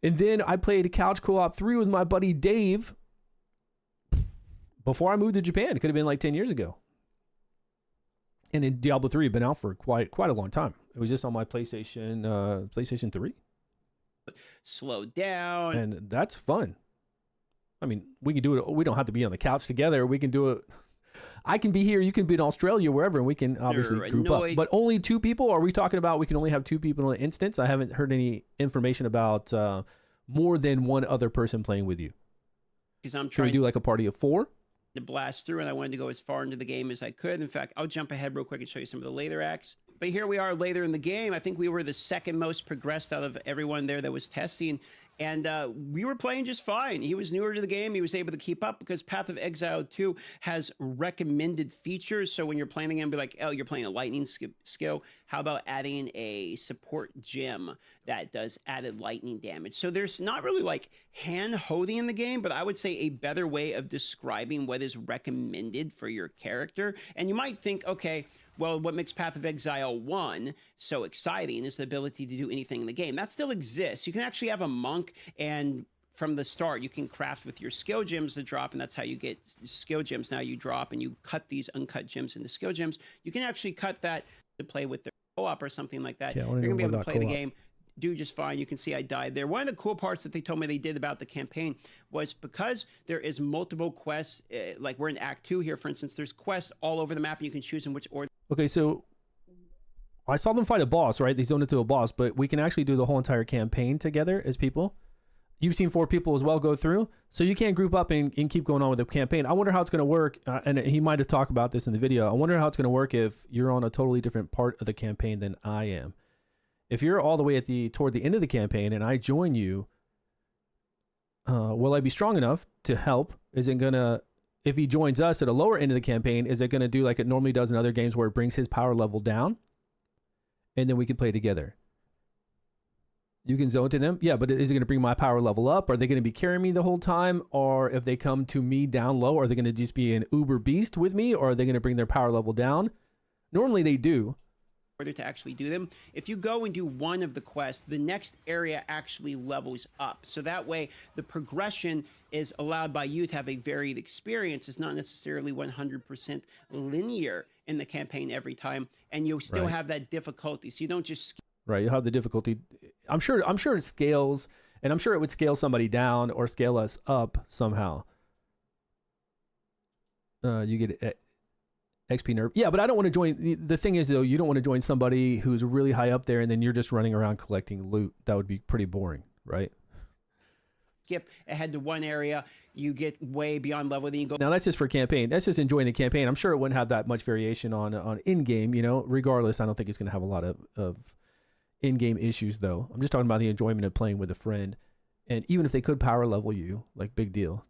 And then I played couch co-op 3 with my buddy Dave before I moved to Japan. It could have been like 10 years ago. And then Diablo 3 had been out for quite a long time. It was just on my PlayStation 3. Slow down. And that's fun. I mean, we can do it. We don't have to be on the couch together. We can do it. I can be here. You can be in Australia, wherever, and we can obviously group up. But only 2 people? Are we talking about we can only have 2 people in an instance? I haven't heard any information about more than one other person playing with you. Because I'm Should we do like a party of 4? To blast through, and I wanted to go as far into the game as I could. In fact, I'll jump ahead real quick and show you some of the later acts. But here we are later in the game. I think we were the second most progressed out of everyone there that was testing. And we were playing just fine. He was newer to the game. He was able to keep up because Path of Exile 2 has recommended features. So when you're playing again, be like, oh, you're playing a lightning skill. How about adding a support gem that does added lightning damage? So there's not really like hand-holding in the game, but I would say a better way of describing what is recommended for your character. And you might think, okay, well, what makes Path of Exile 1 so exciting is the ability to do anything in the game. That still exists. You can actually have a monk, and from the start, you can craft with your skill gems to drop, and that's how you get skill gems. Now you drop, and you cut these uncut gems into skill gems. You can actually cut that to play with the co-op or something like that. You're going to be able to play the game, do just fine. You can see I died there. One of the cool parts that they told me they did about the campaign was because there is multiple quests, like we're in Act 2 here, for instance, there's quests all over the map, and you can choose in which order. Okay, so I saw them fight a boss, right? They zoned into a boss, but we can actually do the whole entire campaign together as people. You've seen 4 people as well go through, so you can't group up and keep going on with the campaign. I wonder how it's going to work, and he might have talked about this in the video. I wonder how it's going to work if you're on a totally different part of the campaign than I am. If you're all the way at toward the end of the campaign and I join you, will I be strong enough to help? Is it going to... If he joins us at a lower end of the campaign, is it going to do like it normally does in other games where it brings his power level down? And then we can play together. You can zone to them. Yeah, but is it going to bring my power level up? Are they going to be carrying me the whole time? Or if they come to me down low, are they going to just be an uber beast with me? Or are they going to bring their power level down? Normally they do. Order to actually do them. If you go and do one of the quests, the next area actually levels up. So that way the progression is allowed by you to have a varied experience. It's not necessarily 100% linear in the campaign every time, and you'll still have that difficulty. So you don't just right, you'll have the difficulty. I'm sure it scales, and I'm sure it would scale somebody down or scale us up somehow. You get XP nerf. Yeah, but I don't want to join. The thing is, though, you don't want to join somebody who's really high up there and then you're just running around collecting loot. That would be pretty boring, right? Skip ahead to one area, you get way beyond level, then you go. Now, that's just for campaign. That's just enjoying the campaign. I'm sure it wouldn't have that much variation on in-game, you know. Regardless, I don't think it's going to have a lot of in-game issues, though. I'm just talking about the enjoyment of playing with a friend. And even if they could power level you, like, big deal.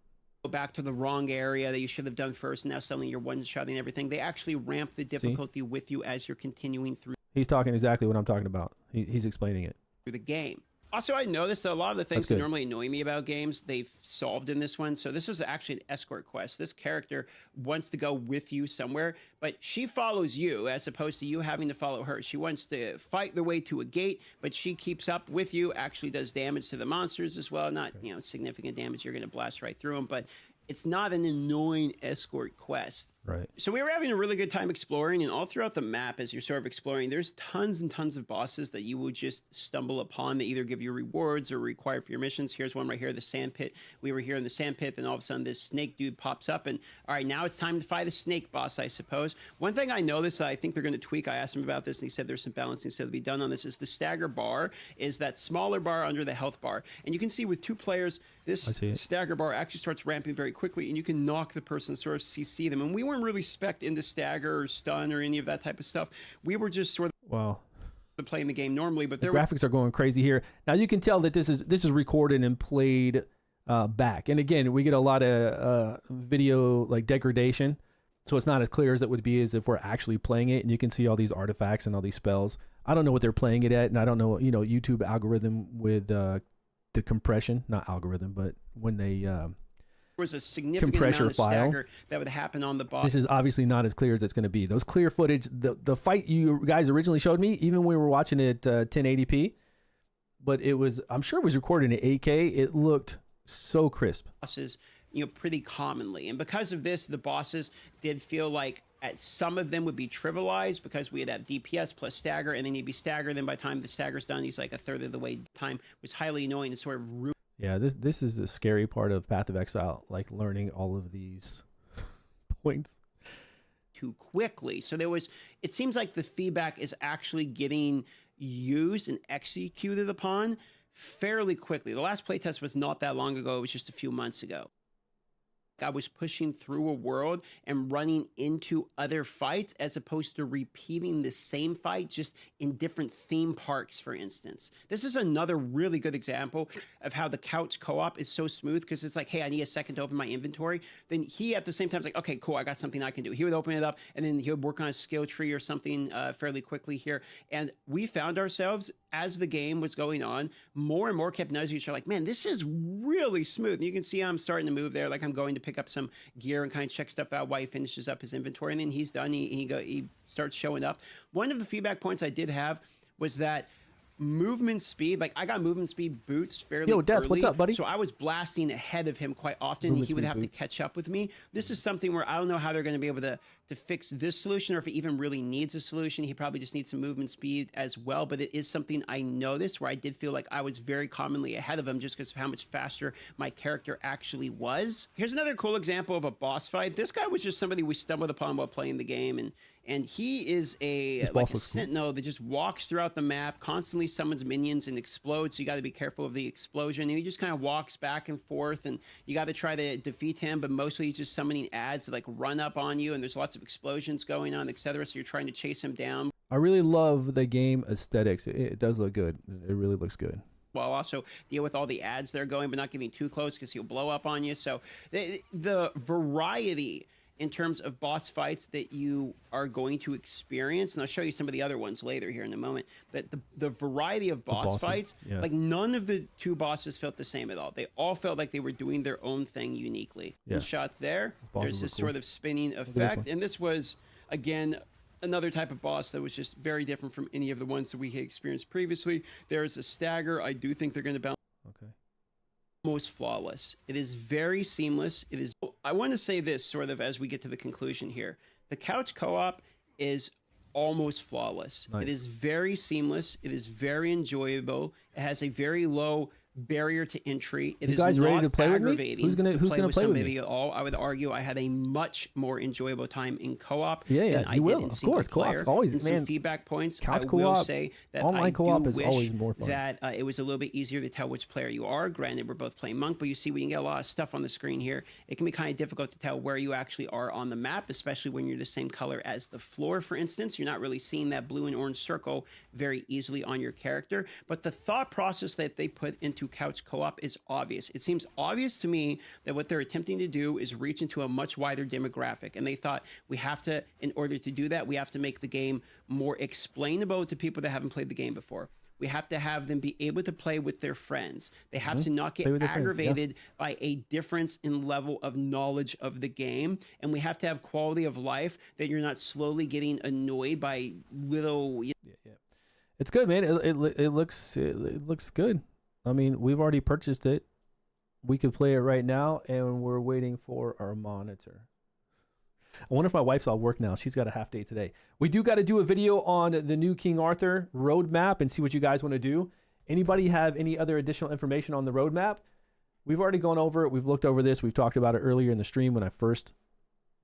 Go back to the wrong area that you should have done first. Now suddenly you're one-shotting everything. They actually ramp the difficulty with you as you're continuing through. He's talking exactly what I'm talking about. He's explaining it. Through the game. Also, I noticed that a lot of the things that normally annoy me about games, they've solved in this one. So this is actually an escort quest. This character wants to go with you somewhere, but she follows you as opposed to you having to follow her. She wants to fight the way to a gate, but she keeps up with you, actually does damage to the monsters as well. Not, you know, significant damage. You're going to blast right through them, but It's not an annoying escort quest. Right. So we were having a really good time exploring, and all throughout the map as you're sort of exploring, there's tons and tons of bosses that you would just stumble upon that either give you rewards or require for your missions. Here's one right here, the sand pit. We were here in the sand pit, then all of a sudden this snake dude pops up, and all right, now it's time to fight a snake boss, I suppose. One thing I noticed that I think they're going to tweak, I asked him about this, and he said there's some balancing still to be done on this, is the stagger bar is that smaller bar under the health bar. And you can see with 2 players, this stagger bar actually starts ramping very quickly, and you can knock the person, sort of CC them. And we weren't really spec'd into stagger or stun or any of that type of stuff. We were just sort of playing the game normally, but the graphics are going crazy here. Now you can tell that this is recorded and played back. And again, we get a lot of video like degradation, so it's not as clear as it would be as if we're actually playing it. And you can see all these artifacts and all these spells. I don't know what they're playing it at, and I don't know, YouTube algorithm with the compression, not algorithm, but when they was a significant amount of stagger that would happen on the boss. This is obviously not as clear as it's going to be. Those clear footage, the fight you guys originally showed me, even when we were watching it 1080p, but I'm sure it was recorded in 8K. It looked so crisp. Bosses, pretty commonly, and because of this, the bosses did feel like some of them would be trivialized because we had that DPS plus stagger, and then you'd be staggered. Then by the time the stagger's done, he's like a third of the way. Time was highly annoying and sort of. Yeah, this is the scary part of Path of Exile, like learning all of these points too quickly. So it seems like the feedback is actually getting used and executed upon fairly quickly. The last playtest was not that long ago. It was just a few months ago. I was pushing through a world and running into other fights as opposed to repeating the same fight just in different theme parks, for instance. This is another really good example of how the couch co-op is so smooth, because it's like, hey, I need a second to open my inventory. Then he at the same time is like, okay, cool, I got something I can do. He would open it up, and then he would work on a skill tree or something fairly quickly here. And we found ourselves, as the game was going on, more and more kept nudging each other like, man, this is really smooth. And you can see I'm starting to move there, like I'm going to pick up some gear and kind of check stuff out while he finishes up his inventory, and then he's done. He starts showing up. One of the feedback points I did have was that movement speed, like I got movement speed boots fairly Death, early, what's up, buddy? so I was blasting ahead of him quite often. He would have to catch up with me. This is something where I don't know how they're going to be able to fix this solution, or if it even really needs a solution. He probably just needs some movement speed as well, but it is something I noticed where I did feel like I was very commonly ahead of him just because of how much faster my character actually was. Here's another cool example of a boss fight. This guy was just somebody we stumbled upon while playing the game, and he is a sentinel that just walks throughout the map, constantly summons minions and explodes, so you got to be careful of the explosion. And he just kind of walks back and forth, and you got to try to defeat him, but mostly he's just summoning ads to like run up on you, and there's lots of explosions going on, etc. So you're trying to chase him down. I really love the game aesthetics. It does look good. It really looks good. While also deal with all the ads that are going, but not getting too close because he'll blow up on you. So the variety in terms of boss fights that you are going to experience, and I'll show you some of the other ones later here in a moment, but the variety of boss fights, like none of the 2 bosses felt the same at all. They all felt like they were doing their own thing uniquely. One shot there, there's this sort of spinning effect, and this was, again, another type of boss that was just very different from any of the ones that we had experienced previously. There's a stagger. I do think they're going to bounce. Almost flawless. It is very seamless. It is. I want to say this sort of as we get to the conclusion here. The couch co-op is almost flawless. It is very seamless. It is very enjoyable. It has a very low barrier to entry. It you is guys not ready to play with me? aggravating Who's gonna play with me? At all. I would argue I had a much more enjoyable time in co-op. Yeah, than you I will. did in Of course, co-op's always, and man. some feedback points. Couch I co-op, will say that online I co-op do is wish always more fun. that it was a little bit easier to tell which player you are. Granted, we're both playing monk, but you see we can get a lot of stuff on the screen here. It can be kind of difficult to tell where you actually are on the map, especially when you're the same color as the floor, for instance. You're not really seeing that blue and orange circle very easily on your character. But the thought process that they put into couch co-op is obvious. It seems obvious to me that what they're attempting to do is reach into a much wider demographic. And they thought, we have to, in order to do that, we have to make the game more explainable to people that haven't played the game before. We have to have them be able to play with their friends. They have to not get aggravated by a difference in level of knowledge of the game. And we have to have quality of life that you're not slowly getting annoyed by little... It's good, man. It looks good. I mean, we've already purchased it. we could play it right now, and we're waiting for our monitor. I wonder if my wife's all work now. She's got a half day today. We do got to do a video on the new King Arthur roadmap and see what you guys want to do. Anybody have any other additional information on the roadmap? We've already gone over it. We've looked over this. We've talked about it earlier in the stream when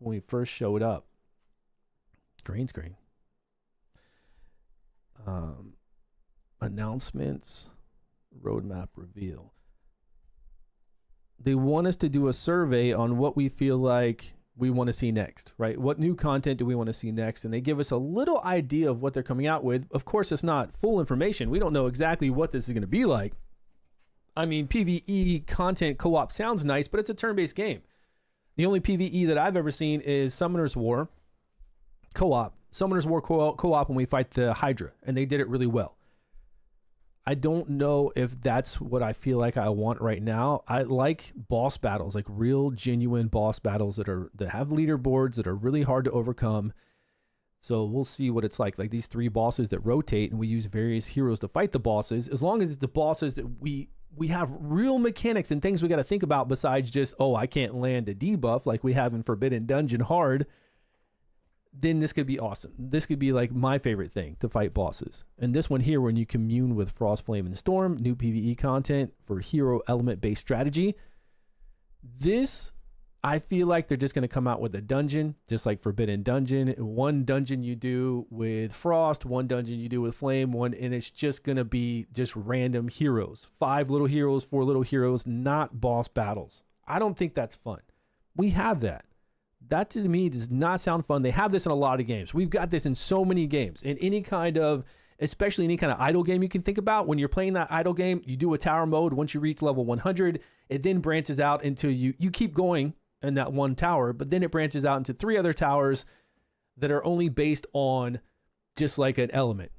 we first showed up. Green screen. Announcements, roadmap reveal. They want us to do a survey on what we feel like we want to see next, right? What new content do we want to see next? And they give us a little idea of what they're coming out with. Of course, it's not full information. We don't know exactly what this is going to be like. I mean, PvE content co-op sounds nice, but it's a turn-based game. The only PvE that I've ever seen is Summoner's War co-op. Summoner's War co-op when we fight the Hydra, and they did it really well. I don't know if that's what I feel like I want right now. I like boss battles, like real genuine boss battles that have leaderboards that are really hard to overcome. So we'll see what it's like these 3 bosses that rotate, and we use various heroes to fight the bosses. As long as it's the bosses that we have real mechanics and things we got to think about besides just, oh, I can't land a debuff like we have in Forbidden Dungeon Hard, then this could be awesome. This could be like my favorite thing to fight bosses. And this one here, when you commune with Frost, Flame, and Storm, new PvE content for hero element-based strategy. This, I feel like they're just going to come out with a dungeon, just like Forbidden Dungeon. One dungeon you do with Frost, one dungeon you do with Flame, and it's just going to be just random heroes. 5 little heroes, 4 little heroes, not boss battles. I don't think that's fun. We have that. That to me does not sound fun. They have this in a lot of games. We've got this in so many games. In any kind of, especially any kind of idle game you can think about, when you're playing that idle game, you do a tower mode. Once you reach level 100, it then branches out into you keep going in that one tower, but then it branches out into 3 other towers that are only based on just like an element.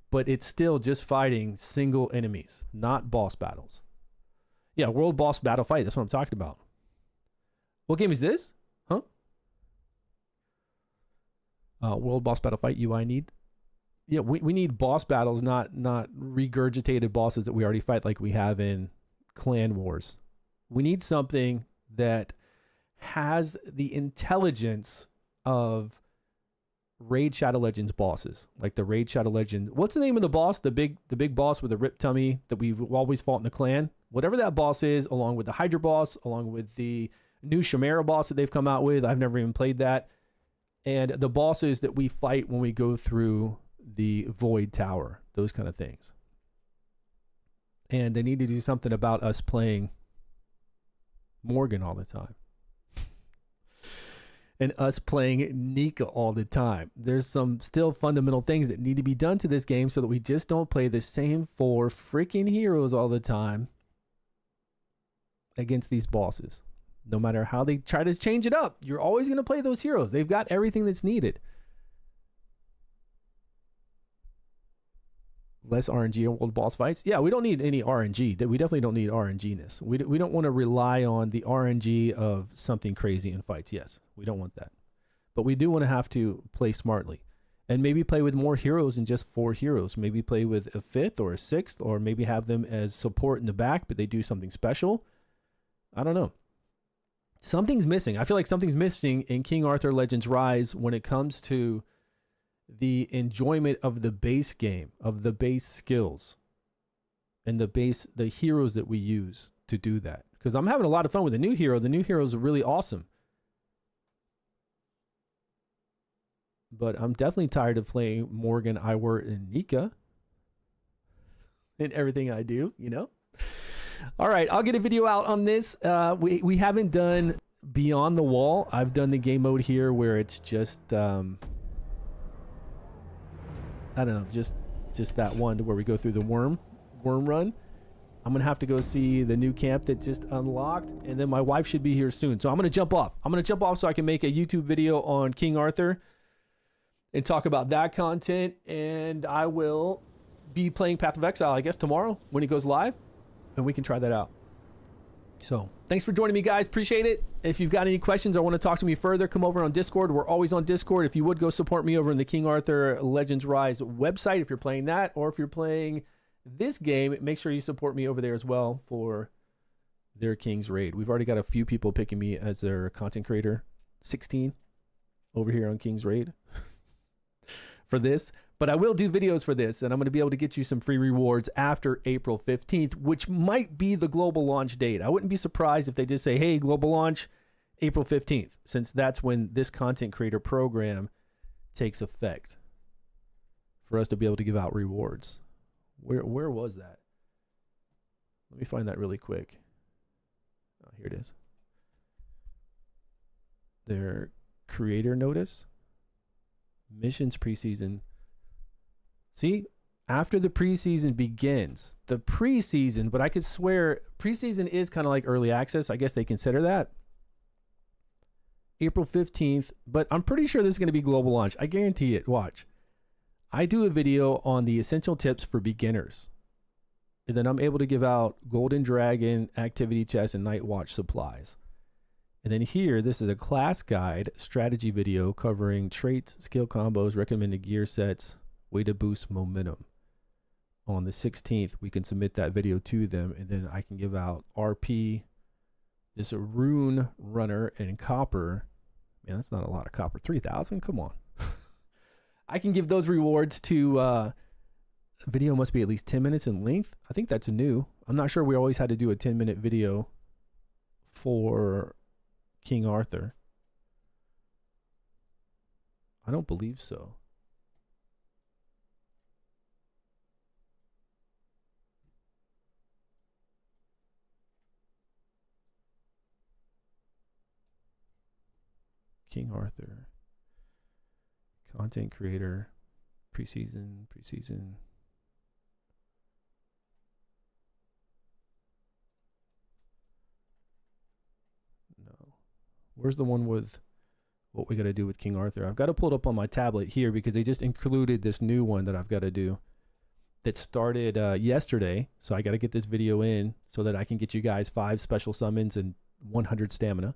But it's still just fighting single enemies, not boss battles. Yeah, world boss battle fight. That's what I'm talking about. What game is this? World boss battle fight UI need. Yeah, we need boss battles, not regurgitated bosses that we already fight like we have in Clan Wars. We need something that has the intelligence of Raid Shadow Legends bosses, like the Raid Shadow Legends. What's the name of the boss? The big boss with the ripped tummy that we've always fought in the clan. Whatever that boss is, along with the Hydra boss, along with the new Chimera boss that they've come out with. I've never even played that. And the bosses that we fight when we go through the Void Tower, those kind of things. And they need to do something about us playing Morgan all the time. And us playing Nika all the time. There's some still fundamental things that need to be done to this game so that we just don't play the same 4 freaking heroes all the time against these bosses. No matter how they try to change it up, you're always going to play those heroes. They've got everything that's needed. Less RNG in world boss fights. Yeah, we don't need any RNG. We definitely don't need RNG-ness. We don't want to rely on the RNG of something crazy in fights. Yes, we don't want that. But we do want to have to play smartly. And maybe play with more heroes than just 4 heroes. Maybe play with a 5th or a 6th, or maybe have them as support in the back, but they do something special. I don't know. Something's missing. I feel like something's missing in King Arthur Legends Rise when it comes to the enjoyment of the base game, of the base skills, and the heroes that we use to do that. Because I'm having a lot of fun with the new hero. The new heroes are really awesome. But I'm definitely tired of playing Morgan, Iwart, and Nika in everything I do, you know? All right, I'll get a video out on this. We haven't done Beyond the Wall. I've done the game mode here where it's just, I don't know, just that one where we go through the worm run. I'm going to have to go see the new camp that just unlocked, and then my wife should be here soon. So I'm going to jump off. So I can make a YouTube video on King Arthur and talk about that content, and I will be playing Path of Exile, I guess, tomorrow when it goes live. And we can try that out. So thanks for joining me, guys. Appreciate it. If you've got any questions or want to talk to me further, come over on Discord. We're always on Discord. If you would, go support me over in the King Arthur Legends Rise website if you're playing that, or if you're playing this game, make sure you support me over there as well for their King's Raid. We've already got a few people picking me as their content creator. 16 over here on King's Raid for this. But I will do videos for this, and I'm going to be able to get you some free rewards after April 15th, which might be the global launch date. I wouldn't be surprised if they just say, hey, global launch, April 15th, since that's when this content creator program takes effect for us to be able to give out rewards. Where was that? Let me find that really quick. Oh, here it is. Their creator notice. Missions preseason. See, after the preseason begins, the preseason, but I could swear preseason is kind of like early access. I guess they consider that. April 15th, but I'm pretty sure this is going to be global launch. I guarantee it. Watch. I do a video on the essential tips for beginners. And then I'm able to give out Golden Dragon, Activity Chest, and Night Watch supplies. And then here, this is a class guide strategy video covering traits, skill combos, recommended gear sets, way to boost momentum. On the 16th, we can submit that video to them, and then I can give out RP, this rune runner, and copper. Man, that's not a lot of copper. 3,000? Come on. I can give those rewards to... video must be at least 10 minutes in length. I think that's new. I'm not sure we always had to do a 10-minute video for King Arthur. I don't believe so. King Arthur. Content creator. Preseason. Where's the one with what we got to do with King Arthur? I've got to pull it up on my tablet here because they just included this new one that I've got to do that started yesterday. So I got to get this video in so that I can get you guys 5 special summons and 100 stamina,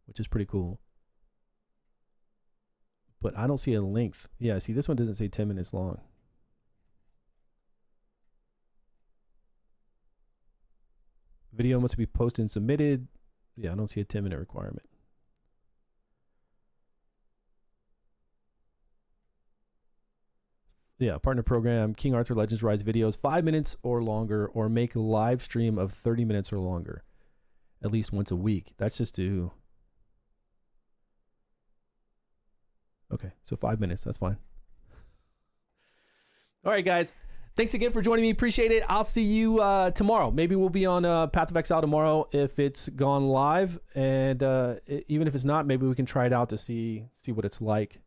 which is pretty cool. But I don't see a length. Yeah, see, this one doesn't say 10 minutes long. Video must be posted and submitted. Yeah, I don't see a 10-minute requirement. Yeah, partner program, King Arthur Legends Rise videos, 5 minutes or longer, or make a live stream of 30 minutes or longer, at least once a week. That's just to... Okay, so 5 minutes, that's fine. All right, guys. Thanks again for joining me. Appreciate it. I'll see you tomorrow. Maybe we'll be on Path of Exile tomorrow if it's gone live. And even if it's not, maybe we can try it out to see what it's like.